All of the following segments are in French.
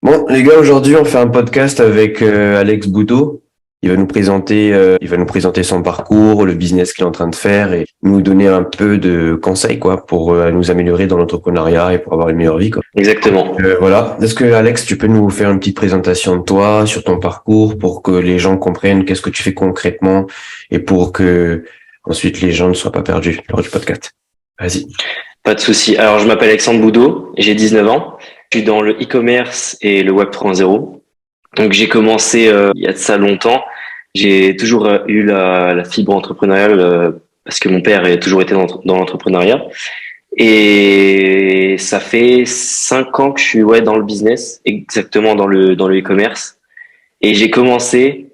Bon, les gars, aujourd'hui, on fait un podcast avec Alex Boudot. Il va nous présenter son parcours, le business qu'il est en train de faire et nous donner un peu de conseils, quoi, pour nous améliorer dans l'entrepreneuriat et pour avoir une meilleure vie, quoi. Exactement. Voilà. Est-ce que, Alex, tu peux nous faire une petite présentation de toi, sur ton parcours, pour que les gens comprennent qu'est-ce que tu fais concrètement et pour que ensuite les gens ne soient pas perdus lors du podcast. Vas-y. Pas de souci. Alors, je m'appelle Alexandre Boudot, j'ai 19 ans. Je suis dans le e-commerce et le web 3.0. Donc, j'ai commencé il y a de ça longtemps. J'ai toujours eu la fibre entrepreneuriale parce que mon père a toujours été dans l'entrepreneuriat. Et ça fait 5 ans que je suis dans le business, exactement dans le e-commerce. Et j'ai commencé,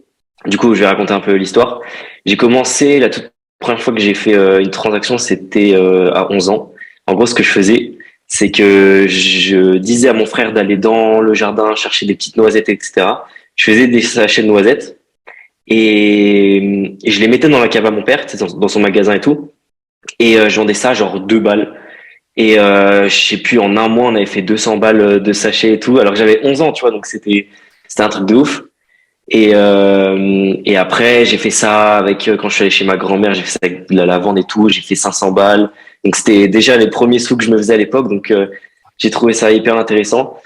du coup, je vais raconter un peu l'histoire. J'ai commencé la toute première fois que j'ai fait une transaction, c'était à 11 ans. En gros, ce que je faisais, c'est que je disais à mon frère d'aller dans le jardin chercher des petites noisettes, etc. Je faisais des sachets de noisettes et je les mettais dans la cave à mon père, tu sais, dans son magasin et tout. Et je vendais ça genre 2 balles. Et je sais plus, en un mois, on avait fait 200 balles de sachets et tout, alors que j'avais 11 ans, tu vois, donc c'était un truc de ouf. Et après, j'ai fait ça avec, quand je suis allé chez ma grand-mère, j'ai fait ça avec de la lavande et tout, j'ai fait 500 balles. Donc c'était déjà les premiers sous que je me faisais à l'époque, donc j'ai trouvé ça hyper intéressant.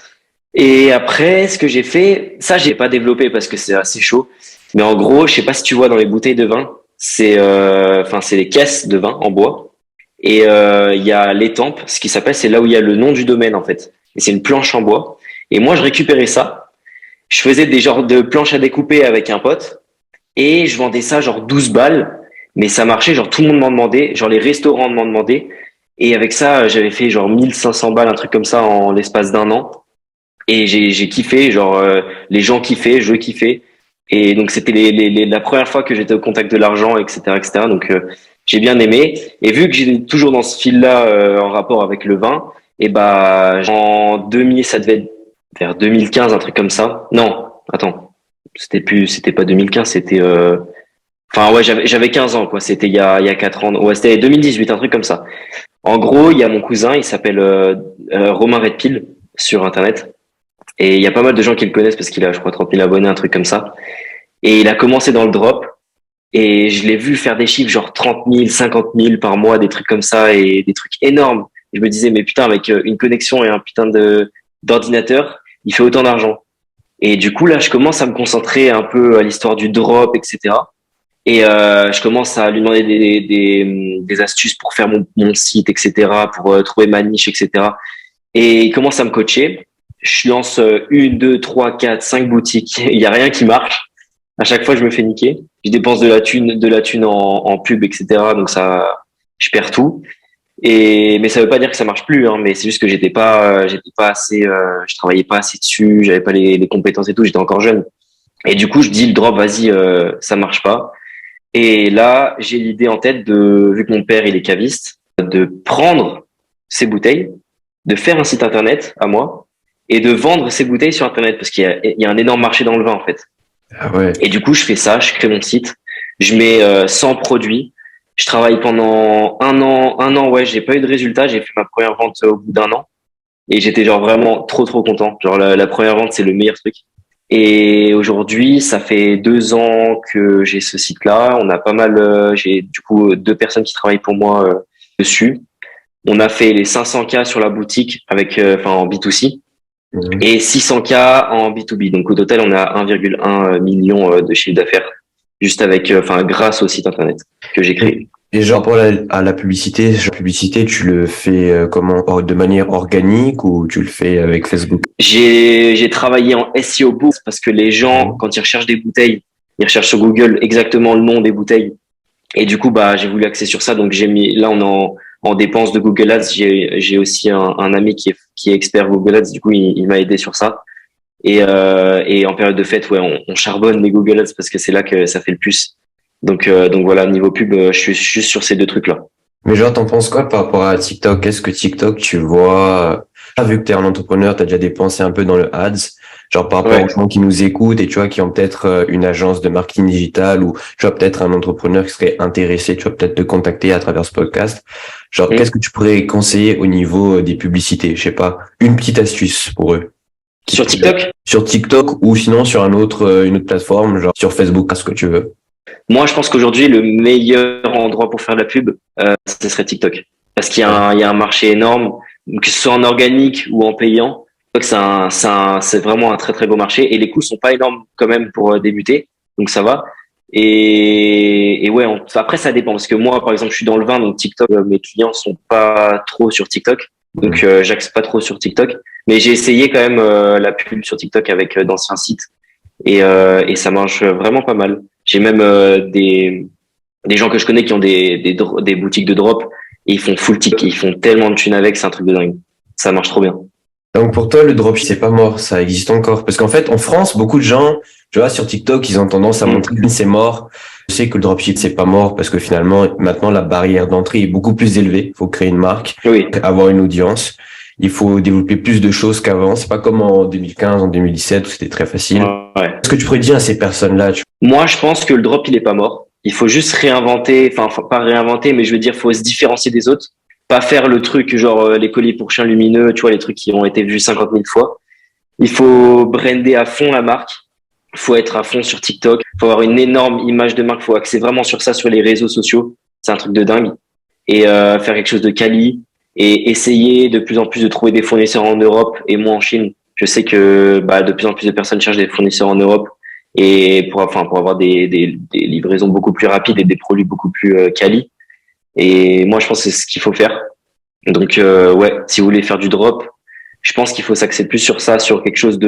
Et après, ce que j'ai fait, ça j'ai pas développé parce que c'est assez chaud. Mais en gros, je sais pas si tu vois dans les bouteilles de vin, c'est les caisses de vin en bois. Et il y a l'étampe, ce qui s'appelle, c'est là où il y a le nom du domaine en fait. Et c'est une planche en bois. Et moi, je récupérais ça. Je faisais des genres de planches à découper avec un pote et je vendais ça genre 12 balles. Mais ça marchait, genre tout le monde m'en demandait, genre les restaurants m'en demandaient. Et avec ça, j'avais fait genre 1500 balles, un truc comme ça en l'espace d'un an. Et j'ai kiffé, genre les gens kiffaient, je kiffais. Et donc c'était la première fois que j'étais au contact de l'argent, etc., etc. Donc j'ai bien aimé. Et vu que j'étais toujours dans ce fil-là en rapport avec le vin, et bah en 2000, ça devait être vers 2015, un truc comme ça. Non, attends, c'était pas 2015, c'était enfin ouais, j'avais 15 ans quoi. C'était il y a 4 ans. Ouais, c'était 2018, un truc comme ça. En gros, il y a mon cousin, il s'appelle Romain Redpil sur Internet. Et il y a pas mal de gens qui le connaissent parce qu'il a, je crois, 30 000 abonnés, un truc comme ça. Et il a commencé dans le drop. Et je l'ai vu faire des chiffres genre 30 000, 50 000 par mois, des trucs comme ça et des trucs énormes. Et je me disais, mais putain, avec une connexion et un putain d'ordinateur, il fait autant d'argent. Et du coup, là, je commence à me concentrer un peu à l'histoire du drop, etc. Et je commence à lui demander des astuces pour faire mon site, etc., pour trouver ma niche, etc. Et il commence à me coacher. Je lance une, deux, trois, quatre, cinq boutiques. Il y a rien qui marche. À chaque fois, je me fais niquer. Je dépense de la thune en pub, etc. Donc ça, je perds tout. Mais ça veut pas dire que ça marche plus. Hein, mais c'est juste que j'étais pas assez, je travaillais pas assez dessus. J'avais pas les compétences et tout. J'étais encore jeune. Et du coup, je dis le drop, vas-y, ça marche pas. Et là, j'ai l'idée en tête vu que mon père il est caviste, de prendre ces bouteilles, de faire un site internet à moi et de vendre ces bouteilles sur internet parce qu'il y a un énorme marché dans le vin en fait. Ah ouais. Et du coup, je fais ça, je crée mon site, je mets 100 produits, je travaille pendant un an, ouais, j'ai pas eu de résultat, j'ai fait ma première vente au bout d'un an et j'étais genre vraiment trop content. Genre la première vente, c'est le meilleur truc. Et aujourd'hui, ça fait 2 ans que j'ai ce site-là. On a pas mal, j'ai du coup 2 personnes qui travaillent pour moi dessus. On a fait les 500K sur la boutique avec, enfin en B2C Mhm. et 600K en B2B. Donc au total, on a 1,1 million de chiffre d'affaires juste avec, enfin grâce au site internet que j'ai créé. Et genre pour la publicité, tu le fais comment? De manière organique ou tu le fais avec Facebook? J'ai travaillé en SEO Boost parce que les gens, Mhm. quand ils recherchent des bouteilles, ils recherchent sur Google exactement le nom des bouteilles. Et du coup, bah, j'ai voulu axer sur ça. Donc, là, on est en dépenses de Google Ads. J'ai aussi un ami qui est expert Google Ads. Du coup, il m'a aidé sur ça. Et en période de fête, ouais, on charbonne les Google Ads parce que c'est là que ça fait le plus. Donc voilà, niveau pub, je suis juste sur ces deux trucs-là. Mais genre, t'en penses quoi par rapport à TikTok? Est-ce que TikTok, tu vois, vu que t'es un entrepreneur, t'as déjà dépensé un peu dans le ads, genre par rapport aux Ouais. gens qui nous écoutent et tu vois, qui ont peut-être une agence de marketing digital ou tu vois, peut-être un entrepreneur qui serait intéressé, tu vois, peut-être te contacter à travers ce podcast. Genre, qu'est-ce Hmm. que tu pourrais conseiller au niveau des publicités? Je sais pas, une petite astuce pour eux. Sur TikTok? Sur TikTok ou sinon sur une autre plateforme, genre sur Facebook, ce que tu veux. Moi, je pense qu'aujourd'hui, le meilleur endroit pour faire de la pub, ce serait TikTok. Parce il y a un marché énorme, que ce soit en organique ou en payant. Donc, c'est vraiment un très, très beau marché. Et les coûts sont pas énormes quand même pour débuter. Donc, ça va. Et ouais, après, ça dépend. Parce que moi, par exemple, je suis dans le vin, donc TikTok, mes clients sont pas trop sur TikTok. Donc, j'axe pas trop sur TikTok. Mais j'ai essayé quand même la pub sur TikTok avec d'anciens sites. Et ça marche vraiment pas mal. J'ai même des gens que je connais qui ont des boutiques de drop et ils font full TikTok. Ils font tellement de thunes avec, c'est un truc de dingue. Ça marche trop bien. Donc pour toi, le dropship, c'est pas mort, ça existe encore. Parce qu'en fait, en France, beaucoup de gens, tu vois, sur TikTok, ils ont tendance à montrer que c'est mort. Je sais que le dropship, c'est pas mort parce que finalement, maintenant, la barrière d'entrée est beaucoup plus élevée. Il faut créer une marque, Oui. avoir une audience. Il faut développer plus de choses qu'avant. C'est pas comme en 2015, en 2017 où c'était très facile. Ouais. Qu'est-ce que tu pourrais dire à ces personnes-là? Moi, je pense que le drop, il est pas mort. Il faut juste réinventer, enfin, pas réinventer, mais je veux dire, faut se différencier des autres. Pas faire le truc genre les colis pour chiens lumineux, tu vois, les trucs qui ont été vus 50 000 fois. Il faut brander à fond la marque. Il faut être à fond sur TikTok. Il faut avoir une énorme image de marque. Il faut axer vraiment sur ça, sur les réseaux sociaux. C'est un truc de dingue. Et faire quelque chose de quali. Et essayer de plus en plus de trouver des fournisseurs en Europe et moins en Chine. Je sais que de plus en plus de personnes cherchent des fournisseurs en Europe et pour avoir des livraisons beaucoup plus rapides et des produits beaucoup plus quali. Et moi, je pense que c'est ce qu'il faut faire. Donc, ouais, si vous voulez faire du drop, je pense qu'il faut s'axer plus sur ça, sur quelque chose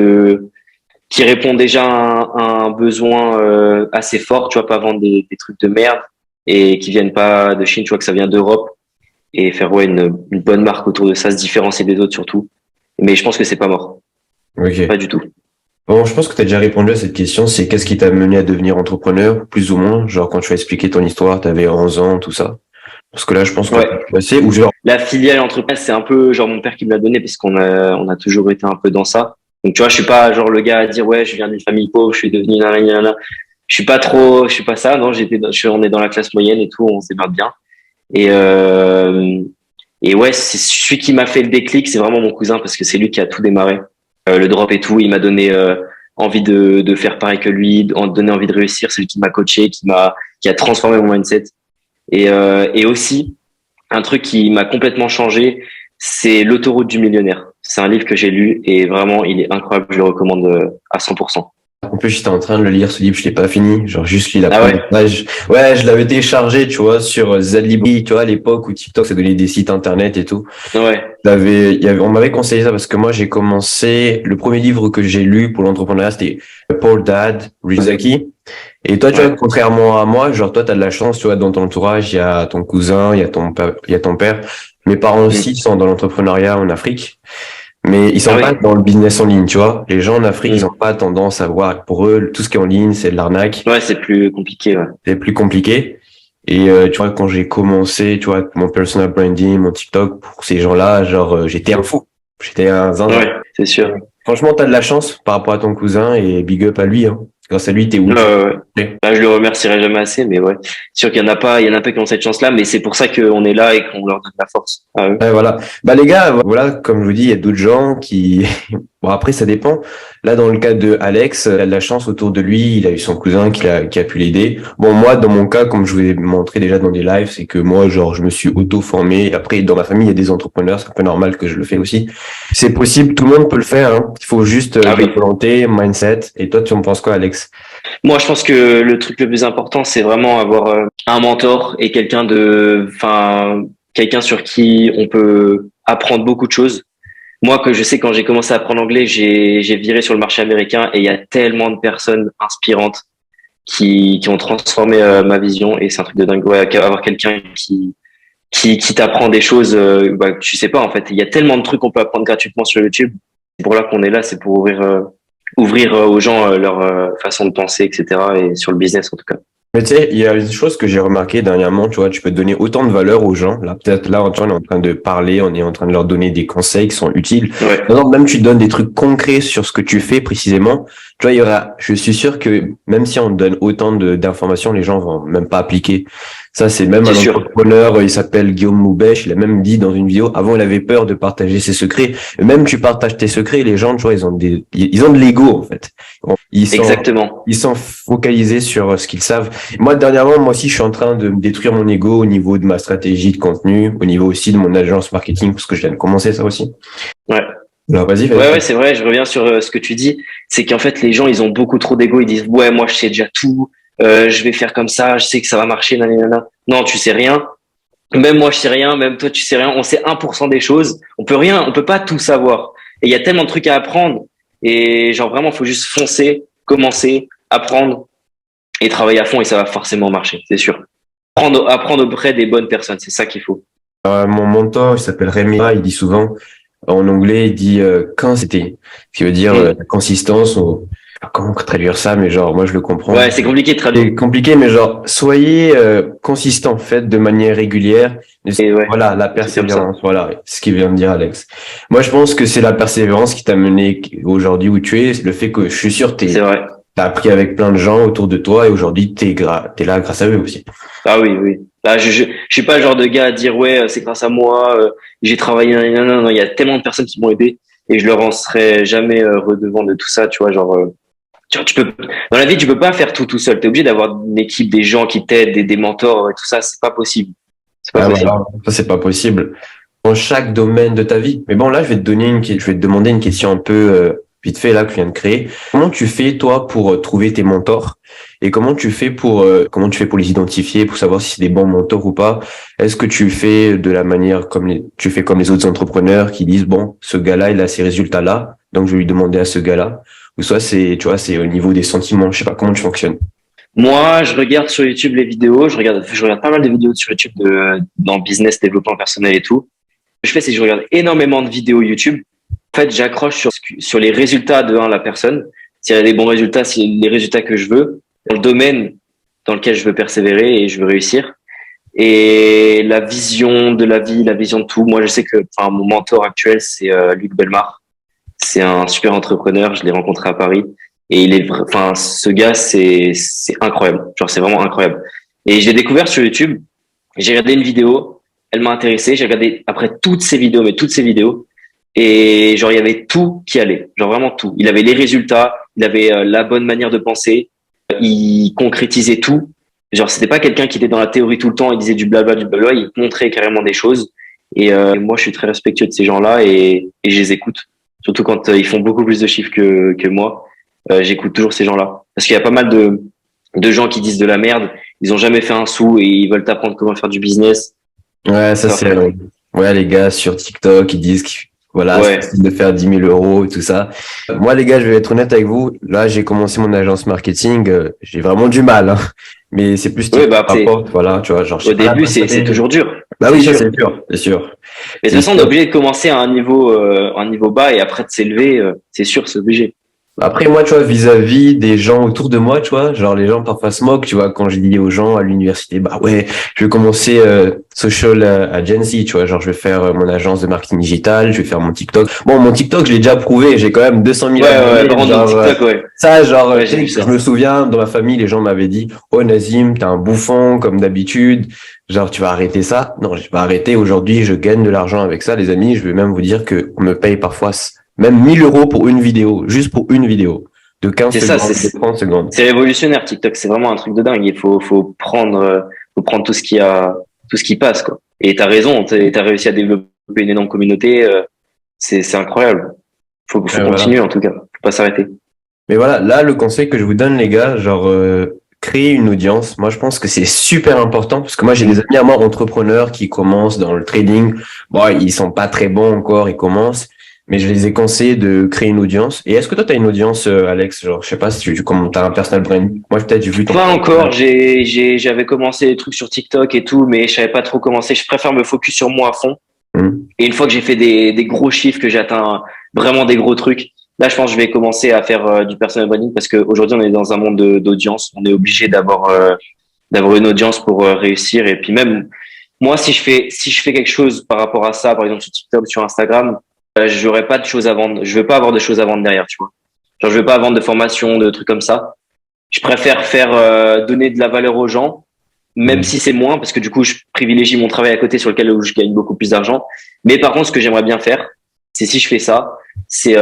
qui répond déjà à un besoin assez fort. Tu vois, pas vendre des trucs de merde et qui viennent pas de Chine. Tu vois que ça vient d'Europe et faire une bonne marque autour de ça, se différencier des autres surtout. Mais je pense que c'est pas mort. Ok. Pas du tout. Bon, je pense que tu as déjà répondu à cette question. C'est qu'est-ce qui t'a mené à devenir entrepreneur, plus ou moins? Genre, quand tu as expliqué ton histoire, tu avais 11 ans, tout ça. Parce que là, je pense que Ouais. t'as passé, ou genre, La filiale entreprise, c'est un peu genre mon père qui me l'a donné parce on a toujours été un peu dans ça. Donc tu vois, je suis pas genre le gars à dire ouais, je viens d'une famille pauvre, je suis devenu nanana. Je suis pas ça. Non, on est dans la classe moyenne et tout, on se démerde bien. Et et ouais, c'est celui qui m'a fait le déclic, c'est vraiment mon cousin parce que c'est lui qui a tout démarré, le drop et tout. Il m'a donné envie de faire pareil que lui, donné envie de réussir. C'est lui qui m'a coaché, qui a transformé mon mindset. Et aussi, un truc qui m'a complètement changé, c'est L'autoroute du millionnaire. C'est un livre que j'ai lu et vraiment, il est incroyable. Je le recommande à 100%. en plus, j'étais en train de le lire, ce livre, je l'ai pas fini. Genre, juste lu la Ah ouais? première page. Ouais, je l'avais téléchargé, tu vois, sur Zadlibri, tu vois, à l'époque où TikTok, ça donnait des sites internet et tout. Ouais. On m'avait conseillé ça parce que moi, j'ai commencé, le premier livre que j'ai lu pour l'entrepreneuriat, c'était Poor Dad, Rich Zaki. Et toi, tu vois, Ouais. contrairement à moi, genre, toi, t'as de la chance, tu vois, dans ton entourage, il y a ton cousin, il y a ton père. Mes parents Mm. aussi sont dans l'entrepreneuriat en Afrique. Mais ils Ah sont oui. pas dans le business en ligne, tu vois. Les gens en Afrique, ils Mm. ont pas tendance à voir, pour eux, tout ce qui est en ligne, c'est de l'arnaque, Ouais, c'est plus compliqué. Ouais. c'est plus compliqué. Et tu vois, quand j'ai commencé, tu vois, mon personal branding, mon TikTok, pour ces gens-là, genre, j'étais un fou. J'étais un zinzin. Ouais, c'est sûr. Franchement, t'as de la chance par rapport à ton cousin et big up à lui, hein. Grâce à lui, t'es où tu es. Bah, je le remercierai jamais assez, mais ouais. C'est sûr qu'il y en a pas, il y en a pas qui ont cette chance-là, mais c'est pour ça qu'on est là et qu'on leur donne la force à eux. Ouais, voilà. Bah les gars, voilà, comme je vous dis, il y a d'autres gens qui. Bon après ça dépend. Là dans le cas de Alex, il a de la chance autour de lui, il a eu son cousin qui a pu l'aider. Bon moi dans mon cas, comme je vous ai montré déjà dans des lives, c'est que moi genre je me suis auto-formé. Après dans ma famille il y a des entrepreneurs, c'est un peu normal que je le fais aussi. C'est possible, tout le monde peut le faire. Hein. Il faut juste Ah de la oui. volonté, mindset. Et toi tu en penses quoi, Alex? Moi, je pense que le truc le plus important, c'est vraiment avoir un mentor et quelqu'un sur qui on peut apprendre beaucoup de choses. Moi, que je sais, quand j'ai commencé à apprendre l'anglais, j'ai viré sur le marché américain et il y a tellement de personnes inspirantes qui ont transformé ma vision et c'est un truc de dingue. Ouais, avoir quelqu'un qui t'apprend des choses que tu sais pas en fait. Il y a tellement de trucs qu'on peut apprendre gratuitement sur YouTube. C'est pour là qu'on est là, c'est pour ouvrir aux gens leur façon de penser, etc. Et sur le business en tout cas. Mais tu sais, il y a une chose que j'ai remarqué dernièrement, tu vois, tu peux donner autant de valeur aux gens. Là, peut-être là, on est en train de parler, on est en train de leur donner des conseils qui sont utiles. Ouais. Non, même tu donnes des trucs concrets sur ce que tu fais précisément. Tu vois, je suis sûr que même si on donne autant d'informations, les gens vont même pas appliquer. Ça, c'est même C'est un sûr. entrepreneur, il s'appelle Guillaume Moubèche, il a même dit dans une vidéo, avant, il avait peur de partager ses secrets. Et même tu partages tes secrets, les gens, tu vois, ils ont de l'ego, en fait. Ils sont, Exactement. ils sont focalisés sur ce qu'ils savent. Moi, dernièrement, moi aussi, je suis en train de me détruire mon ego au niveau de ma stratégie de contenu, au niveau aussi de mon agence marketing, parce que je viens de commencer ça aussi. Ouais. Alors, vas-y, Ouais, vas-y. ouais, c'est vrai. Je reviens sur ce que tu dis. C'est qu'en fait, les gens, ils ont beaucoup trop d'ego. Ils disent, ouais, moi, je sais déjà tout. Je vais faire comme ça. Je sais que ça va marcher. Nanana. Non, tu sais rien. Même moi, je sais rien. Même toi, tu sais rien. On sait 1% des choses. On peut rien. On peut pas tout savoir. Et il y a tellement de trucs à apprendre. Et genre, vraiment, faut juste foncer, commencer, apprendre et travailler à fond. Et ça va forcément marcher. C'est sûr. Apprendre auprès des bonnes personnes. C'est ça qu'il faut. Mon mentor, il s'appelle Rémi, il dit souvent, en anglais, il dit consistent, ce qui veut dire Hmm. la consistance. Comment traduire ça, mais genre, moi, je le comprends. Ouais, c'est compliqué de traduire. C'est compliqué, mais genre, soyez consistant, faites de manière régulière. Et ouais, Voilà, la c'est comme ça. persévérance, voilà, ce qu'il vient de dire Alex. Moi, je pense que c'est la persévérance qui t'a mené aujourd'hui où tu es. Le fait que je suis sûr, C'est vrai. t'as appris avec plein de gens autour de toi et aujourd'hui, t'es là grâce à eux aussi. Ah oui, oui. Là, je suis pas le genre de gars à dire ouais, c'est grâce à moi, j'ai travaillé. Non, non, non, il y a tellement de personnes qui m'ont aidé et je leur en serai jamais redevant de tout ça. Tu vois, genre, tu peux dans la vie, tu peux pas faire tout seul. T'es obligé d'avoir une équipe, des gens qui t'aident, des mentors et tout ça. C'est pas possible. C'est pas Ah, possible. voilà, ça, c'est pas possible. Dans chaque domaine de ta vie. Mais bon, là, je vais te demander une question un peu vite fait là que je viens de créer. Comment tu fais toi pour trouver tes mentors et comment tu fais pour les identifier, pour savoir si c'est des bons mentors ou pas? Est-ce que tu fais de la manière tu fais comme les autres entrepreneurs qui disent bon, ce gars-là, il a ces résultats-là, donc je vais lui demander à ce gars-là. Ou soit c'est, tu vois, c'est au niveau des sentiments. Je sais pas comment tu fonctionnes. Moi, je regarde sur YouTube les vidéos. Je regarde pas mal de vidéos sur YouTube dans business, développement personnel et tout. Ce que je fais, c'est que je regarde énormément de vidéos YouTube. En fait, j'accroche sur les résultats de la personne. S'il y a des bons résultats, s'il y a les résultats que je veux, dans le domaine dans lequel je veux persévérer et je veux réussir. Et la vision de la vie, la vision de tout. Moi, je sais que, enfin, mon mentor actuel, c'est Luc Belmar. C'est un super entrepreneur. Je l'ai rencontré à Paris. Et enfin, ce gars, c'est incroyable. Genre, c'est vraiment incroyable. Et je l'ai découvert sur YouTube. J'ai regardé une vidéo. Elle m'a intéressé. J'ai regardé après toutes ses vidéos, mais toutes ses vidéos. Et genre, il y avait tout qui allait. Genre, vraiment tout. Il avait les résultats. Il avait la bonne manière de penser. Il concrétisait tout. Genre, c'était pas quelqu'un qui était dans la théorie tout le temps. Il disait du blabla. Il montrait carrément des choses. Et moi, je suis très respectueux de ces gens-là et je les écoute. Surtout quand ils font beaucoup plus de chiffres que moi. J'écoute toujours ces gens-là. Parce qu'il y a pas mal de gens qui disent de la merde. Ils ont jamais fait un sou et ils veulent t'apprendre comment faire du business. Ouais, ça Ça, c'est ouais les gars sur TikTok ils disent que voilà c'est ouais. facile de faire 10 000 € et tout ça. Moi les gars, je vais être honnête avec vous. Là, j'ai commencé mon agence marketing, j'ai vraiment du mal, hein. Mais c'est plus Ouais, TikTok bah, rapporte, voilà, tu vois, genre je au sais pas la début, bonne c'est stratégie. toujours dur. Bah C'est oui, ça sûr. c'est sûr, c'est sûr, Mais de c'est toute façon, on est sûr. obligé de commencer à un niveau bas et après de s'élever, c'est sûr, c'est obligé. Après, moi, tu vois, vis-à-vis des gens autour de moi, tu vois, genre les gens parfois se moquent, tu vois, quand je dis aux gens à l'université, bah ouais, je vais commencer social à Gen Z, tu vois, genre je vais faire mon agence de marketing digital, je vais faire mon TikTok. Bon, mon TikTok, je l'ai déjà prouvé, j'ai quand même 200 000 Ouais, ouais, ouais, par abonnés, contre, dans genre TikTok, ouais. ça, genre, Ouais, tu j'ai vu sais, je ça. me souviens, dans ma famille, les gens m'avaient dit, oh Nazim, t'es un bouffon, comme d'habitude, genre tu vas arrêter ça. Non, je vais pas arrêter, aujourd'hui, je gagne de l'argent avec ça, les amis, je vais même vous dire que on me paye parfois même 1 000 € pour une vidéo, juste pour une vidéo de 15 C'est ça, secondes, de 30 secondes. c'est révolutionnaire, TikTok. C'est vraiment un truc de dingue. Faut prendre tout ce qui passe, quoi. Et t'as raison, t'as réussi à développer une énorme communauté, c'est incroyable. Faut Voilà. continuer, en tout cas. Faut pas s'arrêter. Mais voilà, là, le conseil que je vous donne, les gars, genre, créer une audience. Moi, je pense que c'est super important parce que moi, j'ai des amis à moi entrepreneurs qui commencent dans le trading. Bon, ils sont pas très bons encore, ils commencent, mais je les ai conseillé de créer une audience. Et est-ce que toi, tu as une audience, Alex? Genre, je sais pas si comme t'as un personal brand. Moi, peut-être, j'ai vu ton Pas profil. encore. J'avais commencé des trucs sur TikTok et tout, mais je savais pas trop commencer. Je préfère me focus sur moi à fond. Hmm. Et une fois que j'ai fait des gros chiffres, que j'ai atteint vraiment des gros trucs, là, je pense que je vais commencer à faire du personal branding parce qu'aujourd'hui, on est dans un monde d'audience. On est obligé d'avoir une audience pour réussir. Et puis même, moi, si je fais quelque chose par rapport à ça, par exemple sur TikTok, sur Instagram, j'aurais pas de choses à vendre. Je veux pas avoir de choses à vendre derrière, tu vois. Genre, je veux pas vendre de formation, de trucs comme ça. Je préfère donner de la valeur aux gens même si c'est moins, parce que du coup, je privilégie mon travail à côté sur lequel où je gagne beaucoup plus d'argent. Mais par contre, ce que j'aimerais bien faire, c'est si je fais ça, c'est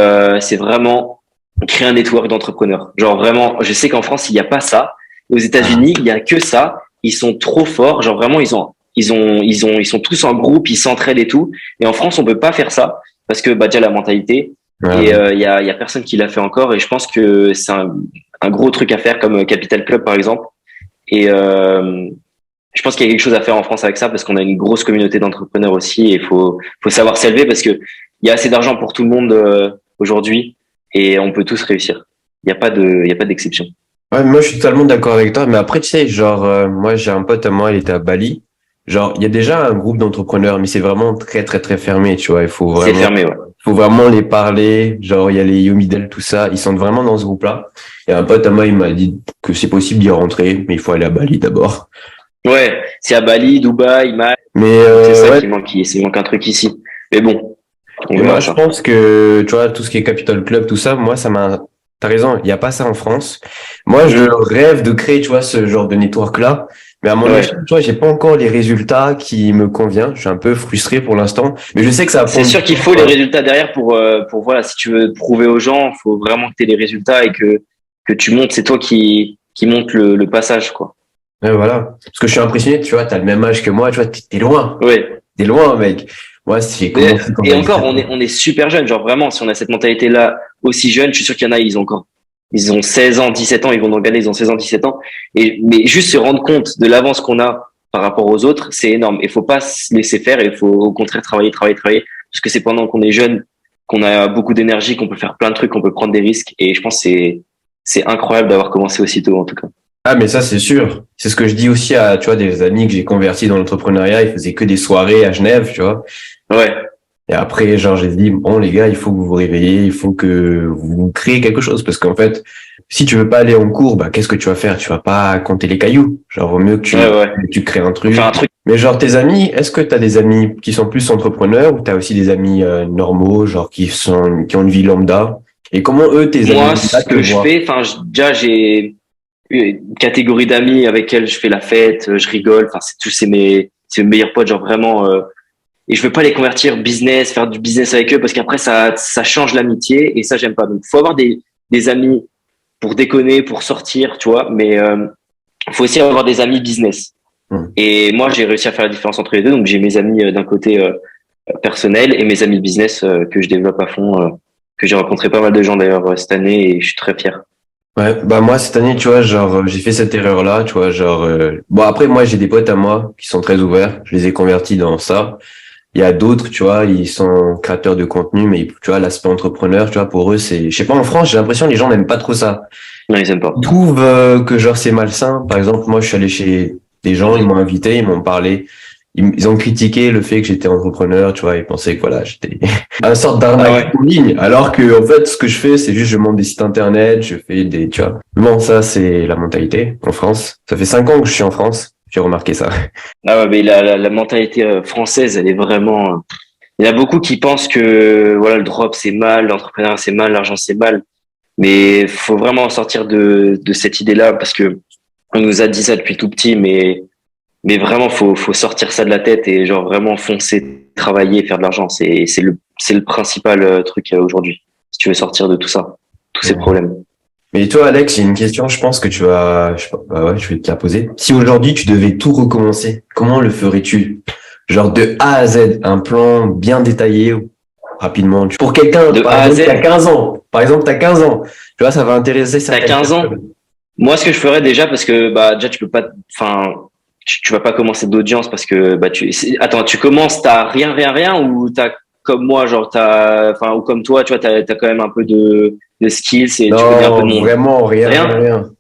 vraiment créer un network d'entrepreneurs. Genre vraiment, je sais qu'en France, il n'y a pas ça. Aux États-Unis, il y a que ça. Ils sont trop forts. Genre vraiment, ils sont tous en groupe, ils s'entraident et tout. Et en France, on peut pas faire ça parce que bah déjà la mentalité. Ouais, Et ouais. il y a personne qui l'a fait encore. Et je pense que c'est un gros truc à faire comme Capital Club par exemple. Et je pense qu'il y a quelque chose à faire en France avec ça parce qu'on a une grosse communauté d'entrepreneurs aussi. Et faut savoir s'élever parce que il y a assez d'argent pour tout le monde aujourd'hui et on peut tous réussir. Il y a pas d'exception. Ouais, moi, je suis totalement d'accord avec toi. Mais après, tu sais, genre, moi, j'ai un pote à moi, il était à Bali. Genre, il y a déjà un groupe d'entrepreneurs, mais c'est vraiment très, très, très fermé, tu vois. C'est fermé, ouais. Faut vraiment les parler. Genre, il y a les Yomidel, tout ça. Ils sont vraiment dans ce groupe-là. Et un pote à moi, il m'a dit que c'est possible d'y rentrer, mais il faut aller à Bali d'abord. Ouais, c'est à Bali, Dubaï, Mal. Mais, Donc c'est ça ouais. qui manque ici. Il manque un truc ici. Mais bon, on Et moi, verra je ça. pense que, tu vois, tout ce qui est Capital Club, tout ça, moi, t'as raison, il n'y a pas ça en France. Moi, je Mhm. rêve de créer, tu vois, ce genre de network-là. Mais à mon échelle, Ouais. tu vois, j'ai pas encore les résultats qui me conviennent. Je suis un peu frustré pour l'instant. Mais je sais que ça va C'est prendre du sûr qu'il temps, faut les quoi. résultats derrière pour voilà, si tu veux prouver aux gens, faut vraiment que tu aies les résultats et que tu montes, c'est toi qui monte le passage, quoi. Ouais, voilà. Parce que je suis impressionné, tu vois, t'as le même âge que moi, tu vois, t'es loin. Ouais. T'es loin, mec. Moi, j'ai commencé quand Et j'avais encore, 17 ans. on est super jeune. Genre vraiment, si on a cette mentalité-là aussi jeune, je suis sûr qu'il y en a, ils ont 16 ans, 17 ans, ils vont nous regarder, ils ont 16 ans, 17 ans. Mais juste se rendre compte de l'avance qu'on a par rapport aux autres, c'est énorme. Il faut pas se laisser faire et il faut au contraire travailler, travailler, travailler. Parce que c'est pendant qu'on est jeune, qu'on a beaucoup d'énergie, qu'on peut faire plein de trucs, qu'on peut prendre des risques. Et je pense que c'est incroyable d'avoir commencé aussitôt, en tout cas. Ah, mais ça, c'est sûr. C'est ce que je dis aussi à, tu vois, des amis que j'ai convertis dans l'entrepreneuriat. Ils faisaient que des soirées à Genève, tu vois. Ouais. Et après, genre, j'ai dit, bon, les gars, il faut que vous vous réveillez, il faut que vous créez quelque chose. Parce qu'en fait, si tu veux pas aller en cours, bah, qu'est-ce que tu vas faire? Tu vas pas compter les cailloux. Genre, vaut mieux que Ouais, ouais. tu crées un Faut faire truc. un truc. Mais genre, tes amis, est-ce que tu as des amis qui sont plus entrepreneurs ou tu as aussi des amis normaux, genre, qui ont une vie lambda? Et comment eux, tes amis Moi, lambda ce te que je voient? fais, enfin, déjà, j'ai une catégorie d'amis avec lesquels je fais la fête, je rigole. Enfin, c'est mes meilleurs potes, genre vraiment. Et je veux pas les convertir business, faire du business avec eux parce qu'après ça change l'amitié et ça j'aime pas. Donc faut avoir des amis pour déconner, pour sortir, tu vois. Mais faut aussi avoir des amis business. Hmm. Et moi j'ai réussi à faire la différence entre les deux. Donc j'ai mes amis d'un côté personnel et mes amis business que je développe à fond. Que j'ai rencontré pas mal de gens d'ailleurs cette année et je suis très fier. Ouais, bah moi cette année, tu vois, genre j'ai fait cette erreur-là, tu vois, genre bon après moi j'ai des potes à moi qui sont très ouverts, je les ai convertis dans ça. Il y a d'autres, tu vois, ils sont créateurs de contenu, mais tu vois l'aspect entrepreneur, tu vois, pour eux c'est, je sais pas, en France j'ai l'impression que les gens n'aiment pas trop ça. Non, ils aiment pas. Ils trouvent que genre c'est malsain. Par exemple, moi je suis allé chez des gens, ils m'ont invité, ils m'ont parlé, ils ont critiqué le fait que j'étais entrepreneur, tu vois, ils pensaient que voilà j'étais un sorte Ah d'arnaque ouais. en ligne, alors que en fait ce que je fais c'est juste je monte des sites internet, je fais des, tu vois. Bon ça c'est la mentalité en France. Ça fait 5 ans que je suis en France, j'ai remarqué ça. Ah ouais, mais la mentalité française, elle est vraiment. Il y en a beaucoup qui pensent que voilà le drop c'est mal, l'entrepreneuriat c'est mal, l'argent c'est mal. Mais faut vraiment sortir de cette idée-là parce que on nous a dit ça depuis tout petit, mais vraiment faut sortir ça de la tête et genre vraiment foncer, travailler, faire de l'argent. C'est le principal truc aujourd'hui. Si tu veux sortir de tout ça, tous ces problèmes. Mais toi Alex, j'ai une question, je pense que tu vas, je sais pas, bah ouais, je vais te la poser. Si aujourd'hui tu devais tout recommencer, comment le ferais-tu? Genre de A à Z, un plan bien détaillé, rapidement. Pour quelqu'un, De par A à exemple, Z, qui a 15 ans. Par exemple, t'as 15 ans. Tu vois, ça va intéresser t'as certaines 15 ans. personnes. Moi, ce que je ferais déjà, parce que bah déjà tu peux pas, enfin tu vas pas commencer d'audience parce que bah attends, tu commences, t'as rien, rien, rien ou t'as comme moi, genre t'as, enfin ou comme toi, tu vois, t'as quand même un peu de skills et tu connais un peu de Non, monde. vraiment, rien, rien, Rien, rien.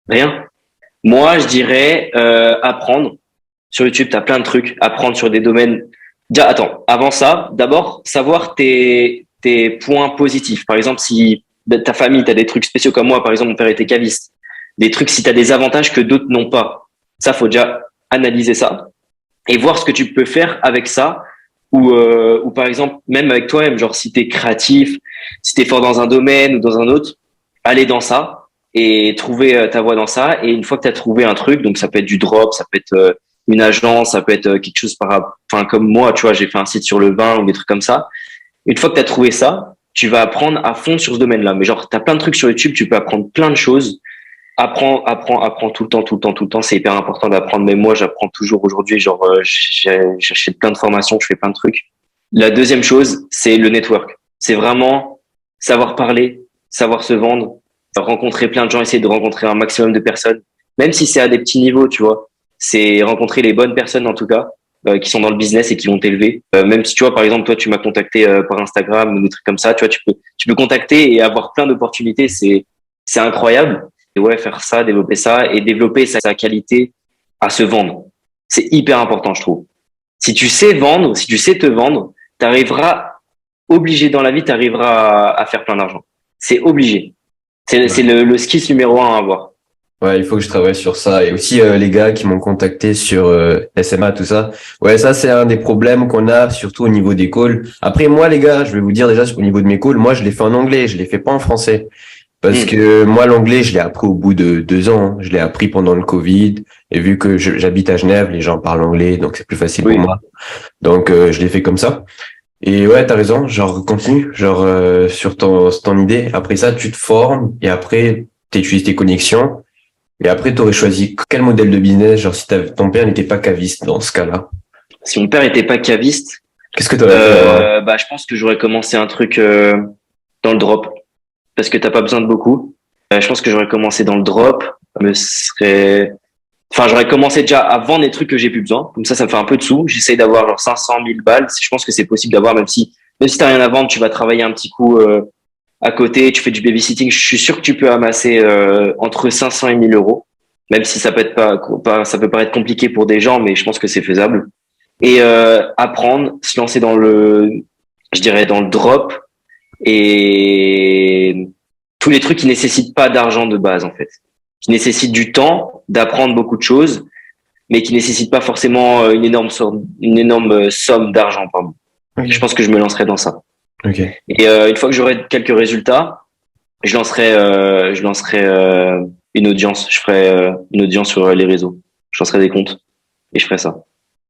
rien. Moi, je dirais apprendre. Sur YouTube, t'as plein de trucs. Apprendre sur des domaines. Déjà, attends, avant ça, d'abord, savoir tes points positifs. Par exemple, si ta famille, t'as des trucs spéciaux comme moi, par exemple, mon père était caviste. Des trucs, si t'as des avantages que d'autres n'ont pas. Ça, faut déjà analyser ça et voir ce que tu peux faire avec ça. Ou par exemple, même avec toi-même, genre si t'es créatif, si t'es fort dans un domaine ou dans un autre, aller dans ça et trouver ta voie dans ça. Et une fois que tu as trouvé un truc, donc ça peut être du drop, ça peut être une agence, ça peut être quelque chose enfin comme moi, tu vois, j'ai fait un site sur le vin ou des trucs comme ça. Une fois que tu as trouvé ça, tu vas apprendre à fond sur ce domaine-là. Mais genre, tu as plein de trucs sur YouTube, tu peux apprendre plein de choses. Apprends tout le temps, tout le temps, tout le temps. C'est hyper important d'apprendre. Mais moi, j'apprends toujours aujourd'hui. Genre, j'achète plein de formations, je fais plein de trucs. La deuxième chose, c'est le network. C'est vraiment savoir parler, savoir se vendre, rencontrer plein de gens, essayer de rencontrer un maximum de personnes, même si c'est à des petits niveaux, tu vois. C'est rencontrer les bonnes personnes, en tout cas, qui sont dans le business et qui vont t'élever. Même si, tu vois, par exemple, toi, tu m'as contacté par Instagram ou des trucs comme ça, tu vois, tu peux contacter et avoir plein d'opportunités. C'est incroyable. Et ouais, faire ça, développer ça et développer sa qualité à se vendre. C'est hyper important, je trouve. Si tu sais vendre, si tu sais te vendre, t'arriveras obligé dans la vie, t'arriveras à faire plein d'argent. C'est obligé. C'est le skill numéro 1 à avoir. Ouais, il faut que je travaille sur ça. Et aussi, les gars qui m'ont contacté sur SMA, tout ça. Ouais, ça, c'est un des problèmes qu'on a, surtout au niveau des calls. Après, moi, les gars, je vais vous dire déjà, au niveau de mes calls, moi, je les fais en anglais, je les fais pas en français. Parce que moi, l'anglais, je l'ai appris au bout de 2 ans. Je l'ai appris pendant le Covid. Et vu que j'habite à Genève, les gens parlent anglais, donc c'est plus facile pour moi. Donc, je l'ai fait comme ça. Et ouais, t'as raison. Genre, continue. Genre, sur ton idée. Après ça, tu te formes. Et après, t'utilises tes connexions. Et après, t'aurais choisi quel modèle de business? Genre, si ton père n'était pas caviste dans ce cas-là. Si mon père était pas caviste, Qu'est-ce que t'aurais fait? bah, je pense que j'aurais commencé un truc dans le drop. Parce que t'as pas besoin de beaucoup. Je pense que j'aurais commencé dans le drop. J'aurais commencé déjà à vendre des trucs que j'ai plus besoin. Comme ça me fait un peu de sous. J'essaye d'avoir genre 500 000 balles. Je pense que c'est possible d'avoir, même si t'as rien à vendre, tu vas travailler un petit coup à côté, tu fais du babysitting. Je suis sûr que tu peux amasser entre 500 et 1000 euros. Même si ça peut être ça peut paraître compliqué pour des gens, mais je pense que c'est faisable. Et apprendre, se lancer je dirais dans le drop et tous les trucs qui nécessitent pas d'argent de base en fait, qui nécessitent du temps, d'apprendre beaucoup de choses, mais qui nécessitent pas forcément une énorme somme d'argent, pardon. Okay. Je pense que je me lancerai dans ça. Okay. Et une fois que j'aurai quelques résultats, je lancerai une audience. Je ferai une audience sur les réseaux. Je lancerai des comptes et je ferai ça.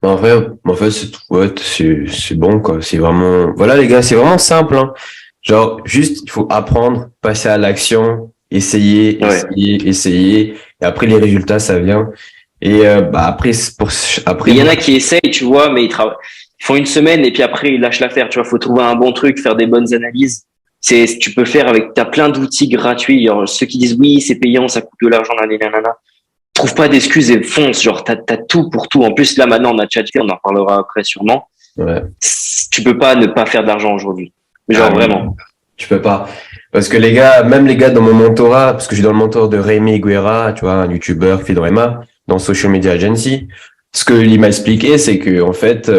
En fait, c'est bon, quoi. C'est vraiment, voilà, les gars, c'est vraiment simple, hein. Genre, juste, il faut apprendre, passer à l'action, essayer. Et après, les résultats, ça vient. Et, après, il y en a qui essayent, tu vois, mais ils font une semaine et puis après, ils lâchent l'affaire, tu vois. Faut trouver un bon truc, faire des bonnes analyses. Tu peux faire t'as plein d'outils gratuits. Alors, ceux qui disent oui, c'est payant, ça coûte de l'argent, nanana. Trouve pas d'excuses et fonce. Genre, t'as tout pour tout. En plus, là, maintenant, on a ChatGPT, on en reparlera après sûrement. Ouais. Tu peux pas ne pas faire d'argent aujourd'hui. Genre, vraiment. Tu peux pas. Parce que même les gars dans mon mentorat, parce que je suis dans le mentor de Rémi Guerra, tu vois, un YouTuber qui fait dans Emma, dans Social Media Agency. Ce que il m'a expliqué, c'est que, en fait,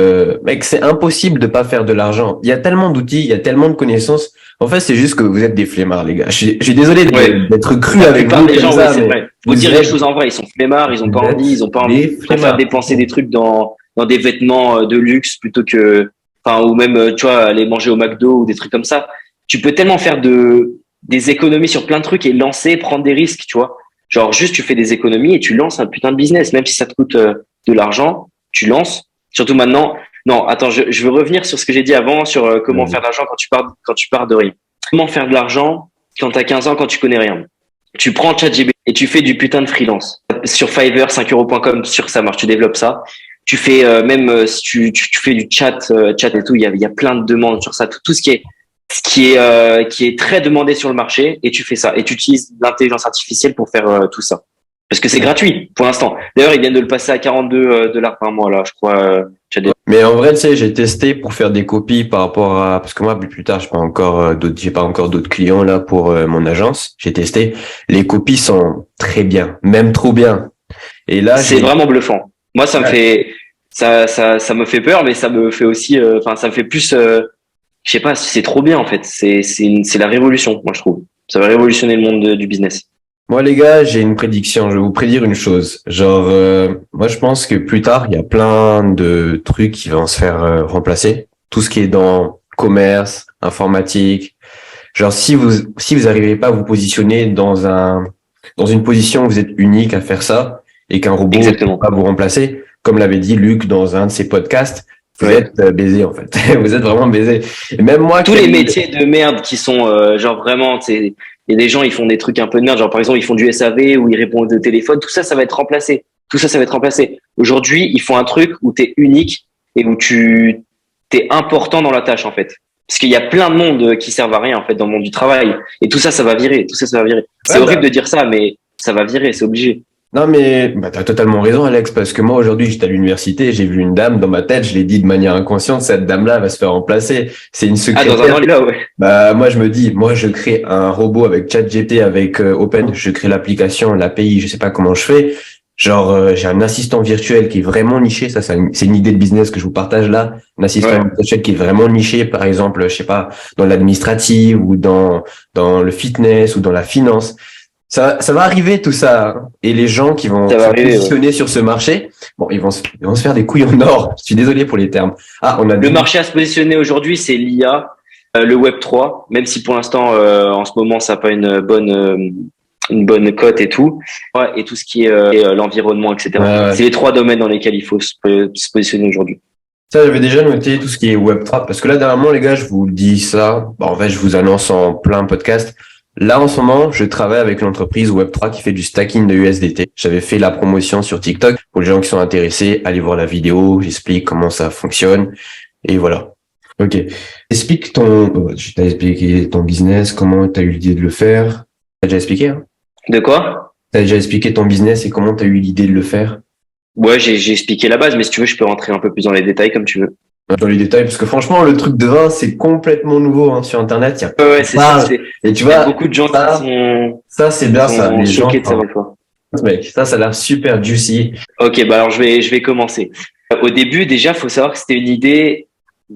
mec, c'est impossible de pas faire de l'argent. Il y a tellement d'outils, il y a tellement de connaissances. En fait, c'est juste que vous êtes des flemmards, les gars. Je suis désolé d'être cru avec vous. Les gens, c'est vrai. Faut dire les choses en vrai. Ils sont flemmards, ils ont pas envie, ils ont pas envie de faire dépenser des trucs dans des vêtements de luxe plutôt que, ou même, tu vois, aller manger au McDo ou des trucs comme ça. Tu peux tellement faire des économies sur plein de trucs et prendre des risques, tu vois. Genre, juste, tu fais des économies et tu lances un putain de business. Même si ça te coûte de l'argent, tu lances. Surtout maintenant. Non, attends, je veux revenir sur ce que j'ai dit avant, sur comment faire de l'argent quand tu pars de rien. Comment faire de l'argent quand t'as 15 ans, quand tu connais rien. Tu prends ChatGPT et tu fais du putain de freelance. Sur Fiverr, 5euros.com, sûr que ça marche, tu développes ça. Tu fais, si tu fais du chat et tout, il y a plein de demandes sur ça. Tout ce qui est très demandé sur le marché, et tu fais ça. Et tu utilises l'intelligence artificielle pour faire tout ça. Parce que c'est gratuit pour l'instant. D'ailleurs, ils viennent de le passer à 42 $ par mois, là, je crois. Mais en vrai, tu sais, j'ai testé pour faire des copies par rapport à, parce que moi, plus tard, j'ai pas encore d'autres clients là pour mon agence. J'ai testé. Les copies sont très bien, même trop bien. Et là, c'est vraiment bluffant. Moi, ça me me fait peur, mais ça me fait aussi, ça me fait plus, je sais pas, c'est trop bien en fait. C'est la révolution, moi je trouve. Ça va révolutionner le monde du business. Moi, les gars, j'ai une prédiction. Je vais vous prédire une chose. Genre, moi, je pense que plus tard, il y a plein de trucs qui vont se faire remplacer. Tout ce qui est dans commerce, informatique. Genre, si vous arrivez pas à vous positionner dans un dans une position où vous êtes unique à faire ça et qu'un robot ne peut Exactement. pas vous remplacer. Comme l'avait dit Luc dans un de ses podcasts, vous Ouais. êtes baisé en fait. Vous êtes vraiment baisé. Et même moi Tous qui les aime... métiers de merde qui sont genre vraiment, il y a des gens ils font des trucs un peu de merde, genre par exemple ils font du SAV ou ils répondent au téléphone, tout ça ça va être remplacé. Tout ça ça va être remplacé. Aujourd'hui ils font un truc où t'es unique et où tu t'es important dans la tâche en fait. Parce qu'il y a plein de monde qui servent à rien en fait dans le monde du travail et tout ça ça va virer, tout ça ça va virer. C'est Ouais, horrible bah, de dire ça mais ça va virer, c'est obligé. non mais bah, t'as totalement raison Alex, parce que moi aujourd'hui j'étais à l'université, j'ai vu une dame dans ma tête, je l'ai dit de manière inconsciente, cette dame-là va se faire remplacer. C'est une Ah dans un secrétaire. an là ouais. Bah moi je me dis, moi je crée un robot avec ChatGPT, avec Open, je crée l'application, l'API, je sais pas comment je fais. Genre j'ai un assistant virtuel qui est vraiment niché, ça c'est une idée de business que je vous partage là. Un assistant Ouais. virtuel qui est vraiment niché, par exemple, je sais pas, dans l'administratif ou dans le fitness ou dans la finance. Ça va arriver tout ça, hein. Et les gens qui vont Ça va se arriver ouais. positionner sur ce marché, bon, ils vont se faire des couilles en or. Je suis désolé pour les termes. Ah, on a Le dit, marché à se positionner aujourd'hui, c'est l'IA, le Web 3, même si pour l'instant, en ce moment, ça n'a pas une bonne cote et tout. Ouais, et tout ce qui est l'environnement, ouais, etc. C'est ouais. les trois domaines dans lesquels il faut se positionner aujourd'hui. Ça, j'avais déjà noté tout ce qui est Web3, parce que là, dernièrement, les gars, je vous dis ça. Bon, en fait, je vous annonce en plein podcast. Là, en ce moment, je travaille avec l'entreprise Web3 qui fait du stacking de USDT. J'avais fait la promotion sur TikTok. Pour les gens qui sont intéressés, allez voir la vidéo. J'explique comment ça fonctionne. Et voilà. Ok. Explique tu t'as expliqué ton business, comment tu as eu l'idée de le faire. T'as déjà expliqué, hein? De quoi? T'as déjà expliqué ton business et comment tu as eu l'idée de le faire. Ouais, j'ai expliqué la base, mais si tu veux, je peux rentrer un peu plus dans les détails comme tu veux. Dans les détails, parce que franchement, le truc de vin, c'est complètement nouveau, hein, sur Internet. Il y a Ouais, ouais, on c'est ça. parle. Et tu Il y a vois, beaucoup de gens ça, ça c'est qui bien ça. sont Les gens, choqués de savoir quoi. mec, ça a l'air super juicy. Ok, bah alors je vais commencer. Au début, déjà, faut savoir que c'était une idée,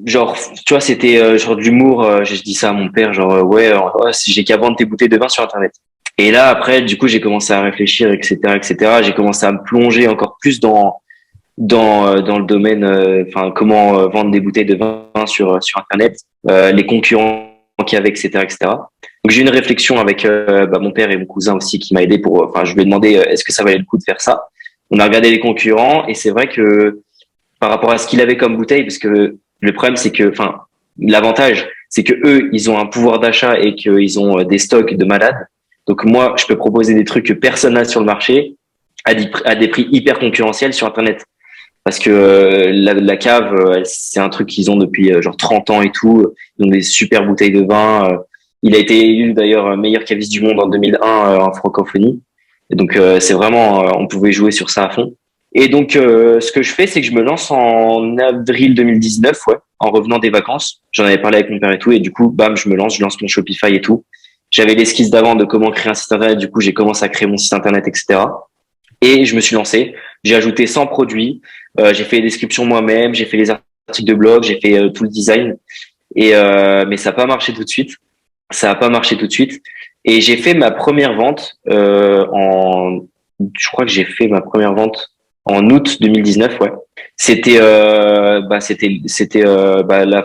genre, tu vois, c'était genre de l'humour. Je dis ça à mon père, genre, ouais, ouais, si j'ai qu'à vendre tes bouteilles de vin sur Internet. Et là, après, du coup, j'ai commencé à réfléchir, etc., etc. J'ai commencé à me plonger encore plus dans le domaine, enfin, comment vendre des bouteilles de vin sur Internet, les concurrents qu'il y avait, etc., etc. Donc j'ai eu une réflexion avec mon père et mon cousin aussi qui m'a aidé pour, enfin, je lui ai demandé est-ce que ça valait le coup de faire ça. On a regardé les concurrents et c'est vrai que par rapport à ce qu'il avait comme bouteille, parce que le problème c'est que, enfin, l'avantage c'est que eux ils ont un pouvoir d'achat et qu'ils ont des stocks de malades. Donc moi je peux proposer des trucs que personne n'a sur le marché à des prix hyper concurrentiels sur Internet parce que la cave, c'est un truc qu'ils ont depuis genre 30 ans et tout. Ils ont des super bouteilles de vin. Il a été élu d'ailleurs meilleur caviste du monde en 2001 en francophonie. Et donc c'est vraiment, on pouvait jouer sur ça à fond. Et donc ce que je fais, c'est que je me lance en avril 2019, ouais, en revenant des vacances. J'en avais parlé avec mon père et tout, et du coup, bam, je lance mon Shopify et tout. J'avais l'esquisse d'avant de comment créer un site internet. Du coup, j'ai commencé à créer mon site internet, etc. Et je me suis lancé. J'ai ajouté 100 produits. J'ai fait les descriptions moi-même. J'ai fait les articles de blog. J'ai fait tout le design. Et mais ça n'a pas marché tout de suite. Ça n'a pas marché tout de suite. Et j'ai fait ma première vente je crois que j'ai fait ma première vente en août 2019. Ouais. C'était la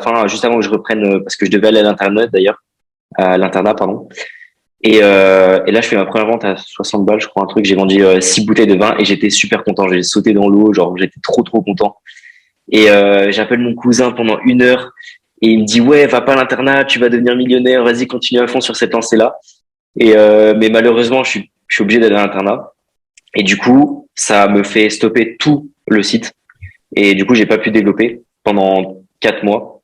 fin juste avant que je reprenne parce que je devais aller à l'internet d'ailleurs, à l'internat pardon. Et là, je fais ma première vente à 60 balles, je crois, un truc. J'ai vendu 6 bouteilles de vin et j'étais super content. J'ai sauté dans l'eau, genre j'étais trop content. Et j'appelle mon cousin pendant 1 heure et il me dit ouais, va pas à l'internat, tu vas devenir millionnaire, vas-y, continue à fond sur cette lancée-là. Et mais malheureusement, je suis obligé d'aller à l'internat. Et du coup, ça me fait stopper tout le site. Et du coup, j'ai pas pu développer pendant 4 mois.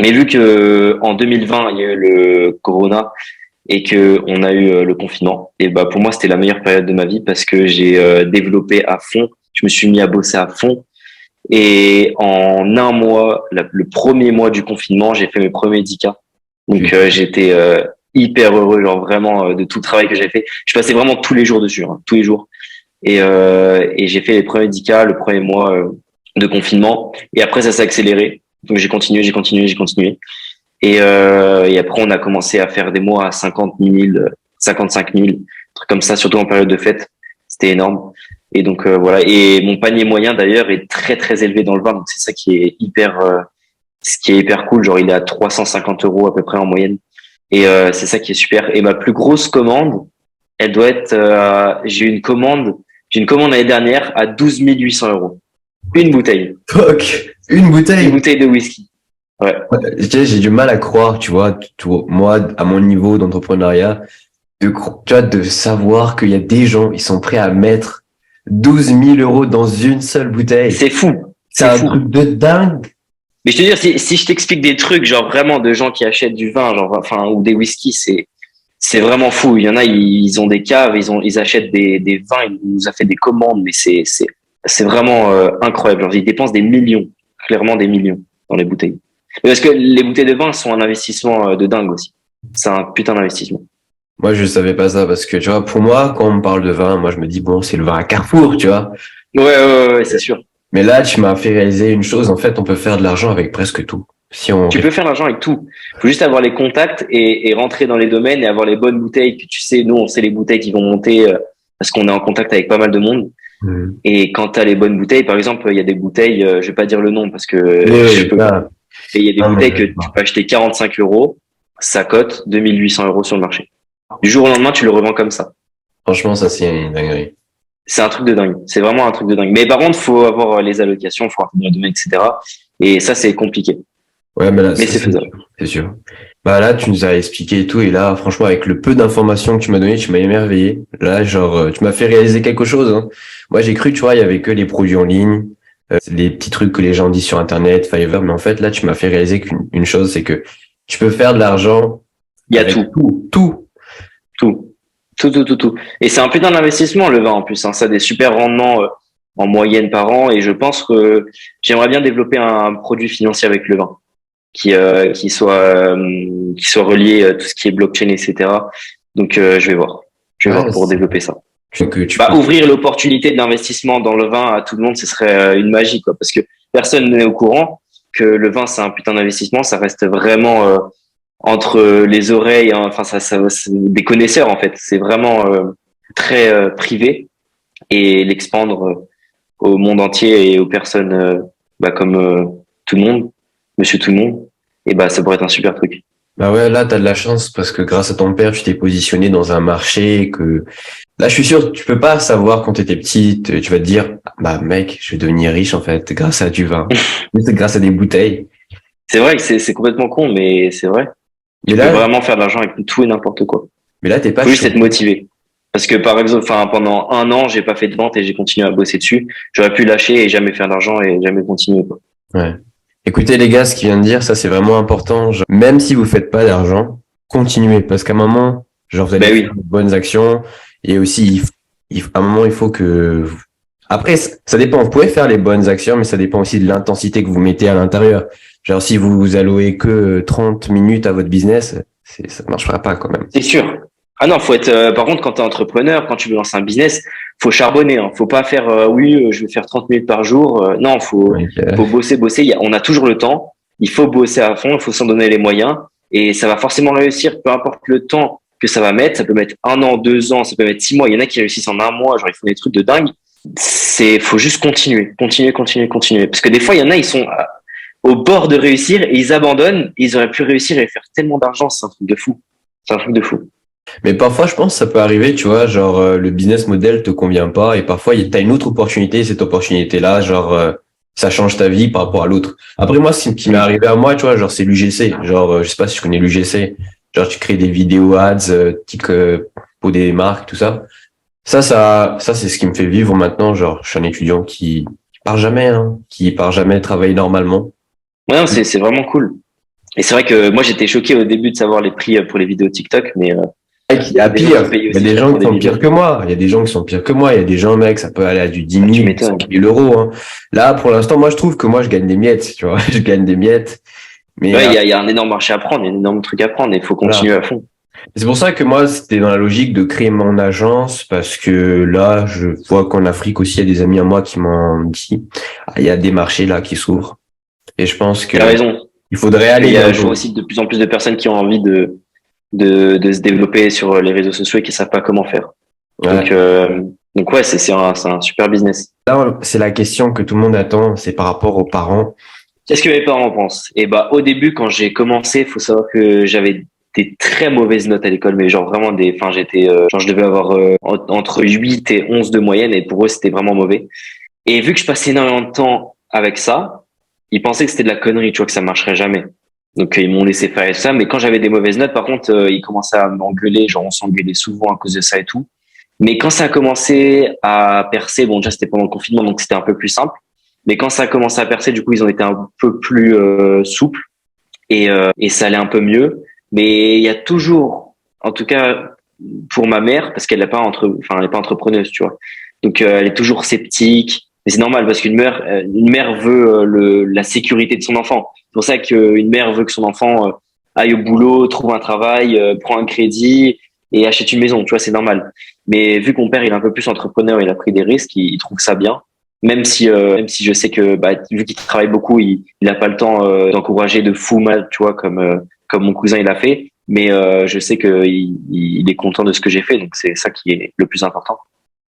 Mais vu que en 2020, il y a eu le corona et que on a eu le confinement, et bah pour moi c'était la meilleure période de ma vie parce que j'ai développé à fond, je me suis mis à bosser à fond et en 1 mois, le premier mois du confinement, j'ai fait mes premiers 10K. Donc j'étais hyper heureux, genre vraiment de tout le travail que j'ai fait. Je passais vraiment tous les jours dessus, hein, tous les jours. Et j'ai fait les premiers 10K le premier mois de confinement. Et après ça s'est accéléré. Donc j'ai continué, j'ai continué, j'ai continué. Et après, on a commencé à faire des mois à 50 000, 55 000, trucs comme ça, surtout en période de fête. C'était énorme. Et donc voilà. Et mon panier moyen d'ailleurs est très élevé dans le vin. Donc c'est ça qui est ce qui est hyper cool. Genre il est à 350 € à peu près en moyenne. Et c'est ça qui est super. Et ma plus grosse commande, elle doit être, j'ai une commande l'année dernière à 12 800 euros. Une bouteille. Fuck, une Une bouteille. bouteille de whisky. Ouais. Tu sais, j'ai du mal à croire, tu vois, moi, à mon niveau d'entrepreneuriat, tu vois, de savoir qu'il y a des gens, ils sont prêts à mettre 12 000 € dans une seule bouteille. C'est fou. C'est C'est un fou. truc de dingue. Mais je te dis, si je t'explique des trucs, genre vraiment de gens qui achètent du vin, genre, enfin, ou des whisky, c'est vraiment fou. Il y en a, ils ont des caves, ils achètent des vins, ils nous a fait des commandes, mais c'est vraiment incroyable. Genre, ils dépensent des millions, clairement des millions dans les bouteilles. Mais parce que les bouteilles de vin sont un investissement de dingue aussi. C'est un putain d'investissement. Moi, je savais pas ça parce que, tu vois, pour moi, quand on me parle de vin, moi, je me dis, bon, c'est le vin à Carrefour, tu vois. Ouais, c'est sûr. Mais là, tu m'as fait réaliser une chose. En fait, on peut faire de l'argent avec presque tout. Si on, Tu peux faire l'argent avec tout. Faut juste avoir les contacts et rentrer dans les domaines et avoir les bonnes bouteilles que tu sais. Nous, on sait les bouteilles qui vont monter parce qu'on est en contact avec pas mal de monde. Mhm. Et quand tu as les bonnes bouteilles, par exemple, il y a des bouteilles, je vais pas dire le nom parce que je Oui, peux pas. ça, Et il y a des non, mais bouteilles que tu peux acheter 45 euros, ça cote 2800 euros sur le marché. Du jour au lendemain, tu le revends comme ça. franchement, ça, c'est une dinguerie. C'est un truc de dingue. C'est vraiment un truc de dingue. Mais par contre, faut avoir les allocations, faut avoir le domaine, etc. Et ça, c'est compliqué. Ouais, mais là, Mais ça, c'est faisable. c'est sûr. Bah là, tu nous as expliqué et tout, et là, franchement, avec le peu d'informations que tu m'as donné, tu m'as émerveillé. Là, genre, tu m'as fait réaliser quelque chose, hein. Moi, j'ai cru, tu vois, il y avait que les produits en ligne, les petits trucs que les gens disent sur Internet, Fiverr, mais en fait, là, tu m'as fait réaliser qu'une chose, c'est que tu peux faire de l'argent Il y a avec tout. tout. Tout. Tout. Et c'est un putain d'investissement, le vin, en plus, hein. Ça a des super rendements, en moyenne par an. Et je pense que j'aimerais bien développer un produit financier avec le vin qui soit relié à tout ce qui est blockchain, etc. Donc, je vais voir. Je vais voir Ouais, pour développer ça. que tu Bah, peux. ouvrir l'opportunité de l'investissement dans le vin à tout le monde, ce serait une magie, quoi. Parce que personne n'est au courant que le vin, c'est un putain d'investissement. Ça reste vraiment, entre les oreilles, hein. Enfin, ça c'est des connaisseurs, en fait. C'est vraiment, très, privé et l'expandre au monde entier et aux personnes bah, comme tout le monde, monsieur tout le monde, et bah ça pourrait être un super truc. Bah ouais, là, t'as de la chance parce que grâce à ton père, tu t'es positionné dans un marché que, là, je suis sûr, tu peux pas savoir quand t'étais petite, tu vas te dire, bah, mec, je vais devenir riche, en fait, grâce à du vin. C'est grâce à des bouteilles. C'est vrai que c'est complètement con, mais c'est vrai. Mais Tu peux là, vraiment faire de l'argent avec tout et n'importe quoi. t'es pas Faut juste chaud. être motivé. Parce que par exemple, enfin pendant un an, j'ai pas fait de vente et j'ai continué à bosser dessus. J'aurais pu lâcher et jamais faire d'argent et jamais continuer, quoi. Ouais. Écoutez, les gars, ce qu'il vient de dire, ça, c'est vraiment important. Genre, même si vous faites pas d'argent, continuez. Parce qu'à un moment, genre, vous allez Ben faire oui, de bonnes actions. Et aussi, à un moment, il faut que, après, ça dépend. Vous pouvez faire les bonnes actions, mais ça dépend aussi de l'intensité que vous mettez à l'intérieur. Genre, si vous allouez que 30 minutes à votre business, ça ne marchera pas quand même. c'est sûr. Ah non, faut être. Par contre, quand t'es entrepreneur, quand tu veux lancer un business, faut charbonner. Hein. Faut pas faire. Oui, je vais faire 30 minutes par jour. Non, Donc, faut bosser. On a toujours le temps. Il faut bosser à fond. Il faut s'en donner les moyens. Et ça va forcément réussir. Peu importe le temps que ça va mettre. Ça peut mettre 1 an, 2 ans. Ça peut mettre 6 mois. Il y en a qui réussissent en un mois. Genre ils font des trucs de dingue. Faut juste continuer. Parce que des fois, il y en a, ils sont au bord de réussir et ils abandonnent. Et ils auraient pu réussir et faire tellement d'argent. C'est un truc de fou. C'est un truc de fou. mais parfois, je pense que ça peut arriver, tu vois, genre, le business model te convient pas et parfois, t'as une autre opportunité et cette opportunité-là, genre, ça change ta vie par rapport à l'autre. Après, moi, ce qui m'est arrivé à moi, tu vois, genre, c'est l'UGC. Genre, je sais pas si tu connais l'UGC. Genre, tu crées des vidéos ads, pour des marques, tout ça. Ça, c'est ce qui me fait vivre maintenant. Genre, je suis un étudiant qui part jamais, hein, qui part jamais travailler normalement. Ouais, non, c'est vraiment cool. Et c'est vrai que moi j'étais choqué au début de savoir les prix pour les vidéos TikTok, mais Il y a il y a des gens pire. qui payent Il y a aussi des cher gens pour qui des sont vidéos. pires que moi. Il y a des gens qui sont pires que moi. Il y a des gens, mec, ça peut aller à du 10 Ah, tu 000, 100 m'étonnes. 000 euros, hein. Là, pour l'instant, moi, je trouve que moi, je gagne des miettes, tu vois. Je gagne des miettes. Mais Ouais, il y a un énorme marché à prendre, il y a un énorme truc à prendre et il faut voilà. continuer à fond. C'est pour ça que moi, c'était dans la logique de créer mon agence parce que là, je vois qu'en Afrique aussi, il y a des amis à moi qui m'ont dit, ah, il y a des marchés là qui s'ouvrent. Et je pense que T'as raison. il faudrait Parce aller je vois bientôt. aussi de plus en plus de personnes qui ont envie de se développer sur les réseaux sociaux et qui savent pas comment faire. Ouais. Donc, donc ouais, c'est un super business. Là, c'est la question que tout le monde attend, c'est par rapport aux parents. Qu'est-ce que mes parents pensent? Et bah, au début, quand j'ai commencé, faut savoir que j'avais des très mauvaises notes à l'école, mais genre vraiment enfin j'étais, genre je devais avoir entre 8 et 11 de moyenne, et pour eux c'était vraiment mauvais. Et vu que je passais énormément de temps avec ça, ils pensaient que c'était de la connerie, tu vois, que ça marcherait jamais. Donc ils m'ont laissé faire ça, mais quand j'avais des mauvaises notes, par contre, ils commençaient à m'engueuler, genre on s'engueulait souvent à cause de ça et tout. Mais quand ça a commencé à percer, bon déjà c'était pendant le confinement, donc c'était un peu plus simple. Mais quand ça a commencé à percer, du coup ils ont été un peu plus souples, et ça allait un peu mieux. Mais il y a toujours, en tout cas pour ma mère, parce qu'elle n'est pas elle est pas entrepreneuse, tu vois. Donc elle est toujours sceptique. Mais c'est normal parce une mère veut la sécurité de son enfant. C'est pour ça qu'une mère veut que son enfant aille au boulot, trouve un travail, prend un crédit et achète une maison. Tu vois, c'est normal. Mais vu que mon père il est un peu plus entrepreneur, il a pris des risques, il trouve ça bien. Même si je sais que vu qu'il travaille beaucoup, il a pas le temps d'encourager de fou mal, tu vois, comme mon cousin il a fait. Mais je sais que il est content de ce que j'ai fait, donc c'est ça qui est le plus important.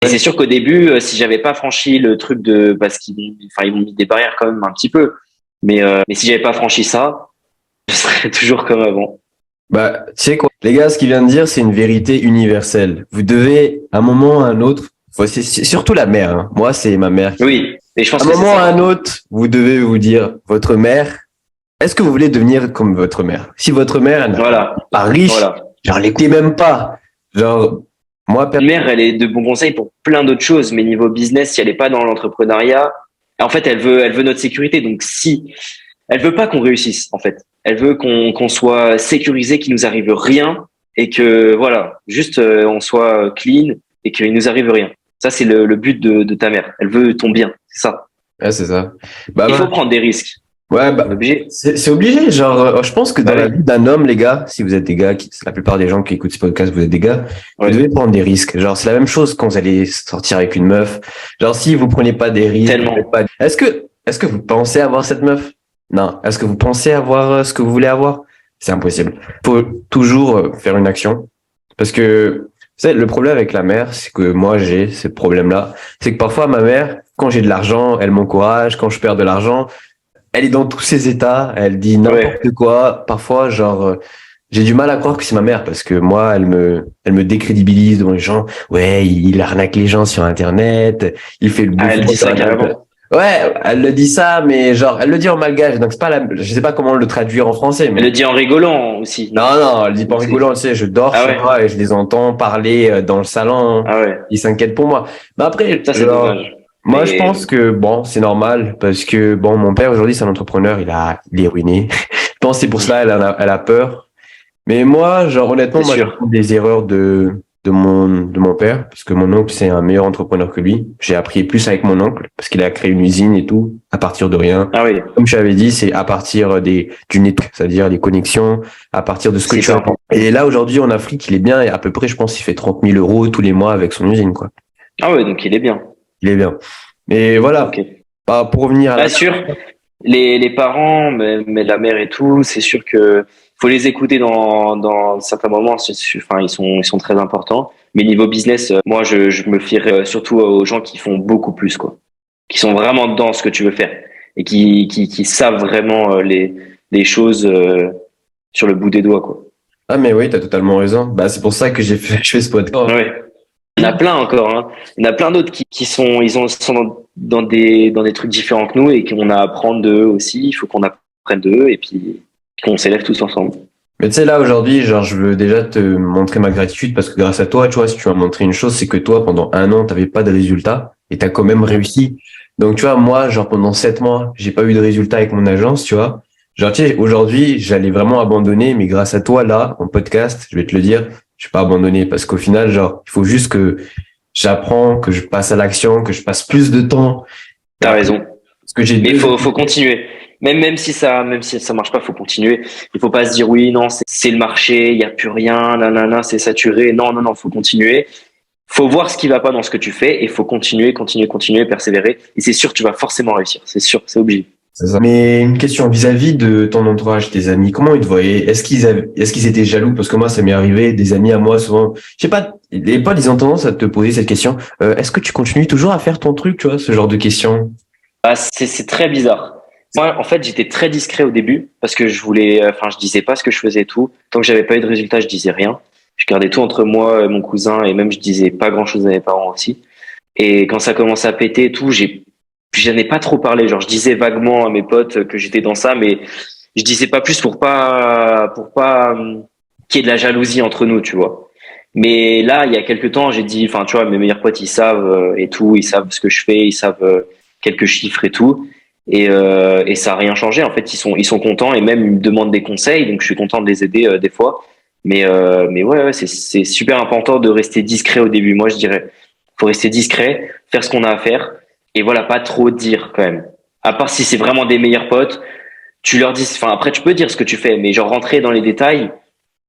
Et c'est sûr qu'au début, si j'avais pas franchi le truc parce ils m'ont mis des barrières quand même un petit peu. Mais si j'avais pas franchi ça, je serais toujours comme avant. Bah, tu sais quoi, les gars, ce qu'il vient de dire, c'est une vérité universelle. Vous devez, à un moment ou à un autre, c'est surtout la mère, hein. Moi, c'est ma mère. Oui, et je pense À un que c'est moment ou à ça. un autre, vous devez vous dire, votre mère, est-ce que vous voulez devenir comme votre mère? Si votre mère, elle n'est Voilà, pas riche, voilà. genre, l'écoutez même pas. Genre, moi, Une mère, elle est de bons conseils pour plein d'autres choses, mais niveau business, si elle est pas dans l'entrepreneuriat, en fait, elle veut notre sécurité. Donc si elle veut pas qu'on réussisse, en fait, elle veut qu'on soit sécurisé, qu'il nous arrive rien, et que voilà, juste on soit clean et qu'il nous arrive rien. Ça, c'est le but de ta mère. Elle veut ton bien, c'est ça. ouais, c'est ça. Bah, Il faut bah, prendre des risques. ouais, On est obligé. c'est obligé. Genre, je pense que dans Bah la oui. vie d'un homme, les gars, si vous êtes des gars, la plupart des gens qui écoutent ce podcast, vous êtes des gars, vous devez Ouais. prendre des risques. Genre, c'est la même chose quand vous allez sortir avec une meuf. Genre, si vous prenez pas des risques, vous faites Tellement. pas... est-ce que vous pensez avoir cette meuf? Non. Est-ce que vous pensez avoir ce que vous voulez avoir? C'est impossible. Faut toujours faire une action. Parce que, vous savez, le problème avec la mère, c'est que moi, j'ai ce problème-là. C'est que parfois, ma mère, quand j'ai de l'argent, elle m'encourage. Quand je perds de l'argent, elle est dans tous ses états, elle dit Ouais. n'importe quoi. Parfois, genre, j'ai du mal à croire que c'est ma mère parce que moi, elle me décrédibilise devant les gens. Ouais, il arnaque les gens sur Internet, il fait le Ah, elle bouffon dit sur ça Internet. carrément. Ouais, elle le dit ça, mais genre, elle le dit en malgache, donc c'est pas je sais pas comment le traduire en français, Elle mais le dit en rigolant aussi, non, non? non, elle dit pas en C'est- rigolant, tu sais, je dors Ah chez ouais. moi et je les entends parler dans le salon, Ah ouais. ils s'inquiètent pour moi. Mais après, Ça, c'est genre, dommage. moi, je pense Mais que bon, c'est normal parce que bon, mon père aujourd'hui, c'est un entrepreneur, il est ruiné. Je pense que c'est pour cela elle a peur. Mais moi, genre honnêtement, c'est moi, sûr. j'apprends des erreurs de mon père parce que mon oncle c'est un meilleur entrepreneur que lui. J'ai appris plus avec mon oncle parce qu'il a créé une usine et tout à partir de rien. Ah oui, Comme je t'avais dit, c'est à partir du network, c'est-à-dire des connexions, à partir de ce que c'est tu ça. apprends. Et là aujourd'hui en Afrique, il est bien et à peu près, je pense, qu'il fait 30 000 euros tous les mois avec son usine, quoi. Ah ouais, donc il est bien. Il est bien. Mais voilà, Ok. bah, pour revenir à Pas la... sûr. Les parents, mais la mère et tout, c'est sûr que faut les écouter dans certains moments. Enfin, ils sont très importants. Mais niveau business, moi, je me fierais surtout aux gens qui font beaucoup plus, quoi. Qui sont vraiment dans ce que tu veux faire et qui savent vraiment les choses sur le bout des doigts, quoi. Ah mais oui, t'as totalement raison. Bah, c'est pour ça que je fais ce podcast. Ouais. Il y en a plein encore, hein. Il y en a plein d'autres qui sont dans des trucs différents que nous et qu'on a à apprendre d'eux aussi. Il faut qu'on apprenne d'eux et puis qu'on s'élève tous ensemble. Mais tu sais, là, aujourd'hui, genre, je veux déjà te montrer ma gratitude parce que grâce à toi, tu vois, si tu m'as montré une chose, c'est que toi, pendant un an, t'avais pas de résultat et t'as quand même réussi. Donc, tu vois, moi, genre, pendant 7 mois, j'ai pas eu de résultat avec mon agence, tu vois. Genre, tu sais, aujourd'hui, j'allais vraiment abandonner, mais grâce à toi, là, en podcast, je vais te le dire, je vais pas abandonner parce qu'au final, genre, il faut juste que j'apprends, que je passe à l'action, que je passe plus de temps. Et T'as après, raison. parce que j'ai Mais deux... faut continuer. Même si ça marche pas, faut continuer. Il faut pas se dire oui, non, c'est le marché, il y a plus rien, nanana, c'est saturé. Non, non, non, faut continuer. Faut voir ce qui va pas dans ce que tu fais et faut continuer, persévérer. Et c'est sûr, tu vas forcément réussir. C'est sûr, c'est obligé. C'est ça. Mais une question vis-à-vis de ton entourage, tes amis, comment ils te voyaient? Est-ce qu'ils étaient jaloux? Parce que moi, ça m'est arrivé, des amis à moi, souvent, je sais pas, les potes, ils ont tendance à te poser cette question. Est-ce que tu continues toujours à faire ton truc, tu vois, ce genre de questions? Ah, c'est très bizarre. Moi, en fait, j'étais très discret au début parce que je disais pas ce que je faisais et tout. Tant que j'avais pas eu de résultat, je disais rien. Je gardais tout entre moi et mon cousin et même je disais pas grand chose à mes parents aussi. Et quand ça commençait à péter et tout, j'en ai pas trop parlé. Genre, je disais vaguement à mes potes que j'étais dans ça, mais je disais pas plus pour pas qu'il y ait de la jalousie entre nous, tu vois. Mais là, il y a quelques temps, j'ai dit, enfin, tu vois, mes meilleurs potes, ils savent et tout, ils savent ce que je fais, ils savent quelques chiffres et tout, et ça a rien changé. En fait, ils sont contents et même ils me demandent des conseils, donc je suis content de les aider des fois. Mais ouais, c'est super important de rester discret au début. Moi, je dirais, faut rester discret, faire ce qu'on a à faire, et voilà, pas trop dire quand même. À part si c'est vraiment des meilleurs potes, tu leur dis, enfin après tu peux dire ce que tu fais, mais genre rentrer dans les détails,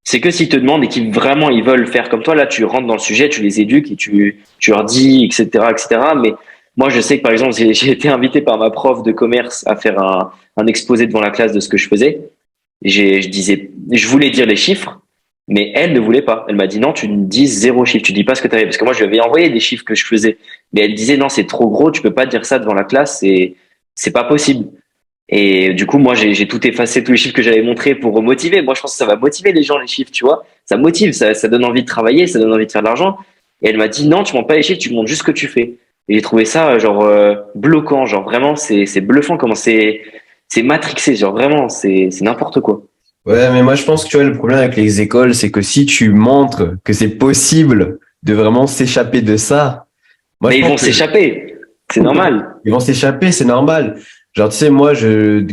c'est que s'ils te demandent et qu'ils vraiment ils veulent faire comme toi, là tu rentres dans le sujet, tu les éduques et tu leur dis, etc., etc. Mais moi je sais que par exemple j'ai été invité par ma prof de commerce à faire un exposé devant la classe de ce que je faisais. Je voulais dire les chiffres, mais elle ne voulait pas. Elle m'a dit non, tu ne dis zéro chiffre, tu dis pas ce que tu avais, parce que moi je lui avais envoyé des chiffres que je faisais, mais elle disait non c'est trop gros, tu peux pas dire ça devant la classe, c'est pas possible. Et du coup, moi, j'ai tout effacé, tous les chiffres que j'avais montrés pour motiver. Moi, je pense que ça va motiver les gens, les chiffres, tu vois. Ça motive, ça donne envie de travailler, ça donne envie de faire de l'argent. Et elle m'a dit, non, tu montres pas les chiffres, tu montres juste ce que tu fais. Et j'ai trouvé ça, genre, bloquant. Genre, vraiment, c'est bluffant comment c'est matrixé. Genre, vraiment, c'est n'importe quoi. Ouais, mais moi je pense que tu vois, le problème avec les écoles, c'est que si tu montres que c'est possible de vraiment s'échapper de ça, moi je Mais ils pense vont que s'échapper. C'est normal. ils vont s'échapper, c'est normal. Genre, tu sais,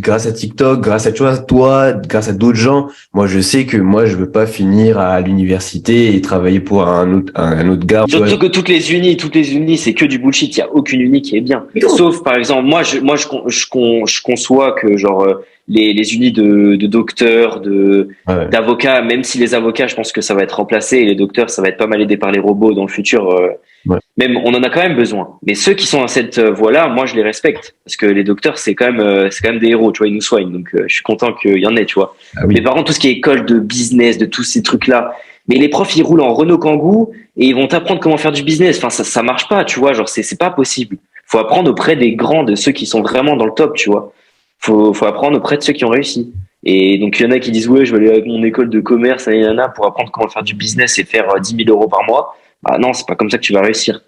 grâce à TikTok, grâce à toi, grâce à d'autres gens, moi, je sais que moi, je veux pas finir à l'université et travailler pour un autre gars, tu vois. Surtout que toutes les unis, c'est que du bullshit. Il y a aucune uni qui est bien. Sauf, par exemple, je conçois que, genre, les unis de docteurs, Ouais. d'avocats, même si les avocats, je pense que ça va être remplacé et les docteurs, ça va être pas mal aidé par les robots dans le futur. Ouais. Même, on en a quand même besoin. Mais ceux qui sont dans cette voie-là, moi, je les respecte. Parce que les docteurs, c'est quand même des héros, tu vois, ils nous soignent. Donc, je suis content qu'il y en ait, tu vois. Ah oui. Mais par contre, tout ce qui est école de business, de tous ces trucs-là, mais les profs, ils roulent en Renault Kangoo et ils vont t'apprendre comment faire du business. Enfin, ça marche pas, tu vois. Genre, c'est pas possible. Faut apprendre auprès des grands, de ceux qui sont vraiment dans le top, tu vois. Faut apprendre auprès de ceux qui ont réussi. Et donc, il y en a qui disent, ouais, je vais aller avec mon école de commerce, nanana, pour apprendre comment faire du business et faire 10 000 euros par mois. Ah non, c'est pas comme ça que tu vas réussir.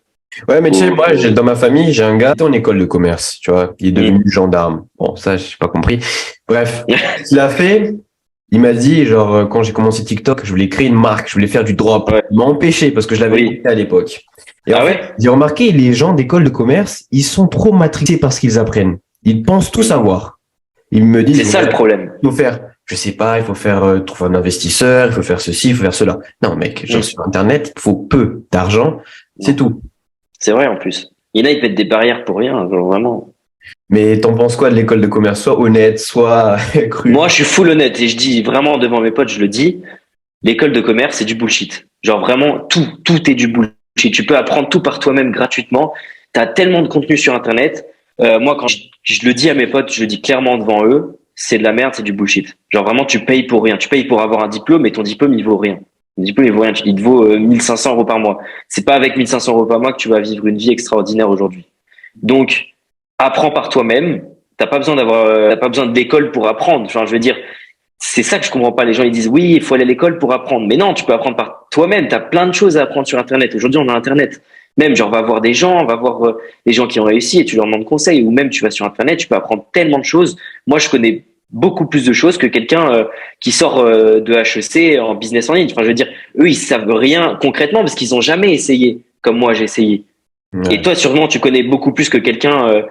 Ouais, mais tu sais, Faut, moi, faut... dans ma famille, j'ai un gars qui est en école de commerce, tu vois. Il est devenu gendarme. Bon, ça, j'ai pas compris. Bref, ce qu'il a fait, il m'a dit, genre, quand j'ai commencé TikTok, je voulais créer une marque, je voulais faire du drop. Ouais. Il m'a empêché parce que je l'avais Oui. écouté à l'époque. Et en Ah fait, ouais? j'ai remarqué, les gens d'école de commerce, ils sont trop matrixés par ce qu'ils apprennent. Ils pensent tout savoir. Ils me disent, C'est ça le ouais, problème. il faut faire, je sais pas, il faut faire, trouver un investisseur, il faut faire ceci, il faut faire cela. Non, mec, genre, sur Internet, il faut peu d'argent, c'est tout. C'est vrai en plus. Il y en a, ils pètent des barrières pour rien, genre vraiment. Mais t'en penses quoi de l'école de commerce? Soit honnête, soit cru. Moi, je suis full honnête et je dis vraiment devant mes potes, je le dis, l'école de commerce, c'est du bullshit. Genre vraiment, tout est du bullshit. Tu peux apprendre tout par toi-même gratuitement. T'as tellement de contenu sur Internet. Moi, quand je le dis à mes potes, je le dis clairement devant eux, c'est de la merde, c'est du bullshit. Genre vraiment, tu payes pour rien. Tu payes pour avoir un diplôme, mais ton diplôme, il vaut rien. Ton diplôme, il vaut rien. Il te vaut 1500 euros par mois. C'est pas avec 1500 euros par mois que tu vas vivre une vie extraordinaire aujourd'hui. Donc, apprends par toi-même. T'as pas besoin d'école pour apprendre. Enfin, je veux dire, c'est ça que je comprends pas. Les gens, ils disent, oui, il faut aller à l'école pour apprendre. Mais non, tu peux apprendre par toi-même. Tu as plein de choses à apprendre sur Internet. Aujourd'hui, on a Internet. Même, genre, va voir des gens, va voir les gens qui ont réussi et tu leur demandes conseil. Ou même, tu vas sur Internet, tu peux apprendre tellement de choses. Moi, je connais beaucoup plus de choses que quelqu'un qui sort de HEC en business en ligne. Enfin, je veux dire, eux, ils savent rien concrètement parce qu'ils ont jamais essayé comme moi, j'ai essayé. Ouais. Et toi, sûrement, tu connais beaucoup plus que quelqu'un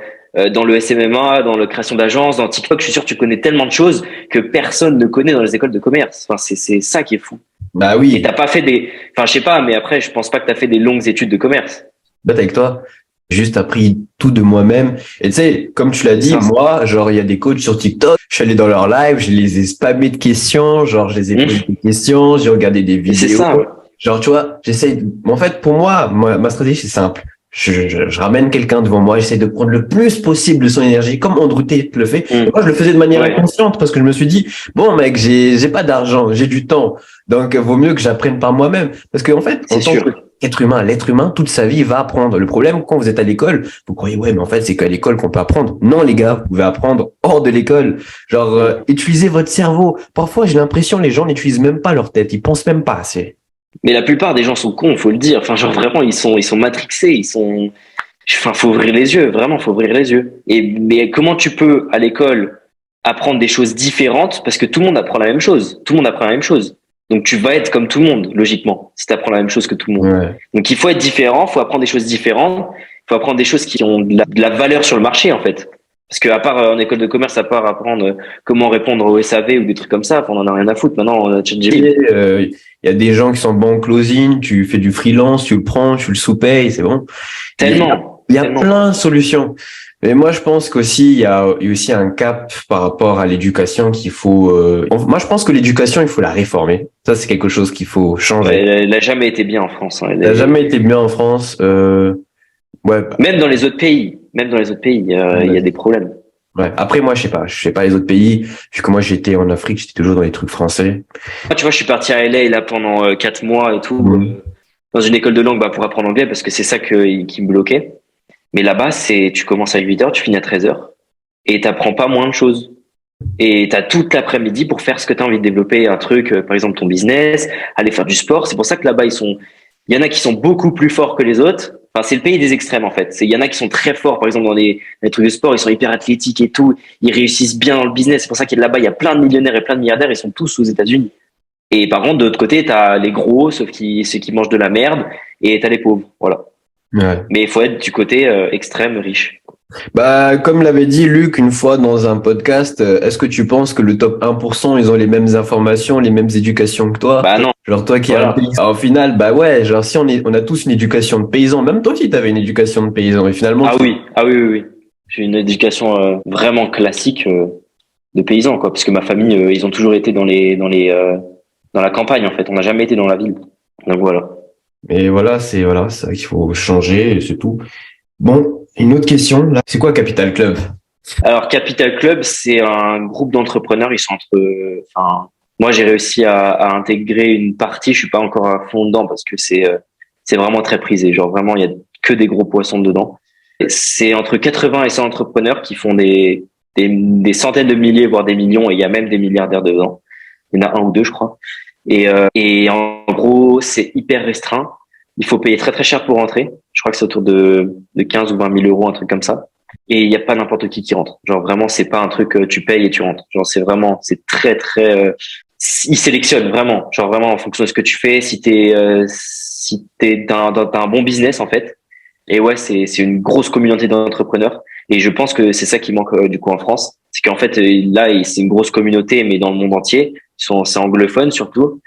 dans le SMMA, dans la création d'agences, dans TikTok. Je suis sûr que tu connais tellement de choses que personne ne connaît dans les écoles de commerce. Enfin, c'est ça qui est fou. Bah Et oui, t'as pas fait des, enfin, je sais pas, mais après, je pense pas que t'as fait des longues études de commerce. bête avec toi. J'ai juste appris tout de moi-même. Et tu sais, comme tu l'as dit, Ça, moi, genre, il y a des coachs sur TikTok. Je suis allé dans leur live, je les ai spammés de questions. Genre, je les ai posé des questions, j'ai regardé des c'est vidéos. ça. Genre, tu vois, j'essaye. En fait, pour moi, ma stratégie, c'est simple. Je ramène quelqu'un devant moi, j'essaie de prendre le plus possible de son énergie, comme Andrew Tate le fait. Et moi, je le faisais de manière Ouais. inconsciente parce que je me suis dit, bon, mec, j'ai pas d'argent, j'ai du temps. Donc, vaut mieux que j'apprenne par moi-même. Parce qu'en fait, C'est sûr. Être humain, l'être humain, toute sa vie, va apprendre. Le problème, quand vous êtes à l'école, vous croyez, ouais, mais en fait, c'est qu'à l'école qu'on peut apprendre. Non, les gars, vous pouvez apprendre hors de l'école. Genre, utilisez votre cerveau. Parfois, j'ai l'impression, les gens n'utilisent même pas leur tête. Ils pensent même pas assez. Mais la plupart des gens sont cons, faut le dire. Enfin, genre vraiment, ils sont matrixés, enfin, faut ouvrir les yeux, vraiment, faut ouvrir les yeux. Mais comment tu peux, à l'école, apprendre des choses différentes? Parce que tout le monde apprend la même chose. Tout le monde apprend la même chose. Donc, tu vas être comme tout le monde, logiquement, si tu apprends la même chose que tout le monde. Ouais. Donc, il faut être différent, faut apprendre des choses différentes, faut apprendre des choses qui ont de la valeur sur le marché, en fait. Parce que à part en école de commerce, à part apprendre comment répondre au SAV ou des trucs comme ça, on en a rien à foutre. Maintenant, on a ChatGPT. Il y a des gens qui sont bons en closing, tu fais du freelance, tu le prends, tu le sous-payes, c'est bon. Tellement. Il y a Tellement. plein de solutions. Mais moi, je pense qu'aussi, il y a aussi un cap par rapport à l'éducation qu'il faut... Moi, je pense que l'éducation, il faut la réformer. Ça, c'est quelque chose qu'il faut changer. Elle a jamais été bien en France. Hein. Elle n'a jamais été bien en France. Ouais. Même dans les autres pays. Même dans les autres pays, il y a des problèmes. Ouais. Après, moi, je sais pas. Je sais pas les autres pays. Vu que moi, j'étais en Afrique, j'étais toujours dans les trucs français. Moi, tu vois, je suis parti à LA là pendant 4 mois et tout, dans une école de langue pour apprendre anglais parce que c'est ça qui me bloquait. Mais là-bas, tu commences à 8h, tu finis à 13h et t'apprends pas moins de choses. Et t'as toute l'après-midi pour faire ce que t'as envie de développer, un truc, par exemple ton business, aller faire du sport. C'est pour ça que là-bas, il y en a qui sont beaucoup plus forts que les autres. Enfin, c'est le pays des extrêmes, en fait. Il y en a qui sont très forts, par exemple, dans les trucs de sport, ils sont hyper athlétiques et tout. Ils réussissent bien dans le business. C'est pour ça qu'il y a là-bas, il y a plein de millionnaires et plein de milliardaires. Ils sont tous aux États-Unis. Et par contre, de l'autre côté, t'as les gros, ceux qui mangent de la merde, et t'as les pauvres. Voilà. Ouais. Mais il faut être du côté extrême riche. Bah, comme l'avait dit Luc une fois dans un podcast, est-ce que tu penses que le top 1%, ils ont les mêmes informations, les mêmes éducations que toi? Bah non. Genre toi qui es Voilà. un paysan. Au final, bah ouais, genre si on a tous une éducation de paysan, même toi aussi t'avais une éducation de paysan, et finalement. Ah oui. J'ai une éducation vraiment classique de paysan, quoi, parce que ma famille, ils ont toujours été dans la campagne, en fait. On n'a jamais été dans la ville. Donc voilà. Et voilà, c'est ça qu'il faut changer, et c'est tout. Bon, une autre question, là. C'est quoi Capital Club? Alors Capital Club, c'est un groupe d'entrepreneurs. Ils sont enfin, moi j'ai réussi à intégrer une partie. Je suis pas encore à fond dedans parce que c'est vraiment très prisé. Genre vraiment, il y a que des gros poissons dedans. C'est entre 80 et 100 entrepreneurs qui font des centaines de milliers, voire des millions, et il y a même des milliardaires dedans. Il y en a un ou deux, je crois. Et en gros, c'est hyper restreint. Il faut payer très très cher pour rentrer. Je crois que c'est autour de 15 ou 20 000 euros, un truc comme ça. Et il n'y a pas n'importe qui rentre. Genre vraiment, c'est pas un truc tu payes et tu rentres. Genre c'est très très. Ils sélectionnent vraiment. Genre vraiment en fonction de ce que tu fais. Si t'as un bon business en fait. Et ouais, c'est une grosse communauté d'entrepreneurs. Et je pense que c'est ça qui manque du coup en France. C'est qu'en fait là, c'est une grosse communauté, mais dans le monde entier. C'est anglophone surtout.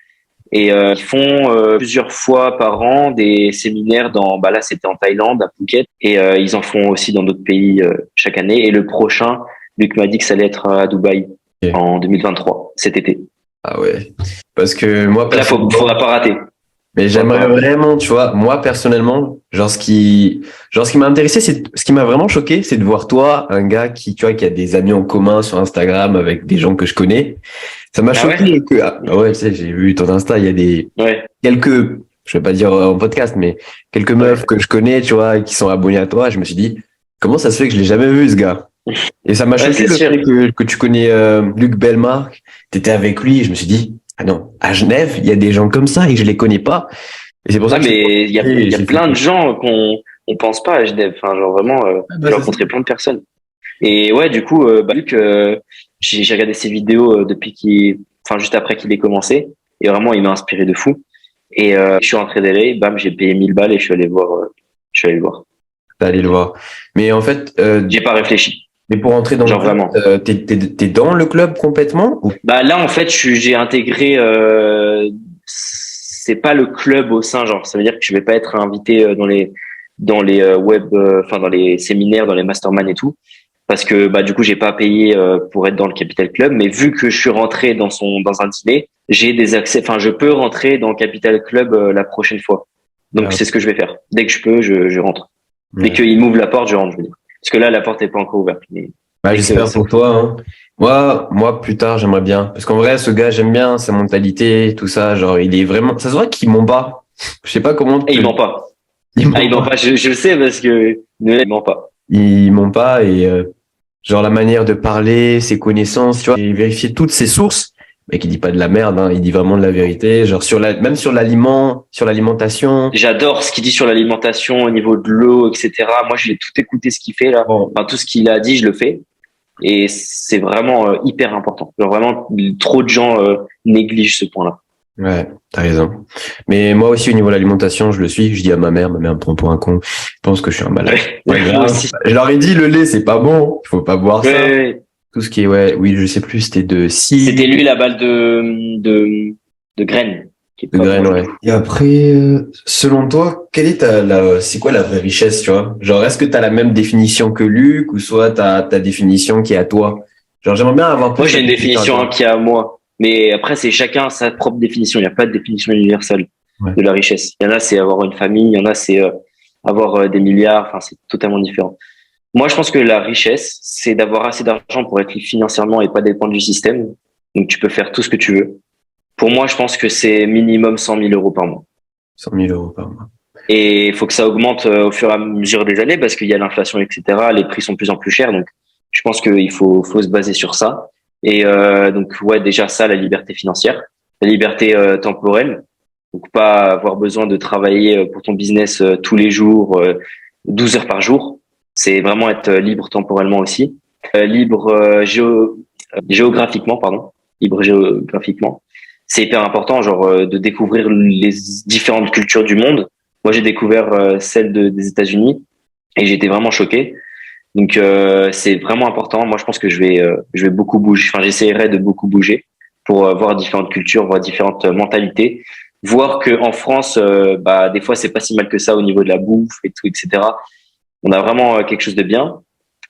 Et ils font plusieurs fois par an des séminaires là c'était en Thaïlande, à Phuket, et ils en font aussi dans d'autres pays chaque année. Et le prochain, Luc m'a dit que ça allait être à Dubaï en 2023, cet été. Ah ouais. Parce que moi, Là, faudra pas rater. mais j'aimerais vraiment, tu vois, moi personnellement, genre ce qui m'a intéressé, ce qui m'a vraiment choqué, c'est de voir toi, un gars qui, tu vois, qui a des amis en commun sur Instagram avec des gens que je connais. Ça m'a choqué ouais, tu sais, j'ai vu ton Insta, il y a quelques, je vais pas dire en podcast, mais quelques meufs que je connais, tu vois, qui sont abonnées à toi. Je me suis dit, comment ça se fait que je l'ai jamais vu, ce gars? Et ça m'a choqué le fait que tu connais Luc Belmarc, t'étais avec lui, et je me suis dit, ah non, à Genève, il y a des gens comme ça et je les connais pas. Et c'est pour ça que mais il y a plein de gens qu'on pense pas à Genève. Enfin, genre vraiment, j'ai rencontré plein de personnes. Et ouais, du coup, Luc, j'ai regardé ses vidéos juste après qu'il ait commencé. Et vraiment, il m'a inspiré de fou. Et je suis rentré d'LA, bam, j'ai payé 1000 balles et je suis allé le voir. T'es allé le voir. Mais en fait, j'ai pas réfléchi. Mais pour entrer dans genre le club, vraiment. T'es dans le club complètement ou... Bah là, en fait, j'ai intégré. C'est pas le club au sein, genre. Ça veut dire que je vais pas être invité dans les dans les séminaires, dans les masterminds et tout, parce que bah du coup, j'ai pas payé pour être dans le Capital Club. Mais vu que je suis rentré dans un dîner, j'ai des accès. Enfin, je peux rentrer dans le Capital Club la prochaine fois. Donc c'est ce que je vais faire. Dès que je peux, je rentre. Dès qu'il m'ouvre la porte, je rentre. Je veux dire. Parce que là, la porte est pas encore ouverte. Mais bah, j'espère pour toi. Hein. Moi, plus tard, j'aimerais bien. Parce qu'en vrai, ce gars, j'aime bien sa mentalité, tout ça. Genre, il est vraiment. Ça se voit qu'il ment pas. Je sais pas comment. Et il ment pas. Ils Ah, il ment ment pas. Je le sais parce que il ment pas. Ils ment pas et genre la manière de parler, ses connaissances, tu vois, et vérifier toutes ses sources. Mais qui dit pas de la merde, hein, il dit vraiment de la vérité. Genre même sur l'aliment, sur l'alimentation. J'adore ce qu'il dit sur l'alimentation au niveau de l'eau, etc. Moi, j'ai tout écouté ce qu'il fait là. Bon, Enfin, tout ce qu'il a dit, je le fais. Et c'est vraiment hyper important. Genre vraiment, trop de gens négligent ce point-là. ouais, t'as raison. Mais moi aussi au niveau de l'alimentation, je le suis. Je dis à ma mère me prend pour un con. Je pense que je suis un malade. Pas Moi grave. aussi. Je leur ai dit le lait c'est pas bon, il faut pas boire ça. Ouais. Tout ce qui est ouais, oui, je sais plus, c'était de C'était 6 lui la balle de graines. Qui est de pas graines, bon. ouais. Et après, selon toi, quelle est c'est quoi la vraie richesse, tu vois? Genre, est-ce que t'as la même définition que Luc ou soit t'as ta définition qui est à toi? Genre, j'aimerais bien avoir Moi, plus j'ai ta une définition à définition toi. qui est à moi. Mais après, c'est chacun sa propre définition. Il n'y a pas de définition universelle Ouais. de la richesse. Il y en a, c'est avoir une famille. Il y en a, c'est avoir des milliards. Enfin, c'est totalement différent. Moi, je pense que la richesse, c'est d'avoir assez d'argent pour être libre financièrement et pas dépendre du système. Donc, tu peux faire tout ce que tu veux. Pour moi, je pense que c'est minimum 100 000 euros par mois. 100 000 € par mois. Et il faut que ça augmente au fur et à mesure des années parce qu'il y a l'inflation, etc. Les prix sont de plus en plus chers. Donc, je pense qu'il faut se baser sur ça. Et donc, ouais, déjà ça, la liberté financière, la liberté temporelle. Donc, pas avoir besoin de travailler pour ton business tous les jours, 12 heures par jour. C'est vraiment être libre temporellement aussi. Libre géographiquement, pardon. Libre géographiquement. C'est hyper important, genre, de découvrir les différentes cultures du monde. Moi, j'ai découvert celle des États-Unis et j'ai été vraiment choqué. Donc, c'est vraiment important. Moi, je pense que je vais beaucoup bouger. Enfin, j'essaierai de beaucoup bouger pour voir différentes cultures, voir différentes mentalités, voir que en France, bah, des fois, c'est pas si mal que ça au niveau de la bouffe et tout, etc. On a vraiment quelque chose de bien,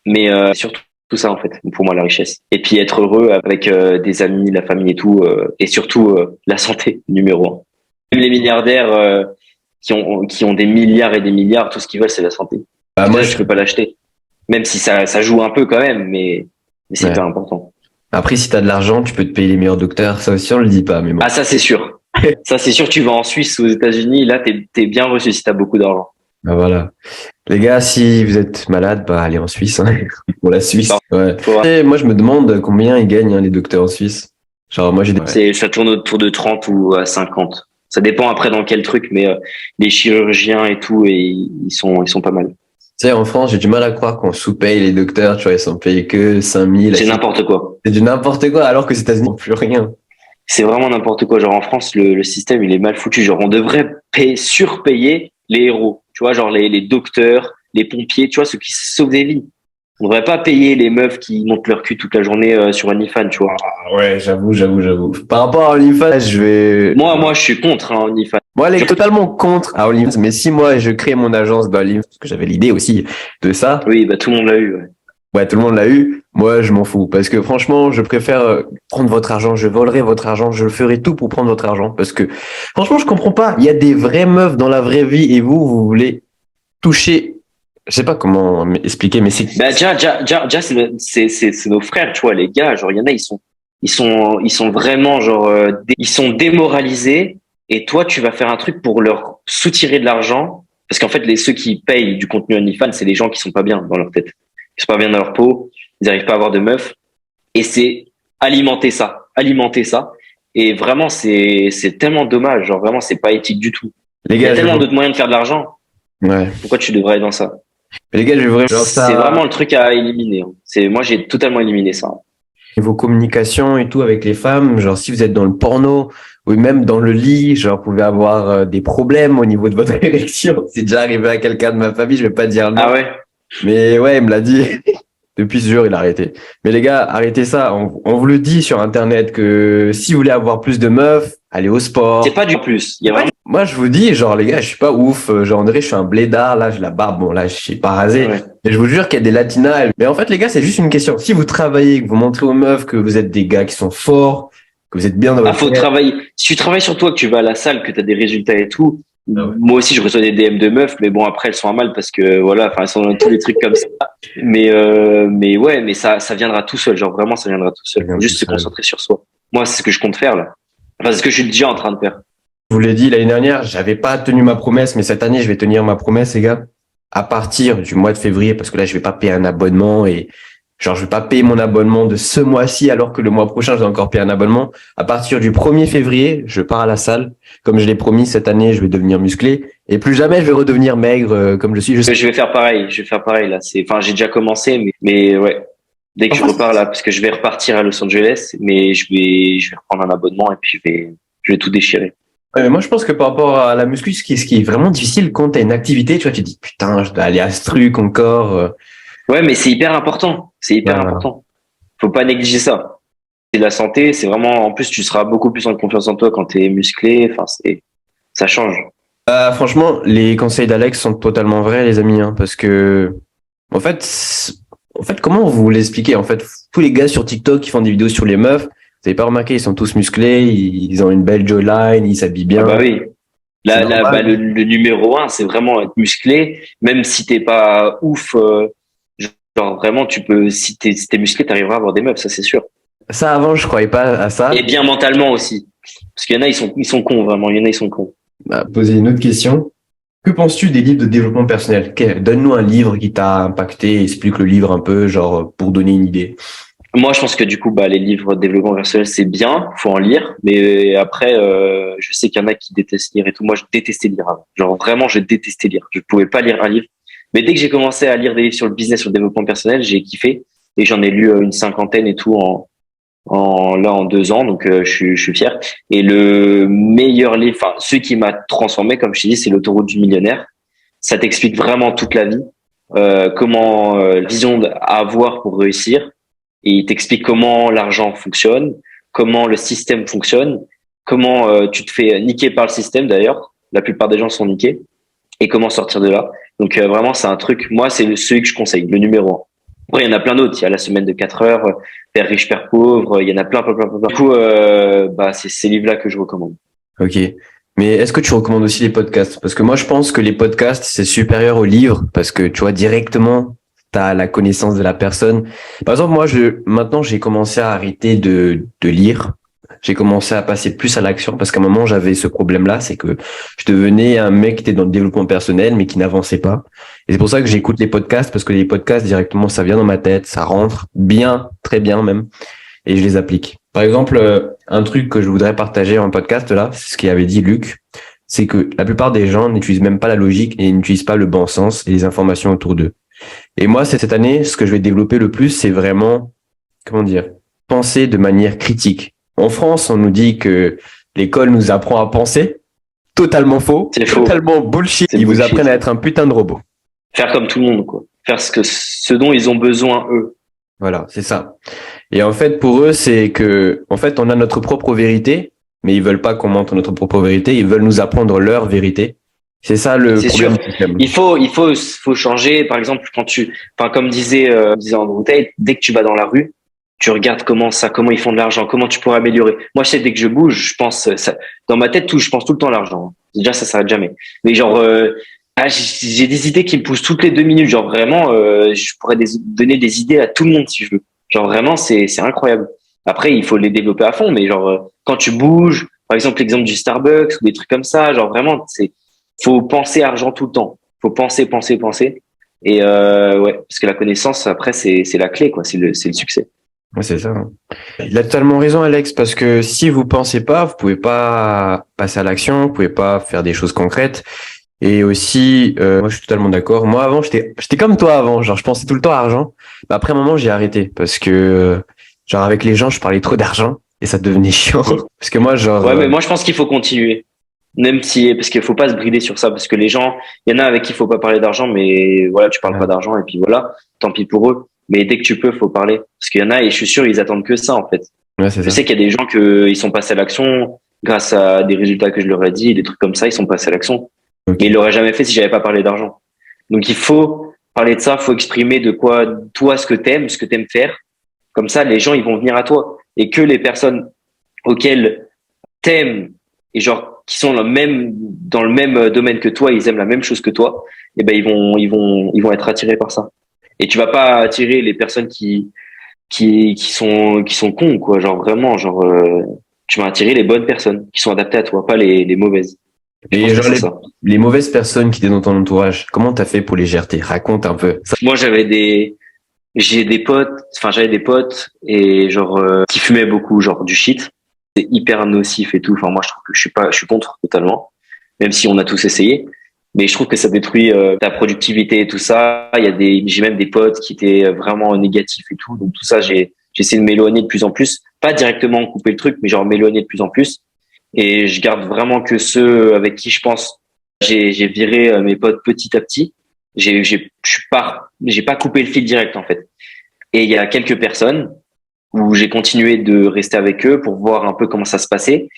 mais surtout tout ça en fait, pour moi la richesse. Et puis être heureux avec des amis, la famille et tout, et surtout la santé numéro un. Même les milliardaires qui ont des milliards et des milliards, tout ce qu'ils veulent c'est la santé. Bah, Et moi, ça tu peux pas l'acheter, même si ça joue un peu quand même, mais c'est ouais. hyper important. Après, si t'as de l'argent, tu peux te payer les meilleurs docteurs. Ça aussi, on le dit pas, mais bon. Ah ça c'est sûr. Ça c'est sûr. Tu vas en Suisse, aux États-Unis, là t'es bien reçu si t'as beaucoup d'argent. Bah, voilà. Les gars, si vous êtes malade, bah, allez en Suisse, hein. Pour la Suisse. Ouais. Faut- Et moi, je me demande combien ils gagnent, hein, les docteurs en Suisse. Genre, moi, j'ai des, ouais. Ça tourne autour de 30 ou à 50. Ça dépend après dans quel truc, mais les chirurgiens et tout, et ils sont pas mal. Tu sais, en France, j'ai du mal à croire qu'on sous-paye les docteurs, tu vois, ils sont payés que 5 000. C'est n'importe quoi. C'est du n'importe quoi, alors que aux États-Unis, ils n'ont plus rien. C'est vraiment n'importe quoi. Genre en France, le système, il est mal foutu. Genre on devrait surpayer les héros. Tu vois, genre les docteurs, les pompiers, tu vois, ceux qui sauvent des vies. On devrait pas payer les meufs qui montent leur cul toute la journée sur OnlyFans, tu vois. Ah ouais, j'avoue. Par rapport à OnlyFans, je vais... Moi, je suis contre OnlyFans. Moi, elle est totalement contre à OnlyFans, mais si moi, je crée mon agence d'OnlyFans, parce que j'avais l'idée aussi de ça, Oui, bah tout le monde l'a eu. Ouais. ouais, tout le monde l'a eu, moi, je m'en fous. Parce que franchement, je préfère prendre votre argent, je volerai votre argent, je ferai tout pour prendre votre argent. Parce que franchement, je comprends pas. Il y a des vraies meufs dans la vraie vie et vous voulez toucher... Je sais pas comment expliquer, mais c'est... Bah déjà, c'est nos frères, tu vois, les gars. Genre il y en a, ils sont vraiment genre, ils sont démoralisés. Et toi, tu vas faire un truc pour leur soutirer de l'argent, parce qu'en fait, ceux qui payent du contenu OnlyFans, c'est les gens qui sont pas bien dans leur tête, qui sont pas bien dans leur peau, ils n'arrivent pas à avoir de meufs. Et c'est alimenter ça. Et vraiment, c'est tellement dommage. Genre vraiment, c'est pas éthique du tout. Les Il y a gars, tellement d'autres moyens de faire de l'argent. ouais. Pourquoi tu devrais aller dans ça? Mais les gars, je vais vraiment... Genre, C'est vraiment le truc à éliminer. Moi, j'ai totalement éliminé ça. Vos communications et tout avec les femmes, genre si vous êtes dans le porno ou même dans le lit, genre vous pouvez avoir des problèmes au niveau de votre érection. C'est déjà arrivé à quelqu'un de ma famille, je vais pas dire non. Ah ouais? Mais ouais, il me l'a dit. Depuis ce jour, il a arrêté. Mais les gars, arrêtez ça. On vous le dit sur Internet que si vous voulez avoir plus de meufs, allez au sport. C'est pas du plus. Il y a vraiment... Moi, je vous dis, genre, les gars, je suis pas ouf. Genre, on dirait, je suis un blédard. Là, j'ai la barbe. Bon, là, je suis pas rasé. Ouais. Mais je vous jure qu'il y a des latinas. Mais en fait, les gars, c'est juste une question. Si vous travaillez, que vous montrez aux meufs que vous êtes des gars qui sont forts, que vous êtes bien dans Ah, votre faut tête. travailler. Si tu travailles sur toi, que tu vas à la salle, que tu as des résultats et tout. Ah ouais. Moi aussi, je reçois des DM de meufs, mais bon, après, elles sont à mal parce que voilà, enfin, elles sont dans tous les trucs comme ça. Mais ouais, mais ça viendra tout seul. Genre vraiment, ça viendra tout seul. Ça vient Faut juste tout se seul. concentrer sur soi. Moi, c'est ce que je compte faire là. Enfin, c'est ce que je suis déjà en train de faire. Je vous l'ai dit l'année dernière, j'avais pas tenu ma promesse, mais cette année, je vais tenir ma promesse, les gars. À partir du mois de février, parce que là, je vais pas payer un abonnement et genre, je vais pas payer mon abonnement de ce mois-ci alors que le mois prochain, je vais encore payer un abonnement. À partir du 1er février, je pars à la salle. Comme je l'ai promis, cette année, je vais devenir musclé et plus jamais je vais redevenir maigre comme je suis. Je vais faire pareil. Je vais faire pareil là. Enfin, j'ai déjà commencé, mais ouais. Dès que je repars là, parce que je vais repartir à Los Angeles, mais je vais reprendre un abonnement et puis je vais tout déchirer. Ouais, mais moi, je pense que par rapport à la muscu, ce qui est vraiment difficile quand tu as une activité, tu vois, tu te dis, putain, je dois aller à ce truc encore. Ouais, mais c'est hyper important. C'est hyper Voilà. important. Faut pas négliger ça. C'est de la santé. C'est vraiment, en plus, tu seras beaucoup plus en confiance en toi quand t'es musclé. Enfin, ça change. Franchement, les conseils d'Alex sont totalement vrais, les amis, hein, parce que, en fait, comment vous l'expliquez? En fait, tous les gars sur TikTok qui font des vidéos sur les meufs, vous avez pas remarqué, ils sont tous musclés, ils ont une belle jawline, ils s'habillent bien. Ah bah oui. C'est normal. Le numéro un, c'est vraiment être musclé. Même si t'es pas ouf, genre vraiment, tu peux, si t'es musclé, t'arriveras à avoir des meufs, ça c'est sûr. Ça, avant, je croyais pas à ça. Et bien mentalement aussi. Parce qu'il y en a, ils sont cons, vraiment. Il y en a, ils sont cons. Poser une autre question. Que penses-tu des livres de développement personnel? Donne-nous un livre qui t'a impacté, explique le livre un peu, genre, pour donner une idée. Moi, je pense que du coup, bah, les livres de développement personnel, c'est bien, faut en lire. Mais après, je sais qu'il y en a qui détestent lire et tout. Moi, je détestais lire avant. Genre vraiment, je détestais lire. Je pouvais pas lire un livre. Mais dès que j'ai commencé à lire des livres sur le business, sur le développement personnel, j'ai kiffé et j'en ai lu une cinquantaine et tout en 2 ans. Donc, je suis fier. Et le meilleur livre, enfin, celui qui m'a transformé, comme je te dis, c'est L'autoroute du millionnaire. Ça t'explique vraiment toute la vie, comment vision à avoir pour réussir. Et il t'explique comment l'argent fonctionne, comment le système fonctionne, comment tu te fais niquer par le système d'ailleurs. La plupart des gens sont niqués. Et comment sortir de là. Donc vraiment, c'est un truc, moi, c'est celui que je conseille, le numéro un. Après, il y en a plein d'autres. Il y a la semaine de 4 heures, Père riche, Père pauvre. Il y en a plein, plein, plein, plein. Du coup, bah, c'est ces livres-là que je recommande. Ok. Mais est-ce que tu recommandes aussi les podcasts? Parce que moi, je pense que les podcasts, c'est supérieur aux livres parce que tu vois, directement, tu as la connaissance de la personne. Par exemple, moi, maintenant, j'ai commencé à arrêter de lire. J'ai commencé à passer plus à l'action parce qu'à un moment, j'avais ce problème-là, c'est que je devenais un mec qui était dans le développement personnel, mais qui n'avançait pas. Et c'est pour ça que j'écoute les podcasts parce que les podcasts, directement, ça vient dans ma tête, ça rentre bien, très bien même, et je les applique. Par exemple, un truc que je voudrais partager en podcast là, c'est ce qu'avait dit Luc, c'est que la plupart des gens n'utilisent même pas la logique et n'utilisent pas le bon sens et les informations autour d'eux. Et moi, c'est cette année, ce que je vais développer le plus, c'est vraiment, comment dire, penser de manière critique. En France, on nous dit que l'école nous apprend à penser. Totalement faux. C'est faux. Totalement bullshit. Ils vous apprennent à être un putain de robot. Faire comme tout le monde, quoi. Faire ce dont ils ont besoin, eux. Voilà, c'est ça. Et en fait, pour eux, c'est que, en fait, on a notre propre vérité, mais ils veulent pas qu'on montre notre propre vérité. Ils veulent nous apprendre leur vérité. C'est ça le problème du système. Il faut changer. Par exemple, comme disait Andrew Tate, dès que tu vas dans la rue, tu regardes comment ils font de l'argent, comment tu pourrais améliorer. Moi, je sais, dès que je bouge, je pense, dans ma tête, je pense tout le temps à l'argent. Déjà, ça s'arrête jamais. Mais genre, j'ai des idées qui me poussent toutes les 2 minutes. Genre vraiment, je pourrais donner des idées à tout le monde si je veux. Genre vraiment, c'est incroyable. Après, il faut les développer à fond. Mais genre, quand tu bouges, par exemple, l'exemple du Starbucks ou des trucs comme ça, genre vraiment, faut penser argent tout le temps. Faut penser, penser, penser. Et ouais, parce que la connaissance, après, c'est la clé, quoi. C'est le succès. Ouais, c'est ça. Il a totalement raison, Alex, parce que si vous pensez pas, vous pouvez pas passer à l'action, vous pouvez pas faire des choses concrètes. Et aussi, moi, je suis totalement d'accord. Moi, avant, j'étais comme toi avant. Genre, je pensais tout le temps à argent. Mais après un moment, j'ai arrêté parce que, genre, avec les gens, je parlais trop d'argent et ça devenait chiant. Parce que moi, genre. Ouais, mais moi, je pense qu'il faut continuer. Même si, parce qu'il faut pas se brider sur ça, parce que les gens, il y en a avec qui il faut pas parler d'argent, mais voilà, tu parles pas d'argent et puis voilà, tant pis pour eux. Mais dès que tu peux, faut parler. Parce qu'il y en a, et je suis sûr, ils attendent que ça, en fait. Ouais, c'est Je ça. sais qu'il y a des gens ils sont passés à l'action grâce à des résultats que je leur ai dit, des trucs comme ça, ils sont passés à l'action. Ok. Mais ils l'auraient jamais fait si j'avais pas parlé d'argent. Donc il faut parler de ça, faut exprimer de quoi, toi, ce que t'aimes faire. Comme ça, les gens, ils vont venir à toi. Et que les personnes auxquelles t'aimes et genre, qui sont dans le même domaine que toi, ils aiment la même chose que toi, et ben, ils vont être attirés par ça. Et tu vas pas attirer les personnes qui sont cons, quoi. Genre vraiment, genre, tu vas attirer les bonnes personnes qui sont adaptées à toi, pas les mauvaises. Je Et pense que genre c'est ça. les mauvaises personnes qui étaient dans ton entourage, comment t'as fait pour les gérer? Raconte un peu. Moi, j'avais des potes et genre qui fumaient beaucoup, genre du shit. C'est hyper nocif et tout. Enfin, moi, je trouve que je suis contre totalement, même si on a tous essayé. Mais je trouve que ça détruit ta productivité et tout ça. J'ai même des potes qui étaient vraiment négatifs et tout. Donc tout ça, j'ai essayé de m'éloigner de plus en plus. Pas directement couper le truc, mais genre m'éloigner de plus en plus. Et je garde vraiment que ceux avec qui je pense. J'ai viré mes potes petit à petit. J'ai pas coupé le fil direct en fait. Et il y a quelques personnes où j'ai continué de rester avec eux pour voir un peu comment ça se passait.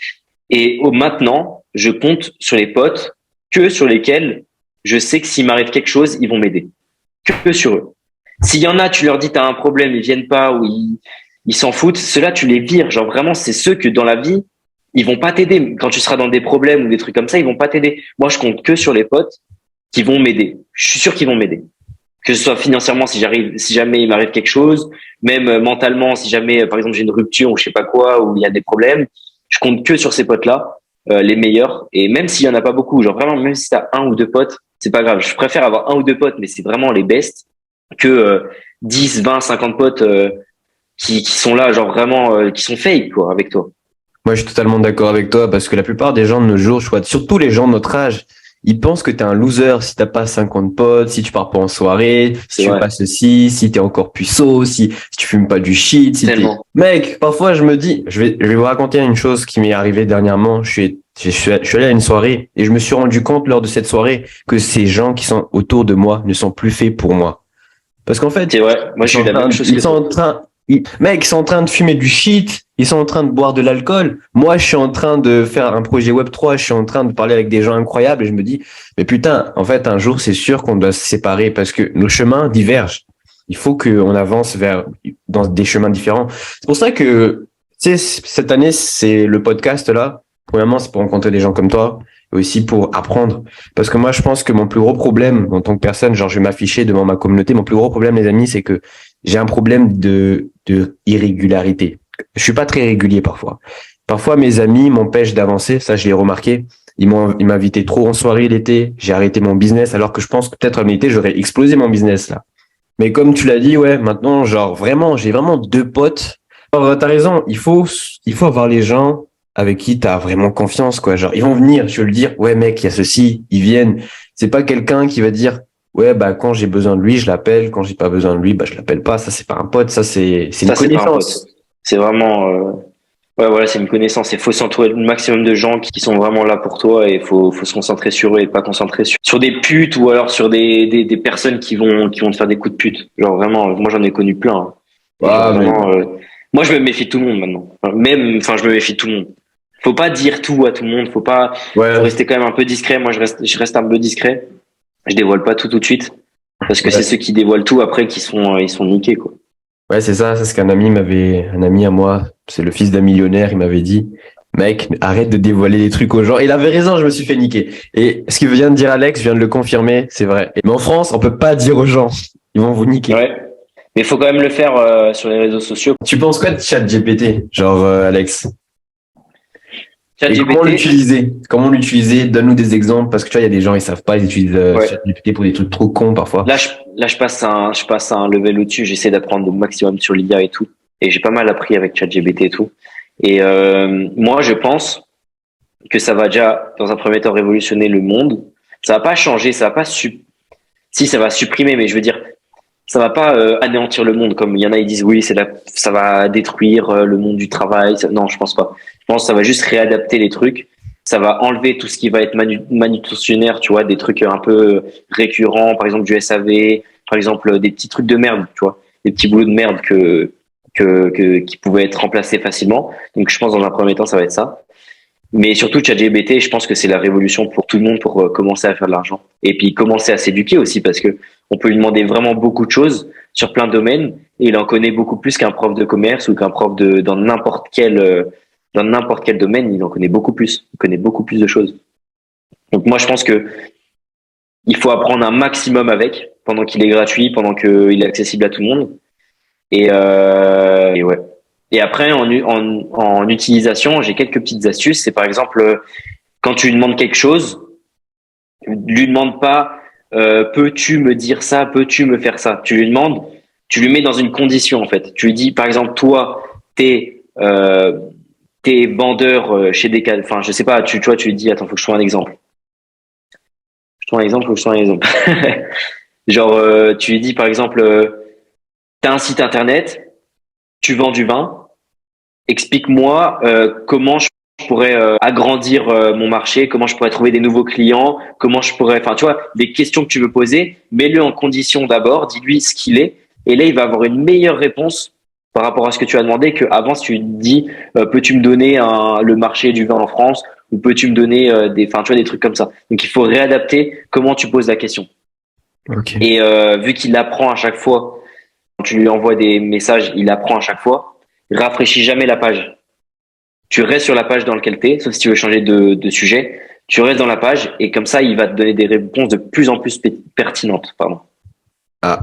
Et maintenant, je compte sur les potes que sur lesquels je sais que s'il m'arrive quelque chose, ils vont m'aider. Que sur eux. S'il y en a, tu leur dis t'as un problème, ils viennent pas ou ils s'en foutent, ceux-là tu les vires. Genre vraiment, c'est ceux que dans la vie, ils vont pas t'aider. Quand tu seras dans des problèmes ou des trucs comme ça, ils vont pas t'aider. Moi, je compte que sur les potes qui vont m'aider. Je suis sûr qu'ils vont m'aider. Que ce soit financièrement si jamais il m'arrive quelque chose, même mentalement si jamais par exemple j'ai une rupture ou je sais pas quoi ou il y a des problèmes, je compte que sur ces potes-là, les meilleurs. Et même s'il y en a pas beaucoup, genre vraiment même si t'as un ou deux potes, c'est pas grave. Je préfère avoir un ou deux potes, mais c'est vraiment les best que 10, 20, 50 potes qui sont là, genre vraiment qui sont fake quoi avec toi. Moi, je suis totalement d'accord avec toi parce que la plupart des gens de nos jours, je vois, surtout les gens de notre âge, ils pensent que t'es un loser si t'as pas 50 potes, si tu pars pas en soirée, si C'est tu fais vrai, pas ceci, si t'es encore puceau, si tu fumes pas du shit, si t'es... tellement. Mec, parfois je me dis, je vais vous raconter une chose qui m'est arrivée dernièrement. Je suis allé à une soirée et je me suis rendu compte lors de cette soirée que ces gens qui sont autour de moi ne sont plus faits pour moi. Parce qu'en fait, C'est vrai. Moi j'ai eu la même chose ils que sont toi. en train, mec, ils sont en train de fumer du shit, ils sont en train de boire de l'alcool. Moi, je suis en train de faire un projet Web3, je suis en train de parler avec des gens incroyables et je me dis, mais putain, en fait, un jour, c'est sûr qu'on doit se séparer parce que nos chemins divergent. Il faut qu'on avance dans des chemins différents. C'est pour ça que, tu sais, cette année, c'est le podcast là. Premièrement, c'est pour rencontrer des gens comme toi et aussi pour apprendre. Parce que moi, je pense que mon plus gros problème en tant que personne, genre, je vais m'afficher devant ma communauté. Mon plus gros problème, les amis, c'est que j'ai un problème de irrégularité. Je suis pas très régulier parfois. Parfois, mes amis m'empêchent d'avancer. Ça, je l'ai remarqué. Ils m'invitaient trop en soirée l'été. J'ai arrêté mon business alors que je pense que peut-être en été, j'aurais explosé mon business là. Mais comme tu l'as dit, ouais, maintenant, genre, vraiment, j'ai vraiment deux potes. Alors, t'as raison. Il faut avoir les gens avec qui t'as vraiment confiance, quoi. Genre, ils vont venir, je veux le dire, ouais, mec, il y a ceci, ils viennent. C'est pas quelqu'un qui va dire, ouais, bah, quand j'ai besoin de lui, je l'appelle. Quand j'ai pas besoin de lui, bah, je l'appelle pas. Ça, c'est pas un pote. Ça, c'est une Ça c'est pas un pote. connaissance. C'est vraiment ouais, voilà, c'est une connaissance. Il faut s'entourer le maximum de gens qui sont vraiment là pour toi et faut se concentrer sur eux et pas concentrer sur des putes ou alors sur des personnes qui vont te faire des coups de pute. Genre vraiment, moi j'en ai connu plein. Hein. Et genre Ah, mais, vraiment, moi je me méfie de tout le monde maintenant. Enfin, je me méfie de tout le monde. Faut pas dire tout à tout le monde. Faut ouais, rester quand même un peu discret. Moi, je reste un peu discret. Je dévoile pas tout de suite parce que c'est ouais. ceux qui dévoilent tout après ils sont niqués quoi. Ouais, c'est ça. C'est ce qu'un ami un ami à moi, c'est le fils d'un millionnaire, il m'avait dit, mec, arrête de dévoiler des trucs aux gens. Et il avait raison, je me suis fait niquer. Et ce qu'il vient de dire Alex, je viens de le confirmer, c'est vrai. Mais en France, on peut pas dire aux gens. Ils vont vous niquer. Ouais. Mais il faut quand même le faire sur les réseaux sociaux. Tu penses quoi de ChatGPT, genre, Alex? Et comment ChatGPT, l'utiliser? Comment l'utiliser? Donne-nous des exemples, parce que tu vois, il y a des gens, ils savent pas, ils utilisent ouais. ChatGPT pour des trucs trop cons parfois. Là, je passe à un level au-dessus. J'essaie d'apprendre le maximum sur l'IA et tout. Et j'ai pas mal appris avec ChatGPT et tout. Et moi, je pense que ça va déjà, dans un premier temps, révolutionner le monde. Ça va pas changer, ça va pas si ça va supprimer, mais je veux dire, ça va pas anéantir le monde comme il y en a ils disent oui, ça va détruire le monde du travail. Non, je pense pas. Je pense que ça va juste réadapter les trucs. Ça va enlever tout ce qui va être manutentionnaire, tu vois, des trucs un peu récurrents, par exemple du SAV, par exemple des petits trucs de merde, tu vois, des petits boulots de merde qui pouvaient être remplacés facilement. Donc je pense dans un premier temps ça va être ça. Mais surtout, ChatGPT, je pense que c'est la révolution pour tout le monde pour commencer à faire de l'argent. Et puis commencer à s'éduquer aussi, parce que on peut lui demander vraiment beaucoup de choses sur plein de domaines, et il en connaît beaucoup plus qu'un prof de commerce ou qu'un prof dans n'importe quel domaine, il en connaît beaucoup plus. Il connaît beaucoup plus de choses. Donc moi, je pense que il faut apprendre un maximum avec, pendant qu'il est gratuit, pendant qu'il est accessible à tout le monde. Et ouais. Et après, en utilisation, j'ai quelques petites astuces. C'est par exemple, quand tu lui demandes quelque chose, lui demande pas peux-tu me dire ça, peux-tu me faire ça. Tu lui demandes, tu lui mets dans une condition en fait. Tu lui dis par exemple toi, t'es vendeur chez Decathlon. Enfin, je sais pas. Tu vois, tu lui dis attends, faut que je trouve un exemple. Faut que je trouve un exemple. Genre, tu lui dis par exemple, t'as un site internet, tu vends du vin. Explique-moi comment je pourrais agrandir mon marché, comment je pourrais trouver des nouveaux clients, comment je pourrais, enfin, tu vois, des questions que tu veux poser, mets-le en condition d'abord, dis-lui ce qu'il est, et là, il va avoir une meilleure réponse par rapport à ce que tu as demandé qu'avant, si tu lui dis, peux-tu me donner le marché du vin en France, ou peux-tu me donner enfin, tu vois, des trucs comme ça. Donc, il faut réadapter comment tu poses la question. Ok. Et vu qu'il apprend à chaque fois, quand tu lui envoies des messages, il apprend à chaque fois, rafraîchis jamais la page. Tu restes sur la page dans laquelle tu es, sauf si tu veux changer de sujet. Tu restes dans la page et comme ça, il va te donner des réponses de plus en plus pertinentes. Pardon. Ah,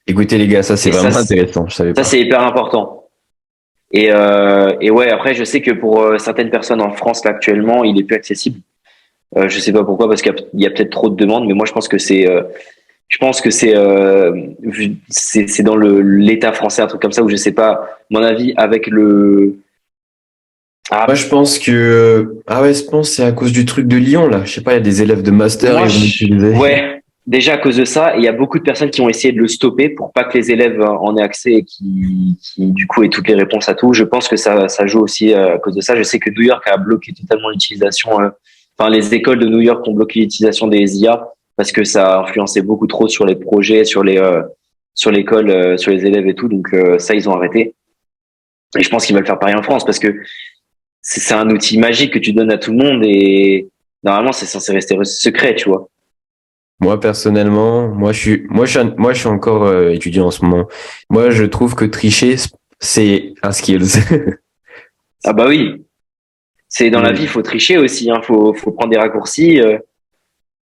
écoutez les gars, ça c'est Et vraiment intéressant, je savais ça pas. c'est hyper important. Et ouais, après, je sais que pour certaines personnes en France là actuellement, il est plus accessible. Je sais pas pourquoi, parce qu'il y a peut-être trop de demandes, mais moi je pense que c'est dans l'État français, un truc comme ça, où je sais pas. À mon avis, avec le Moi, je pense que, ah ouais, je pense que c'est à cause du truc de Lyon, là. Je sais pas, il y a des élèves de master, ils vont l'utiliser. Ouais, déjà à cause de ça, il y a beaucoup de personnes qui ont essayé de le stopper pour pas que les élèves en aient accès et qui du coup aient toutes les réponses à tout. Je pense que ça joue aussi à cause de ça. Je sais que New York a bloqué totalement l'utilisation, enfin les écoles de New York ont bloqué l'utilisation des IA parce que ça influençait beaucoup trop sur les projets, sur l'école, sur les élèves et tout. Donc ça, ils ont arrêté. Et je pense qu'ils veulent faire pareil en France parce que c'est un outil magique que tu donnes à tout le monde et normalement c'est censé rester secret, tu vois. Moi, personnellement, moi, je suis encore étudiant en ce moment. Moi, je trouve que tricher, c'est un skills. Ah bah oui, c'est dans la vie, il Et faut tricher aussi, hein. Faut prendre des raccourcis.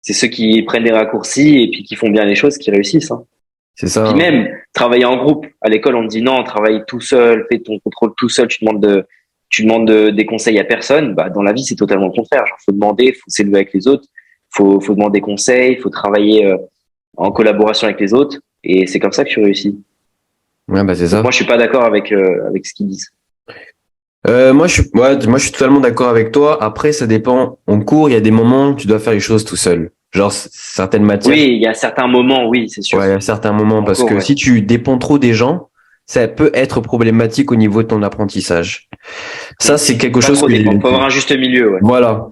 C'est ceux qui prennent des raccourcis et puis qui font bien les choses qui réussissent, hein. c'est ça, Puis hein. même travailler en groupe. À l'école, on te dit non, travaille tout seul, fais ton contrôle tout seul. Tu demandes des conseils à personne. Bah dans la vie, c'est totalement le contraire. Genre, faut demander, faut s'élever avec les autres, faut demander conseil, faut travailler en collaboration avec les autres. Et c'est comme ça que tu réussis. Ouais, bah, c'est Donc moi, ça. je suis pas d'accord avec ce qu'ils disent. Moi, je suis totalement d'accord avec toi. Après, ça dépend. En cours, il y a des moments où tu dois faire les choses tout seul. Genre, certaines matières. Oui, il y a certains moments, oui, c'est sûr. Ouais, à certains moments, parce Encore, que ouais. si tu dépends trop des gens, ça peut être problématique au niveau de ton apprentissage. Ça, Mm. c'est quelque Pas chose trop que j'ai dépendre. Faut avoir vécu. un juste milieu, ouais. Voilà.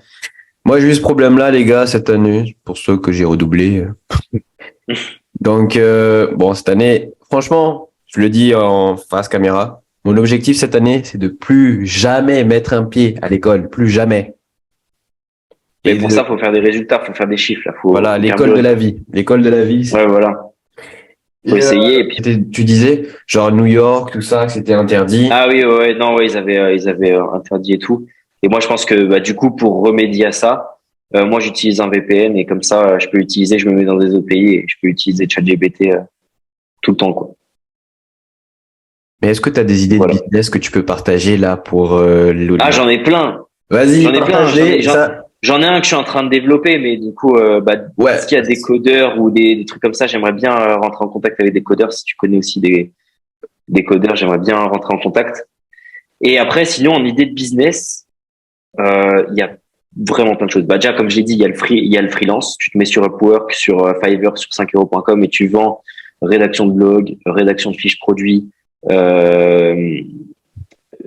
Moi, j'ai eu ce problème-là, les gars, cette année, pour ceux que j'ai redoublé. Donc, bon, cette année, franchement, je le dis en face caméra, mon objectif cette année, c'est de plus jamais mettre un pied à l'école, plus jamais. Mais Et pour ça, faut faire des résultats, faut faire des chiffres, là. voilà, Faut bien l'école de la bosser. vie. L'école de la vie. Ouais, voilà. Faut Et essayer. Et puis, tu disais, genre New York, tout ça, que c'était interdit. ah oui, ouais, ouais, non, ouais, ils avaient interdit et tout. Et moi, je pense que, bah, du coup, pour remédier à ça, moi, j'utilise un VPN et comme ça, je peux l'utiliser, je me mets dans des autres pays et je peux utiliser ChatGPT tout le temps, quoi. Mais est-ce que tu as des idées de Voilà. business que tu peux partager là pour Ah, l'audience? j'en ai plein. Vas-y, J'en ai plein. partage-les. Ça, J'en ai un que je suis en train de développer, mais du coup, bah, ouais. s'il y a des codeurs ou des trucs comme ça, j'aimerais bien rentrer en contact avec des codeurs. Si tu connais aussi des codeurs, j'aimerais bien rentrer en contact. Et après, sinon, en idée de business, il y a vraiment plein de choses. Bah, déjà, comme je l'ai dit, il y a le freelance. Tu te mets sur Upwork, sur Fiverr, sur 5euros.com et tu vends rédaction de blog, rédaction de fiches produits, euh,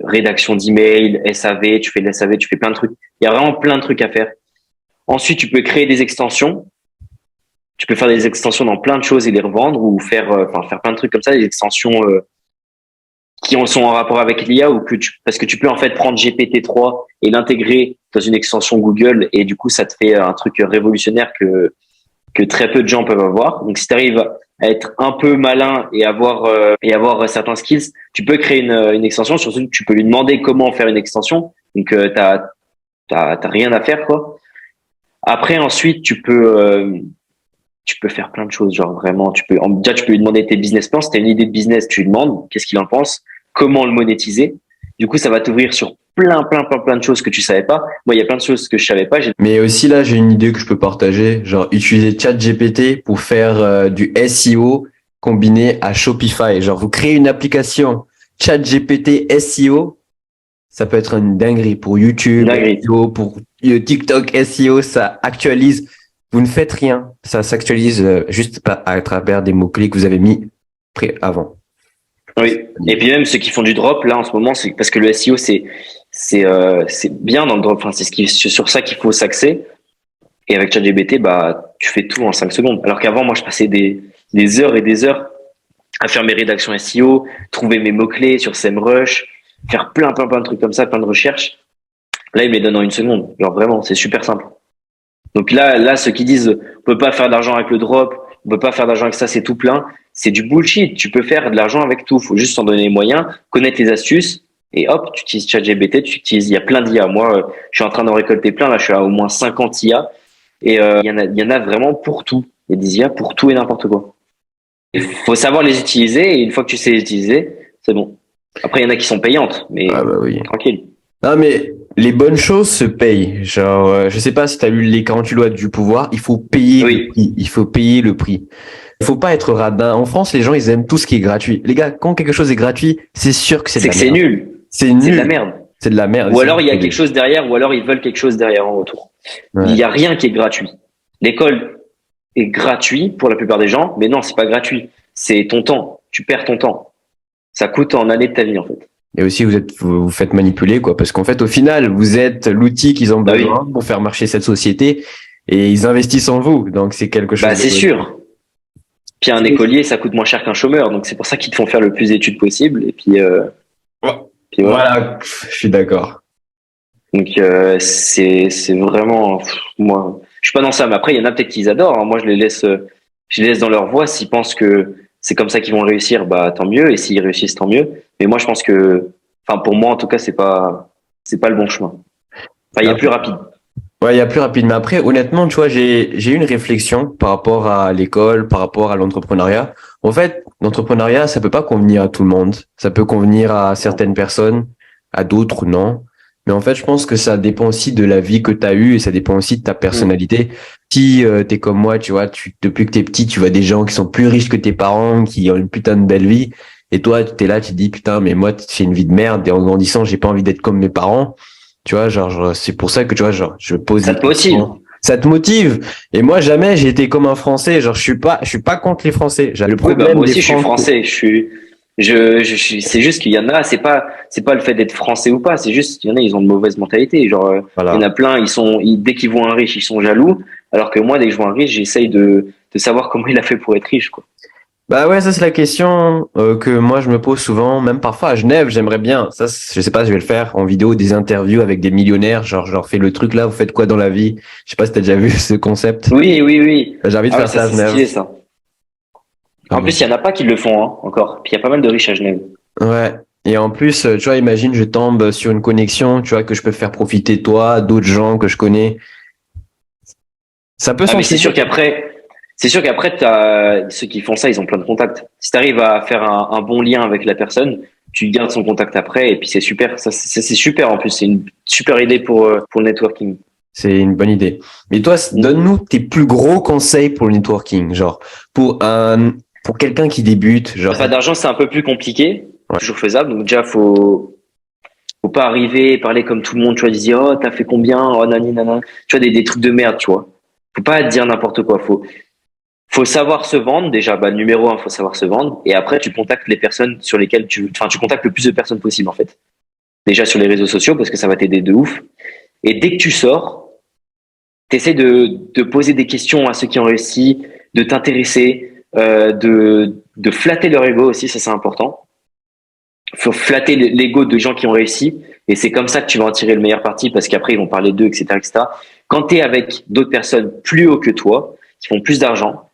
rédaction d'email, SAV, tu fais de l'SAV, tu fais plein de trucs. Il y a vraiment plein de trucs à faire. Ensuite, tu peux créer des extensions. Tu peux faire des extensions dans plein de choses et les revendre ou faire plein de trucs comme ça, des extensions sont en rapport avec l'IA ou parce que tu peux en fait prendre GPT-3 et l'intégrer dans une extension Google et du coup, ça te fait un truc révolutionnaire que très peu de gens peuvent avoir. Donc, si tu arrives à être un peu malin et avoir certains skills, tu peux créer une extension. Surtout, tu peux lui demander comment faire une extension. Donc, t'as rien à faire, quoi. Après, ensuite, tu peux faire plein de choses, genre vraiment, déjà, tu peux lui demander tes business plans. Si tu as une idée de business, tu lui demandes qu'est-ce qu'il en pense, comment le monétiser. Du coup, ça va t'ouvrir sur plein de choses que tu savais pas. Moi, il y a plein de choses que je savais pas. Mais aussi là, j'ai une idée que je peux partager, genre utiliser ChatGPT pour faire du SEO combiné à Shopify. Genre vous créez une application ChatGPT SEO, ça peut être une dinguerie pour YouTube, Dinguerie. SEO, pour TikTok SEO, ça actualise. Vous ne faites rien, ça s'actualise juste à travers des mots-clés que vous avez mis avant. Oui. Et puis même ceux qui font du drop, là, en ce moment, c'est parce que le SEO, c'est bien dans le drop. Enfin, c'est sur ça qu'il faut s'axer. Et avec ChatGPT, bah, tu fais tout en 5 secondes. Alors qu'avant, moi, je passais des heures et des heures à faire mes rédactions SEO, trouver mes mots-clés sur SEMrush, faire plein de trucs comme ça, plein de recherches. Là, il me les donne en 1 seconde. Genre vraiment, c'est super simple. Donc là, ceux qui disent, on peut pas faire d'argent avec le drop, on peut pas faire d'argent avec ça, c'est tout plein. C'est du bullshit. Tu peux faire de l'argent avec tout. Faut juste s'en donner les moyens, connaître les astuces. Et hop, tu utilises ChatGPT, il y a plein d'IA. Moi, je suis en train d'en récolter plein. Là, je suis à au moins 50 IA. Et il y en a vraiment pour tout. Il y a des IA pour tout et n'importe quoi. Il faut savoir les utiliser. Et une fois que tu sais les utiliser, c'est bon. Après, il y en a qui sont payantes, mais Ah bah oui. tranquille. Non, mais les bonnes choses se payent. Genre, je sais pas si tu as lu les 48 lois du pouvoir, il faut payer le Oui, prix. Il faut payer le prix. Il faut pas être radin. En France, les gens, ils aiment tout ce qui est gratuit. Les gars, quand quelque chose est gratuit, c'est sûr que c'est de c'est la que c'est merde. nul. C'est C'est de la nul. merde. C'est de la merde. Ou alors il y a quelque chose derrière, ou alors ils veulent quelque chose derrière en retour. Il Ouais. y a rien qui est gratuit. L'école est gratuit pour la plupart des gens, mais non, c'est pas gratuit. C'est ton temps. Tu perds ton temps. Ça coûte en années de ta vie, en fait. Et aussi, vous faites manipuler, quoi. Parce qu'en fait, au final, vous êtes l'outil qu'ils ont Bah oui. besoin pour faire marcher cette société et ils investissent en vous. Donc, c'est quelque chose Bah, de c'est positif. sûr. Puis un écolier, ça coûte moins cher qu'un chômeur. Donc c'est pour ça qu'ils te font faire le plus d'études possible. Et puis, Ouais. puis voilà. Voilà, je suis d'accord. Donc c'est vraiment moi je suis pas dans ça, mais après il y en a peut-être qui les adorent, hein. Moi je les laisse dans leur voie. S'ils pensent que c'est comme ça qu'ils vont réussir, bah tant mieux, et s'ils réussissent tant mieux. Mais moi je pense que enfin pour moi en tout cas c'est pas le bon chemin. Enfin il y a plus rapide. Ouais, il y a plus rapide. Mais après, honnêtement, tu vois, j'ai eu une réflexion par rapport à l'école, par rapport à l'entrepreneuriat. En fait, l'entrepreneuriat, ça peut pas convenir à tout le monde. Ça peut convenir à certaines personnes, à d'autres, non. Mais en fait, je pense que ça dépend aussi de la vie que tu as eue et ça dépend aussi de ta Mm. personnalité. Si tu es comme moi, tu vois, depuis que tu es petit, tu vois des gens qui sont plus riches que tes parents, qui ont une putain de belle vie. Et toi, tu es là, tu te dis, putain, mais moi, j'ai une vie de merde et en grandissant, j'ai pas envie d'être comme mes parents. Tu vois, c'est pour ça que, tu vois, genre, je pose Ça des te motive. questions. Ça te motive. Et moi, jamais j'ai été comme un Français. Genre, je suis pas contre les Français. J'ai le Oui, bah problème moi des aussi je suis Français. français, c'est juste qu'il y en a, c'est pas le fait d'être français ou pas, c'est juste qu'il y en a, ils ont de mauvaises mentalités. Genre, il y en Voilà. a plein, dès qu'ils voient un riche, ils sont jaloux, alors que moi, dès que je vois un riche, j'essaye de savoir comment il a fait pour être riche, quoi. Bah ouais, ça c'est la question que moi je me pose souvent, même parfois à Genève, j'aimerais bien. Ça, je sais pas, je vais le faire en vidéo, des interviews avec des millionnaires. Genre, je leur fais le truc là, vous faites quoi dans la vie? Je sais pas si t'as déjà vu ce concept. Oui, oui, oui. J'ai envie de Ah ouais, faire ça ça à c'est Genève. stylé, ça. En Vraiment. plus, il y en a pas qui le font, hein, encore. Puis il y a pas mal de riches à Genève. Ouais. Et en plus, tu vois, imagine, je tombe sur une connexion, tu vois, que je peux faire profiter toi, d'autres gens que je connais. Ça peut Ah, mais s'entraider. c'est sûr qu'après, ceux qui font ça, ils ont plein de contacts. Si tu arrives à faire un bon lien avec la personne, tu gardes son contact après, et puis c'est super. Ça, c'est super en plus. C'est une super idée pour le networking. C'est une bonne idée. Mais toi, donne-nous tes plus gros conseils pour le networking, genre pour quelqu'un qui débute, genre. Pas d'argent, c'est un peu plus compliqué, Ouais. toujours faisable. Donc déjà, faut pas arriver et parler comme tout le monde. Tu vois, dire oh t'as fait combien, oh nani nana. Tu vois des trucs de merde, tu vois. Faut pas dire n'importe quoi. Faut savoir se vendre. Déjà, bah numéro un, faut savoir se vendre. Et après, tu contactes les personnes sur lesquelles tu contactes le plus de personnes possible en fait. Déjà sur les réseaux sociaux parce que ça va t'aider de ouf. Et dès que tu sors, t'essaies de poser des questions à ceux qui ont réussi, de t'intéresser, de flatter leur ego aussi, ça c'est important. Faut flatter l'ego de gens qui ont réussi et c'est comme ça que tu vas en tirer le meilleur parti parce qu'après ils vont parler d'eux, etc., etc. Quand tu es avec d'autres personnes plus haut que toi, qui font plus d'argent,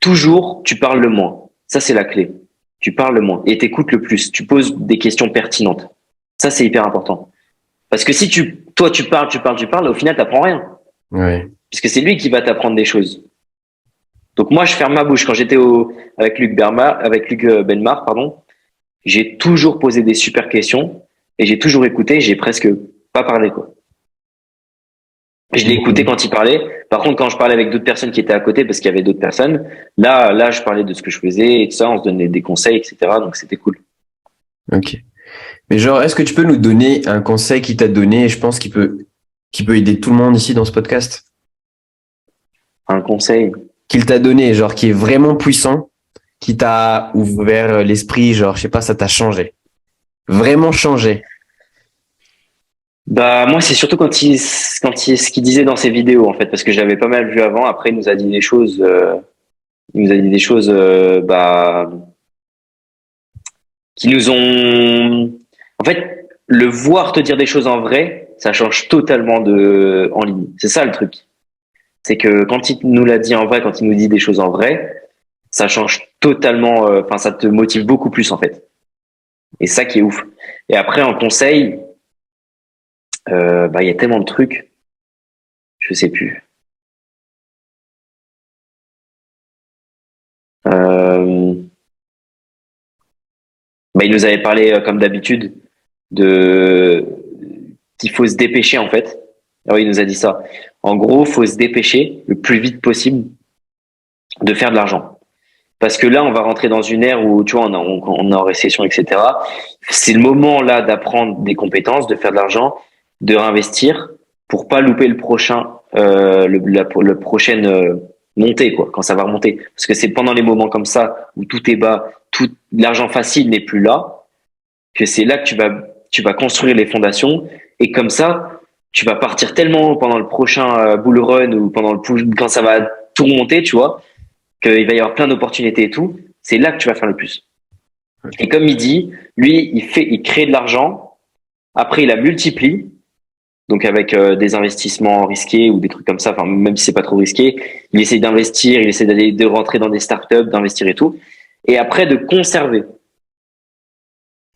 toujours tu parles le moins. Ça c'est la clé. Tu parles le moins et t'écoutes le plus. Tu poses des questions pertinentes. Ça c'est hyper important. Parce que si toi tu parles, au final t'apprends rien. Ouais. Puisque c'est lui qui va t'apprendre des choses. Donc moi je ferme ma bouche. Quand j'étais avec Luc Benmar, pardon, j'ai toujours posé des super questions et j'ai toujours écouté, j'ai presque pas parlé, quoi. Je l'ai écouté quand il parlait. Par contre, quand je parlais avec d'autres personnes qui étaient à côté, parce qu'il y avait d'autres personnes, là, je parlais de ce que je faisais et tout ça, on se donnait des conseils, etc. Donc, c'était cool. Ok. Mais genre, est-ce que tu peux nous donner un conseil qu'il t'a donné et je pense qu'il peut aider tout le monde ici dans ce podcast? Un conseil. Qu'il t'a donné, genre, qui est vraiment puissant, qui t'a ouvert l'esprit, genre, je sais pas, ça t'a changé. Vraiment changé. Bah, moi, c'est surtout ce qu'il disait dans ses vidéos, en fait, parce que je l'avais pas mal vu avant. Après, il nous a dit des choses, bah, qui nous ont, en fait, le voir te dire des choses en vrai, ça change totalement en ligne. C'est ça le truc. C'est que quand il nous l'a dit en vrai, quand il nous dit des choses en vrai, ça change totalement, enfin, ça te motive beaucoup plus, en fait. Et ça qui est ouf. Et après, en conseil, bah, il y a tellement de trucs, je sais plus. Euh, Bah, il nous avait parlé, comme d'habitude, de qu'il faut se dépêcher en fait. Ah oui, il nous a dit ça. En gros, faut se dépêcher le plus vite possible de faire de l'argent. Parce que là, on va rentrer dans une ère où, tu vois, on est en récession, etc. C'est le moment là d'apprendre des compétences, de faire de l'argent, de réinvestir pour pas louper le prochain, le prochaine montée, quoi, quand ça va remonter. Parce que c'est pendant les moments comme ça où tout est bas, tout l'argent facile n'est plus là, que c'est là que tu vas construire les fondations. Et comme ça, tu vas partir tellement pendant le prochain bull run ou quand ça va tout remonter, tu vois, qu'il va y avoir plein d'opportunités et tout. C'est là que tu vas faire le plus. Et comme il dit, lui, il crée de l'argent. Après, il la multiplie. Donc avec des investissements risqués ou des trucs comme ça, enfin même si c'est pas trop risqué, il essaie d'investir, il essaie de rentrer dans des startups, d'investir et tout, et après de conserver.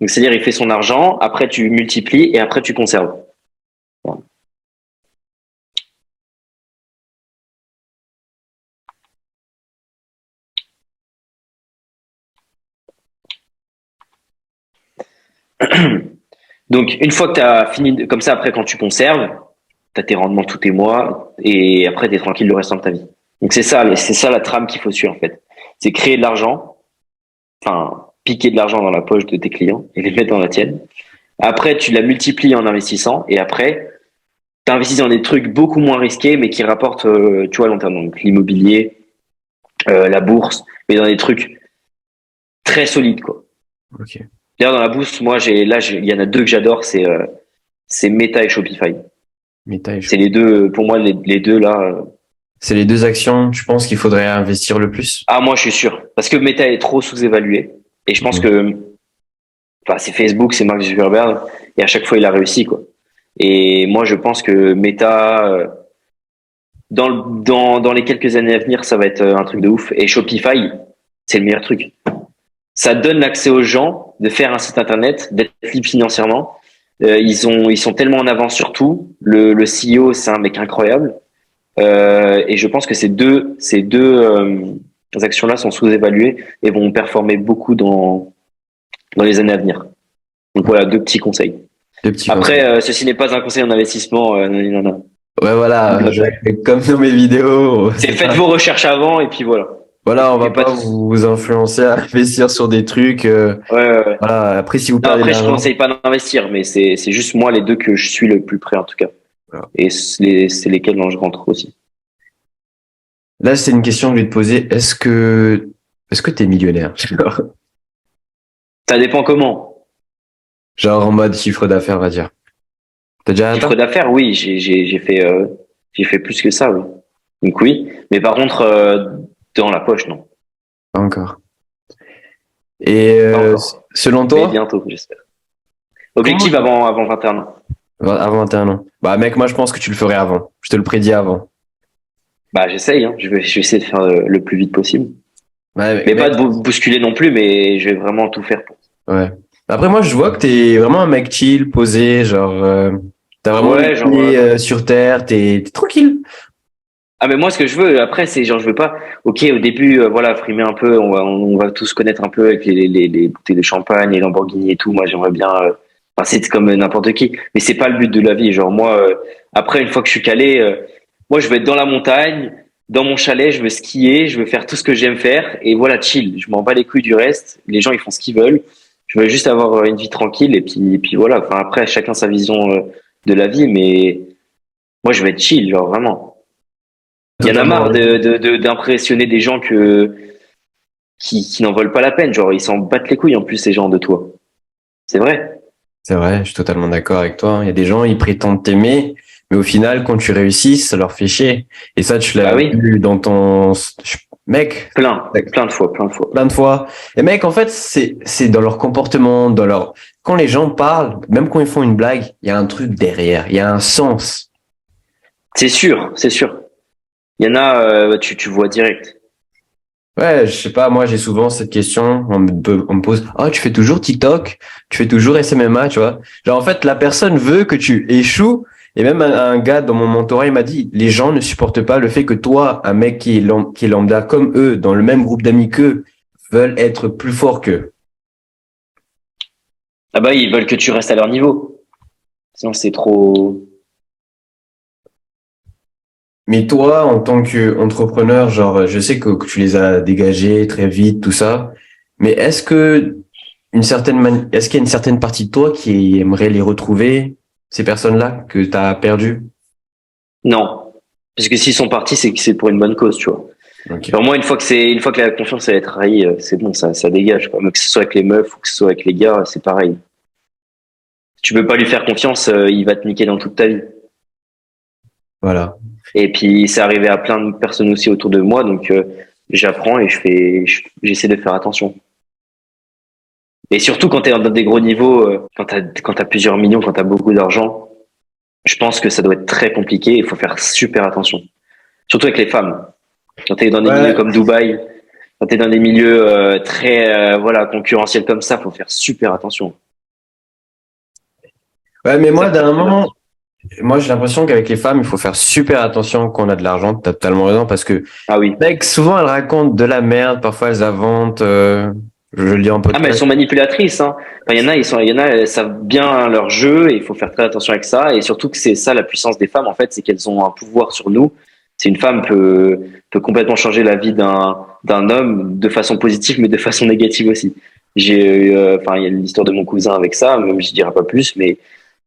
Donc c'est-à-dire il fait son argent, après tu multiplies et après tu conserves. Voilà. Donc une fois que tu as fini comme ça, après quand tu conserves, tu as tes rendements tous tes mois et après tu es tranquille le restant de ta vie. Donc c'est ça la trame qu'il faut suivre en fait. C'est créer de l'argent, enfin piquer de l'argent dans la poche de tes clients et les mettre dans la tienne. Après, tu la multiplies en investissant et après, tu investis dans des trucs beaucoup moins risqués mais qui rapportent, tu vois, à long terme. Donc l'immobilier, la bourse, mais dans des trucs très solides, quoi. Ok. D'ailleurs, dans la bourse, moi, il y en a deux que j'adore, c'est Meta et Shopify. Meta et C'est les deux, pour moi, les deux là. C'est les deux actions, tu penses qu'il faudrait investir le plus? Ah, moi, je suis sûr. Parce que Meta est trop sous-évalué. Et je pense que, enfin, c'est Facebook, c'est Mark Zuckerberg. Et à chaque fois, il a réussi, quoi. Et moi, je pense que Meta, dans les quelques années à venir, ça va être un truc de ouf. Et Shopify, c'est le meilleur truc. Ça donne l'accès aux gens de faire un site internet, d'être libre financièrement. Ils sont tellement en avance sur tout. Le CEO, c'est un mec incroyable. Et je pense que ces deux actions-là sont sous-évaluées et vont performer beaucoup dans les années à venir. Donc voilà, deux petits conseils. Après, ceci n'est pas un conseil en investissement. Non. Ouais, voilà, comme dans mes vidéos. C'est faites vos recherches avant et puis voilà. Voilà, on va pas vous influencer à investir sur des trucs. Ouais. Voilà, après, si vous Non, perdez après, je l'argent. conseille pas d'investir, mais c'est juste moi les deux que je suis le plus près en tout cas. Voilà. Et c'est lesquels dont je rentre aussi. Là, c'est une question que je vais te poser. Est-ce que t'es millionnaire? Ça dépend comment. Genre en mode chiffre d'affaires, on va dire. T'as déjà atteint? Chiffre d'affaires, oui, j'ai fait plus que ça, oui. Donc oui, mais par contre, dans la poche, non. Pas encore. Et Pas encore. selon Mais toi? bientôt, j'espère. Objectif avant 21 ans. Avant 21 ans. Bah mec, moi je pense que tu le ferais avant. Je te le prédis avant. Bah j'essaye, hein. Je vais essayer de faire le plus vite possible. Ouais, Mais pas de bousculer non plus, mais je vais vraiment tout faire pour. Ouais. Après moi je vois que t'es vraiment un mec chill, posé, genre t'as vraiment Ouais, les genre, pieds sur terre, t'es tranquille. Ah mais moi ce que je veux après c'est genre je veux pas ok au début voilà frimer un peu on va tous connaître un peu avec les bouteilles de champagne les Lamborghini et tout moi j'aimerais bien Enfin, c'est comme n'importe qui. Mais c'est pas le but de la vie. Genre, moi, après, une fois que je suis calé, moi, je veux être dans la montagne, dans mon chalet, je veux skier, je veux faire tout ce que j'aime faire. Et voilà, chill. Je m'en bats les couilles du reste. Les gens, ils font ce qu'ils veulent. Je veux juste avoir une vie tranquille. Et puis voilà. Enfin, après, chacun sa vision de la vie. Mais moi, je veux être chill, genre, vraiment. Il y en a Totalement. marre d'impressionner des gens qui n'en veulent pas la peine. Genre, ils s'en battent les couilles en plus, ces gens de toi. C'est vrai. C'est vrai, je suis totalement d'accord avec toi. Il y a des gens, ils prétendent t'aimer, mais au final, quand tu réussis, ça leur fait chier. Et ça, tu Bah l'as oui. vu dans ton mec, Plein de fois, plein de fois. plein de fois. Et mec, en fait, c'est dans leur comportement, dans leur quand les gens parlent, même quand ils font une blague, il y a un truc derrière, il y a un sens. C'est sûr, c'est sûr. Il y en a, tu vois direct. Ouais, je sais pas, moi j'ai souvent cette question, on me pose, oh tu fais toujours TikTok, tu fais toujours SMMA, tu vois. Genre en fait la personne veut que tu échoues, et même un gars dans mon mentorat il m'a dit, les gens ne supportent pas le fait que toi, un mec qui est lambda comme eux, dans le même groupe d'amis qu'eux, veulent être plus fort qu'eux. Ah bah ils veulent que tu restes à leur niveau. Sinon c'est trop. Mais toi, en tant qu'entrepreneur, genre je sais que tu les as dégagés très vite, tout ça, mais est-ce qu'il y a une certaine partie de toi qui aimerait les retrouver, ces personnes-là que tu as perdues? Non. Parce que s'ils sont partis, c'est que c'est pour une bonne cause, tu vois. Ok. Alors moi, une fois que la confiance elle est trahie, c'est bon, ça dégage, quoi. Mais que ce soit avec les meufs ou que ce soit avec les gars, c'est pareil. Tu peux pas lui faire confiance, il va te niquer dans toute ta vie. Voilà. Et puis c'est arrivé à plein de personnes aussi autour de moi, donc j'apprends et j'essaie de faire attention. Et surtout quand tu es dans des gros niveaux, quand t'as plusieurs millions, quand t'as beaucoup d'argent, je pense que ça doit être très compliqué. Il faut faire super attention. Surtout avec les femmes. Quand tu es dans des milieux Ouais, comme Dubaï, quand tu es dans des milieux très voilà concurrentiels comme ça, faut faire super attention. ouais, mais Ça moi, faut faire d'un très moment, attention. moi, j'ai l'impression qu'avec les femmes, il faut faire super attention quand on a de l'argent. T'as totalement raison parce que, Ah oui. mec, souvent, elles racontent de la merde. Parfois, elles inventent, je le dis en Ah mais elles podcast. sont manipulatrices. Hein. Enfin, il y en a, elles savent bien leur jeu et il faut faire très attention avec ça. Et surtout que c'est ça la puissance des femmes en fait, c'est qu'elles ont un pouvoir sur nous. C'est une femme peut complètement changer la vie d'un homme de façon positive mais de façon négative aussi. Enfin il y a l'histoire de mon cousin avec ça, même je dirais pas plus, mais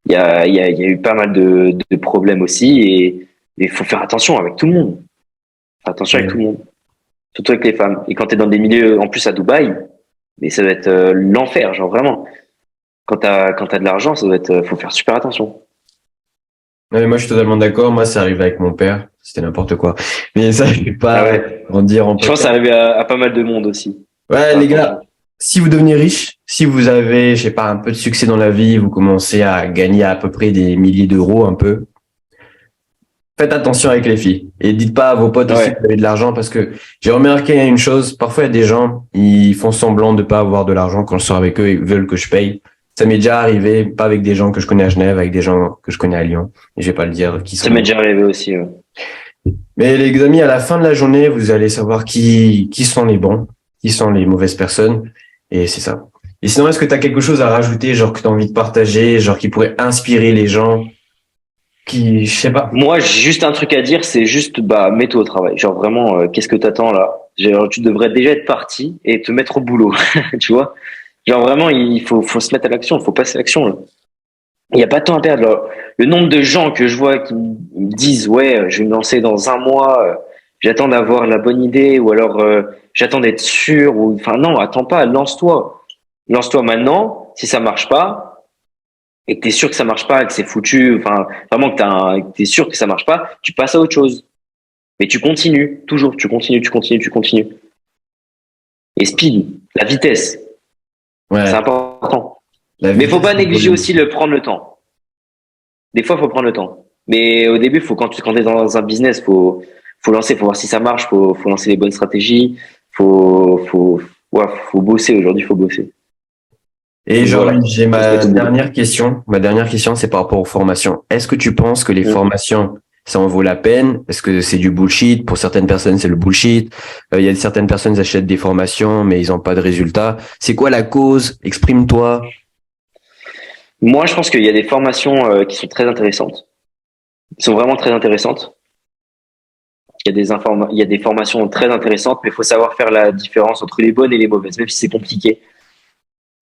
il y a eu pas mal de problèmes aussi et il faut faire attention avec tout le monde. Faire attention avec tout Ouais. le monde, surtout avec les femmes. Et quand tu es dans des milieux en plus à Dubaï, mais ça doit être l'enfer, genre vraiment. Quand t'as de l'argent, ça doit être, faut faire super attention. Non, mais moi, je suis totalement d'accord. Moi, ça arrive avec mon père. C'était n'importe quoi. Mais ça, je vais Ah pas ouais. en dire en Je pense que ça podcast. arrive à pas mal de monde aussi. Faut Ouais, faire les attention. gars, si vous devenez riche, si vous avez, je sais pas, un peu de succès dans la vie, vous commencez à gagner à peu près des milliers d'euros, un peu, faites attention avec les filles. Et dites pas à vos potes aussi que Ouais. vous avez de l'argent parce que j'ai remarqué une chose. Parfois, il y a des gens, ils font semblant de pas avoir de l'argent quand je sors avec eux, ils veulent que je paye. Ça m'est déjà arrivé, pas avec des gens que je connais à Genève, avec des gens que je connais à Lyon. Et je vais pas le dire qui Ça m'est sont. déjà arrivé aussi. Mais les amis, à la fin de la journée, vous allez savoir qui sont les bons, qui sont les mauvaises personnes. Et c'est ça. Et sinon, est-ce que tu as quelque chose à rajouter, genre que tu as envie de partager, genre qui pourrait inspirer les gens, qui, je sais pas. Moi, j'ai juste un truc à dire, c'est juste, bah, mets-toi au travail. Genre vraiment, qu'est-ce que t'attends là? Genre, tu devrais déjà être parti et te mettre au boulot. Tu vois? Genre vraiment, faut se mettre à l'action, il faut passer à l'action là. Il n'y a pas de temps à perdre. Là. Le nombre de gens que je vois qui me disent ouais, je vais me lancer dans un mois, j'attends d'avoir la bonne idée ou alors j'attends d'être sûr ou enfin non, attends pas, lance-toi. Lance-toi maintenant, si ça marche pas et que t'es sûr que ça marche pas, que c'est foutu, enfin vraiment que t'es sûr que ça marche pas, tu passes à autre chose. Mais tu continues, toujours, tu continues. Et speed, la vitesse, c'est Ouais, important. la Mais faut vitesse pas du négliger volume. aussi le prendre le temps. Des fois, faut prendre le temps. Mais au début, quand t'es dans un business, faut lancer, faut voir si ça marche, faut lancer les bonnes stratégies, ouais, faut bosser. Aujourd'hui, faut bosser. Et Donc genre, voilà, j'ai faut se ma mettre au boulot. dernière question. Ma dernière question, c'est par rapport aux formations. Est-ce que tu penses que les Mm. formations, ça en vaut la peine? Est-ce que c'est du bullshit? Pour certaines personnes, c'est le bullshit. Il y a certaines personnes qui achètent des formations, mais ils n'ont pas de résultats. C'est quoi la cause? Exprime-toi. Moi, je pense qu'il y a des formations qui sont très intéressantes. Qui sont vraiment très intéressantes. Il y a des formations très intéressantes, mais il faut savoir faire la différence entre les bonnes et les mauvaises, même si c'est compliqué.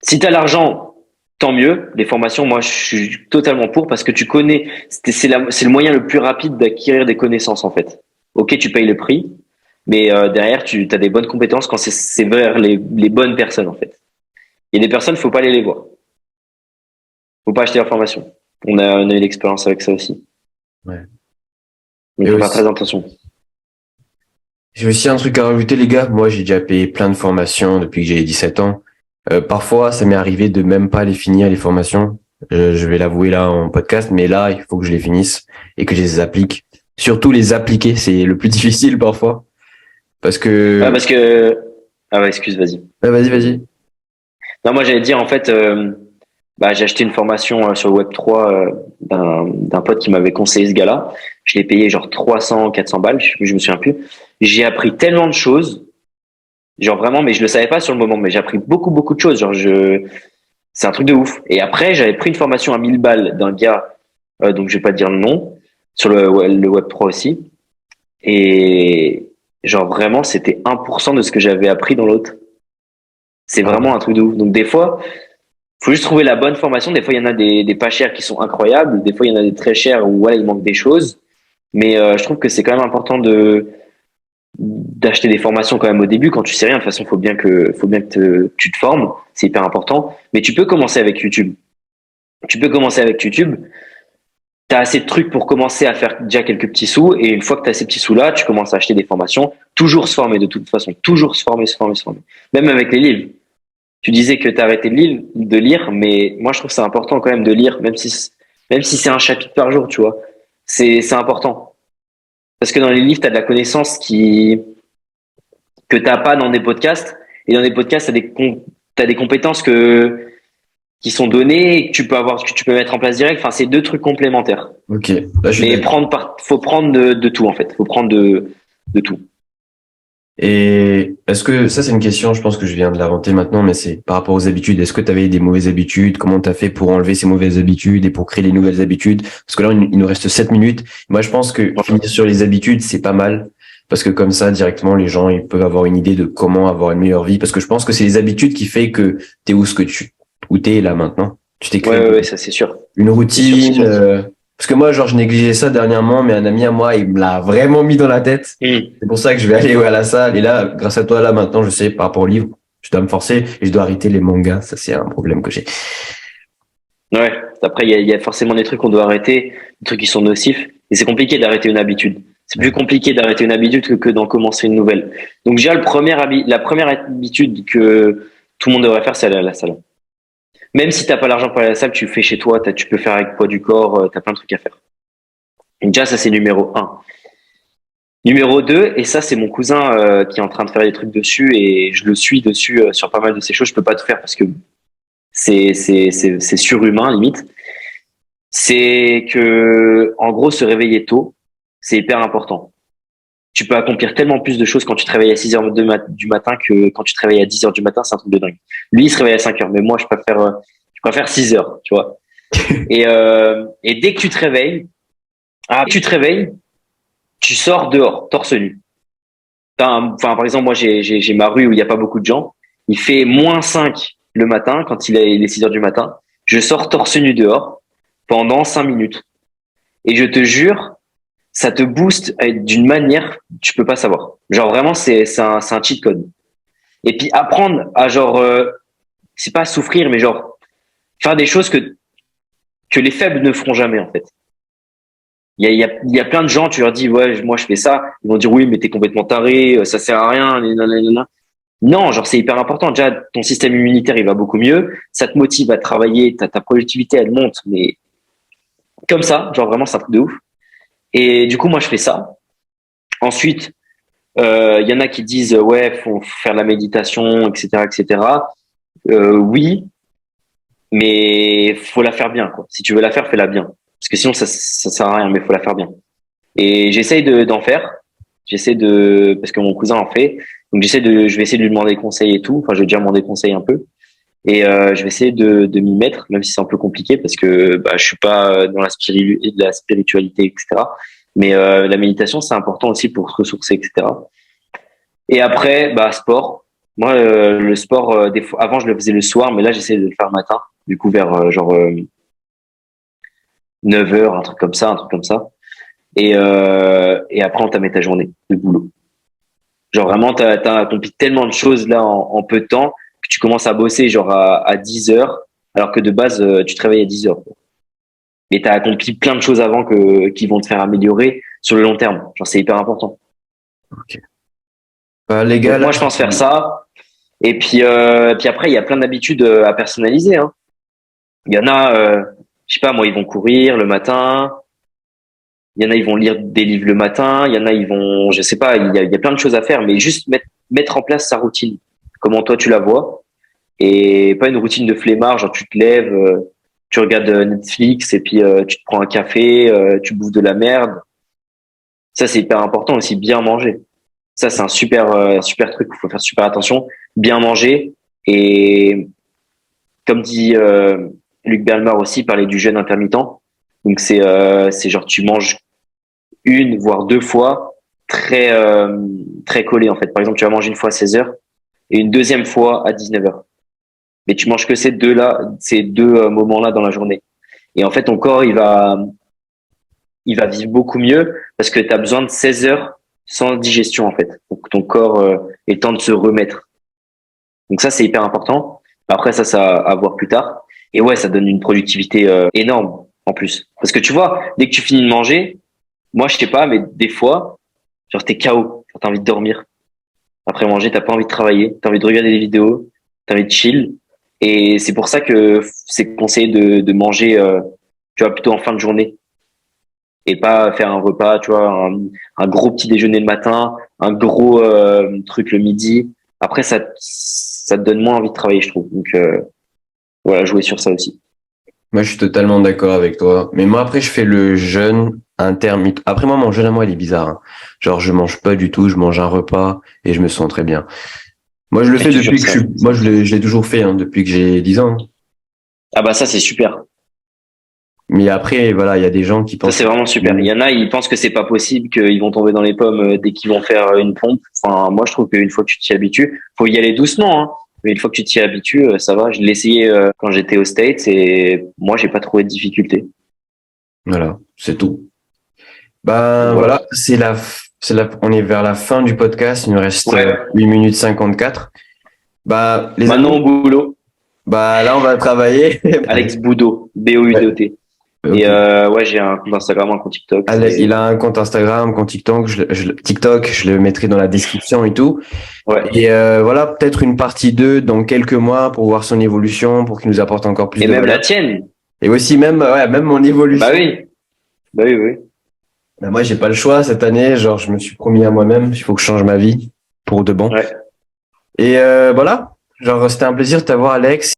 Si tu as l'argent, tant mieux. Les formations, moi, je suis totalement pour parce que tu connais, c'est le moyen le plus rapide d'acquérir des connaissances, en fait. Ok, tu payes le prix, mais derrière, tu as des bonnes compétences quand c'est vers les bonnes personnes, en fait. Il y a des personnes, faut pas aller les voir. Faut pas acheter leur formation. On a eu l'expérience avec ça aussi. Ouais. Donc, Et faut faire aussi, très attention. j'ai aussi un truc à rajouter, les gars. Moi, j'ai déjà payé plein de formations depuis que j'ai 17 ans. Parfois, ça m'est arrivé de même pas les finir, les formations. Je vais l'avouer là en podcast, mais là, il faut que je les finisse et que je les applique. Surtout les appliquer, c'est le plus difficile parfois. Parce Ah, que... parce que, ah ouais, excuse, vas-y. Vas-y, vas-y. Non, moi, j'allais dire, en fait, j'ai acheté une formation sur le Web3 d'un pote qui m'avait conseillé ce gars-là. Je l'ai payé genre 300, 400 balles, je me souviens plus. J'ai appris tellement de choses, genre vraiment, mais je le savais pas sur le moment, mais j'ai appris beaucoup, beaucoup de choses. C'est un truc de ouf. Et après, j'avais pris une formation à 1000 balles d'un gars, donc je vais pas te dire le nom, sur le Web3 aussi. Et genre vraiment, c'était 1% de ce que j'avais appris dans l'autre. C'est Ah ouais. vraiment un truc de ouf. Donc des fois, faut juste trouver la bonne formation. Des fois, il y en a des pas chers qui sont incroyables. Des fois, il y en a des très chers où il manque des choses. Mais je trouve que c'est quand même important de d'acheter des formations quand même au début quand tu sais rien. De toute façon, faut bien que tu te formes. C'est hyper important. Mais tu peux commencer avec YouTube. Tu peux commencer avec YouTube. T'as assez de trucs pour commencer à faire déjà quelques petits sous. Et une fois que tu as ces petits sous-là, tu commences à acheter des formations. Toujours se former de toute façon. Toujours se former, se former, se former. Même avec les livres. Tu disais que tu as arrêté de lire, mais moi je trouve que c'est important quand même de lire, même si c'est un chapitre par jour, tu vois. C'est important. Parce que dans les livres, tu as de la connaissance que t'as pas dans des podcasts. Et dans des podcasts, t'as des compétences qui sont données et que tu peux avoir, que tu peux mettre en place direct. Enfin, c'est deux trucs complémentaires. Ok, là, je suis Mais d'accord. faut prendre de tout, en fait. Faut prendre de tout. Et est-ce que, ça c'est une question, je pense que je viens de l'inventer maintenant, mais c'est par rapport aux habitudes. Est-ce que tu avais des mauvaises habitudes? Comment tu as fait pour enlever ces mauvaises habitudes et pour créer les nouvelles habitudes? Parce que là, il nous reste 7 minutes. Moi, je pense que finir sur les habitudes, c'est pas mal. Parce que comme ça, directement, les gens, ils peuvent avoir une idée de comment avoir une meilleure vie. Parce que je pense que c'est les habitudes qui fait que t'es où t'es là maintenant. Tu t'es créé Ouais, ça c'est sûr. une C'est sûr, c'est routine, sûr. parce que moi, genre, je négligeais ça dernièrement, mais un ami à moi, il me l'a vraiment mis dans la tête. Hmm. C'est pour ça que je vais aller à la salle. Et là, grâce à toi, là, maintenant, je sais, par rapport au livre, je dois me forcer et je dois arrêter les mangas. Ça, c'est un problème que j'ai. Ouais. Après, il y a forcément des trucs qu'on doit arrêter, des trucs qui sont nocifs. Et c'est compliqué d'arrêter une habitude. C'est plus compliqué d'arrêter une habitude que d'en commencer une nouvelle. Donc déjà, la première habitude que tout le monde devrait faire, c'est aller à la salle. Même si t'as pas l'argent pour aller à la salle, tu le fais chez toi, tu peux faire avec le poids du corps, t'as plein de trucs à faire. Donc déjà, ça c'est numéro un. Numéro 2, et ça c'est mon cousin qui est en train de faire des trucs dessus et je le suis dessus sur pas mal de ces choses. Je peux pas tout faire parce que c'est surhumain limite. C'est que en gros se réveiller tôt, c'est hyper important. Tu peux accomplir tellement plus de choses quand tu te réveilles à 6 heures du matin que quand tu te réveilles à 10 heures du matin, c'est un truc de dingue. Lui, il se réveille à 5 heures, mais moi, je préfère 6 heures, tu vois. Et dès que tu te réveilles, tu sors dehors, torse nu. Enfin, par exemple, moi, j'ai ma rue où il n'y a pas beaucoup de gens. Il fait -5 le matin, quand il est 6 heures du matin. Je sors torse nu dehors pendant 5 minutes. Et je te jure, ça te booste d'une manière tu peux pas savoir. Genre vraiment, c'est un cheat code. Et puis apprendre à genre, c'est pas souffrir, mais genre faire des choses que les faibles ne feront jamais en fait. Il y a plein de gens, tu leur dis ouais, moi je fais ça, ils vont dire oui, mais t'es complètement taré, ça sert à rien. Nanana. Non, genre c'est hyper important. Déjà, ton système immunitaire il va beaucoup mieux, ça te motive à travailler, ta productivité elle monte, mais comme ça, genre vraiment c'est un truc de ouf. Et du coup moi je fais ça. Ensuite, il y en a qui disent ouais, faut faire la méditation, etc., etc. Oui, mais faut la faire bien, quoi. Si tu veux la faire, fais-la bien, parce que sinon ça sert à rien, mais faut la faire bien. Et j'essaye d'en faire. Parce que mon cousin en fait. Donc je vais essayer de lui demander conseil et tout. Enfin, je vais déjà demander conseil un peu. Et je vais essayer de m'y mettre, même si c'est un peu compliqué parce que je suis pas dans la spiritualité, etc. Mais la méditation, c'est important aussi pour se ressourcer, etc. Et après, sport. Moi, le sport, des fois, avant, je le faisais le soir, mais là, j'essaie de le faire le matin. Du coup, vers 9 heures, un truc comme ça, un truc comme ça. Et après, entamer ta journée de boulot. Genre vraiment, t'as accompli tellement de choses là en peu de temps que tu commences à bosser genre à 10 heures, alors que de base, tu te réveilles à 10 heures. Mais t'as accompli plein de choses avant qui vont te faire améliorer sur le long terme. Genre, c'est hyper important. Ok. Les gars, Donc là, moi, je pense faire ça. Et puis après, il y a plein d'habitudes à personnaliser, hein. Il y en a, je sais pas, moi, ils vont courir le matin. Il y en a, ils vont lire des livres le matin. Il y en a, ils vont, je sais pas, il y a plein de choses à faire, mais juste mettre en place sa routine. Comment toi, tu la vois. Et pas une routine de flemmard, genre tu te lèves, tu regardes Netflix et puis tu te prends un café, tu bouffes de la merde. Ça, c'est hyper important aussi, bien manger. Ça, c'est un super truc, il faut faire super attention. Bien manger. Et comme dit Luc Belmar aussi, il parlait du jeûne intermittent. Donc c'est genre tu manges une voire deux fois très collé en fait. Par exemple, tu vas manger une fois à 16 heures et une deuxième fois à 19 heures. Mais tu manges que ces deux moments-là dans la journée. Et en fait, ton corps, il va vivre beaucoup mieux parce que tu as besoin de 16 heures sans digestion en fait, pour que ton corps ait le temps de se remettre. Donc ça, c'est hyper important. Après, ça à voir plus tard. Et ouais, ça donne une productivité énorme en plus. Parce que tu vois, dès que tu finis de manger, moi, je sais pas, mais des fois, genre, t'es KO, t'as envie de dormir. Après manger, t'as pas envie de travailler, t'as envie de regarder des vidéos, t'as envie de chill. Et c'est pour ça que c'est conseillé de manger, tu vois, plutôt en fin de journée. Et pas faire un repas, tu vois, un gros petit déjeuner le matin, un gros truc le midi. Après, ça te donne moins envie de travailler, je trouve. Donc, voilà, jouer sur ça aussi. moi, je suis totalement d'accord avec toi. Mais moi, après, je fais le jeûne intermittent. Après, moi, mon jeûne à moi, il est bizarre, hein. Genre, je mange pas du tout, je mange un repas et je me sens très bien. Moi, je le Et fais tu depuis sur que ça. moi, je l'ai toujours fait, hein, depuis que j'ai 10 ans. Ah bah ça, c'est super. Mais après, voilà, il y a des gens qui Ça, pensent c'est que vraiment super. Il y en a, ils pensent que c'est pas possible, qu'ils vont tomber dans les pommes dès qu'ils vont faire une pompe. Enfin, moi, je trouve qu'une fois que tu t'y habitues, faut y aller doucement, hein. Mais une fois que tu t'y habitues, ça va. Je l'ai essayé quand j'étais aux States et moi, j'ai pas trouvé de difficulté. voilà, c'est tout. Ben, Voilà. voilà, on est vers la fin du podcast. Il nous reste Ouais. 8 minutes 54. Bah, les Maintenant amis, au boulot. bah, là, on va travailler. Alex Boudot, Ouais, Boudot. Et ok. ouais, j'ai un compte Instagram, un compte TikTok. Il a un compte Instagram, compte TikTok, TikTok, je le mettrai dans la description et tout. Ouais. Et voilà, peut-être une partie 2 dans quelques mois pour voir son évolution, pour qu'il nous apporte encore plus Et de même la valeur. tienne. Et aussi même, ouais, même mon Bah évolution. oui. Bah oui, oui. Ben, moi, j'ai pas le choix cette année. Genre, je me suis promis à moi-même, il faut que je change ma vie pour de bon. Ouais. Et voilà, genre, c'était un plaisir de t'avoir, Alex.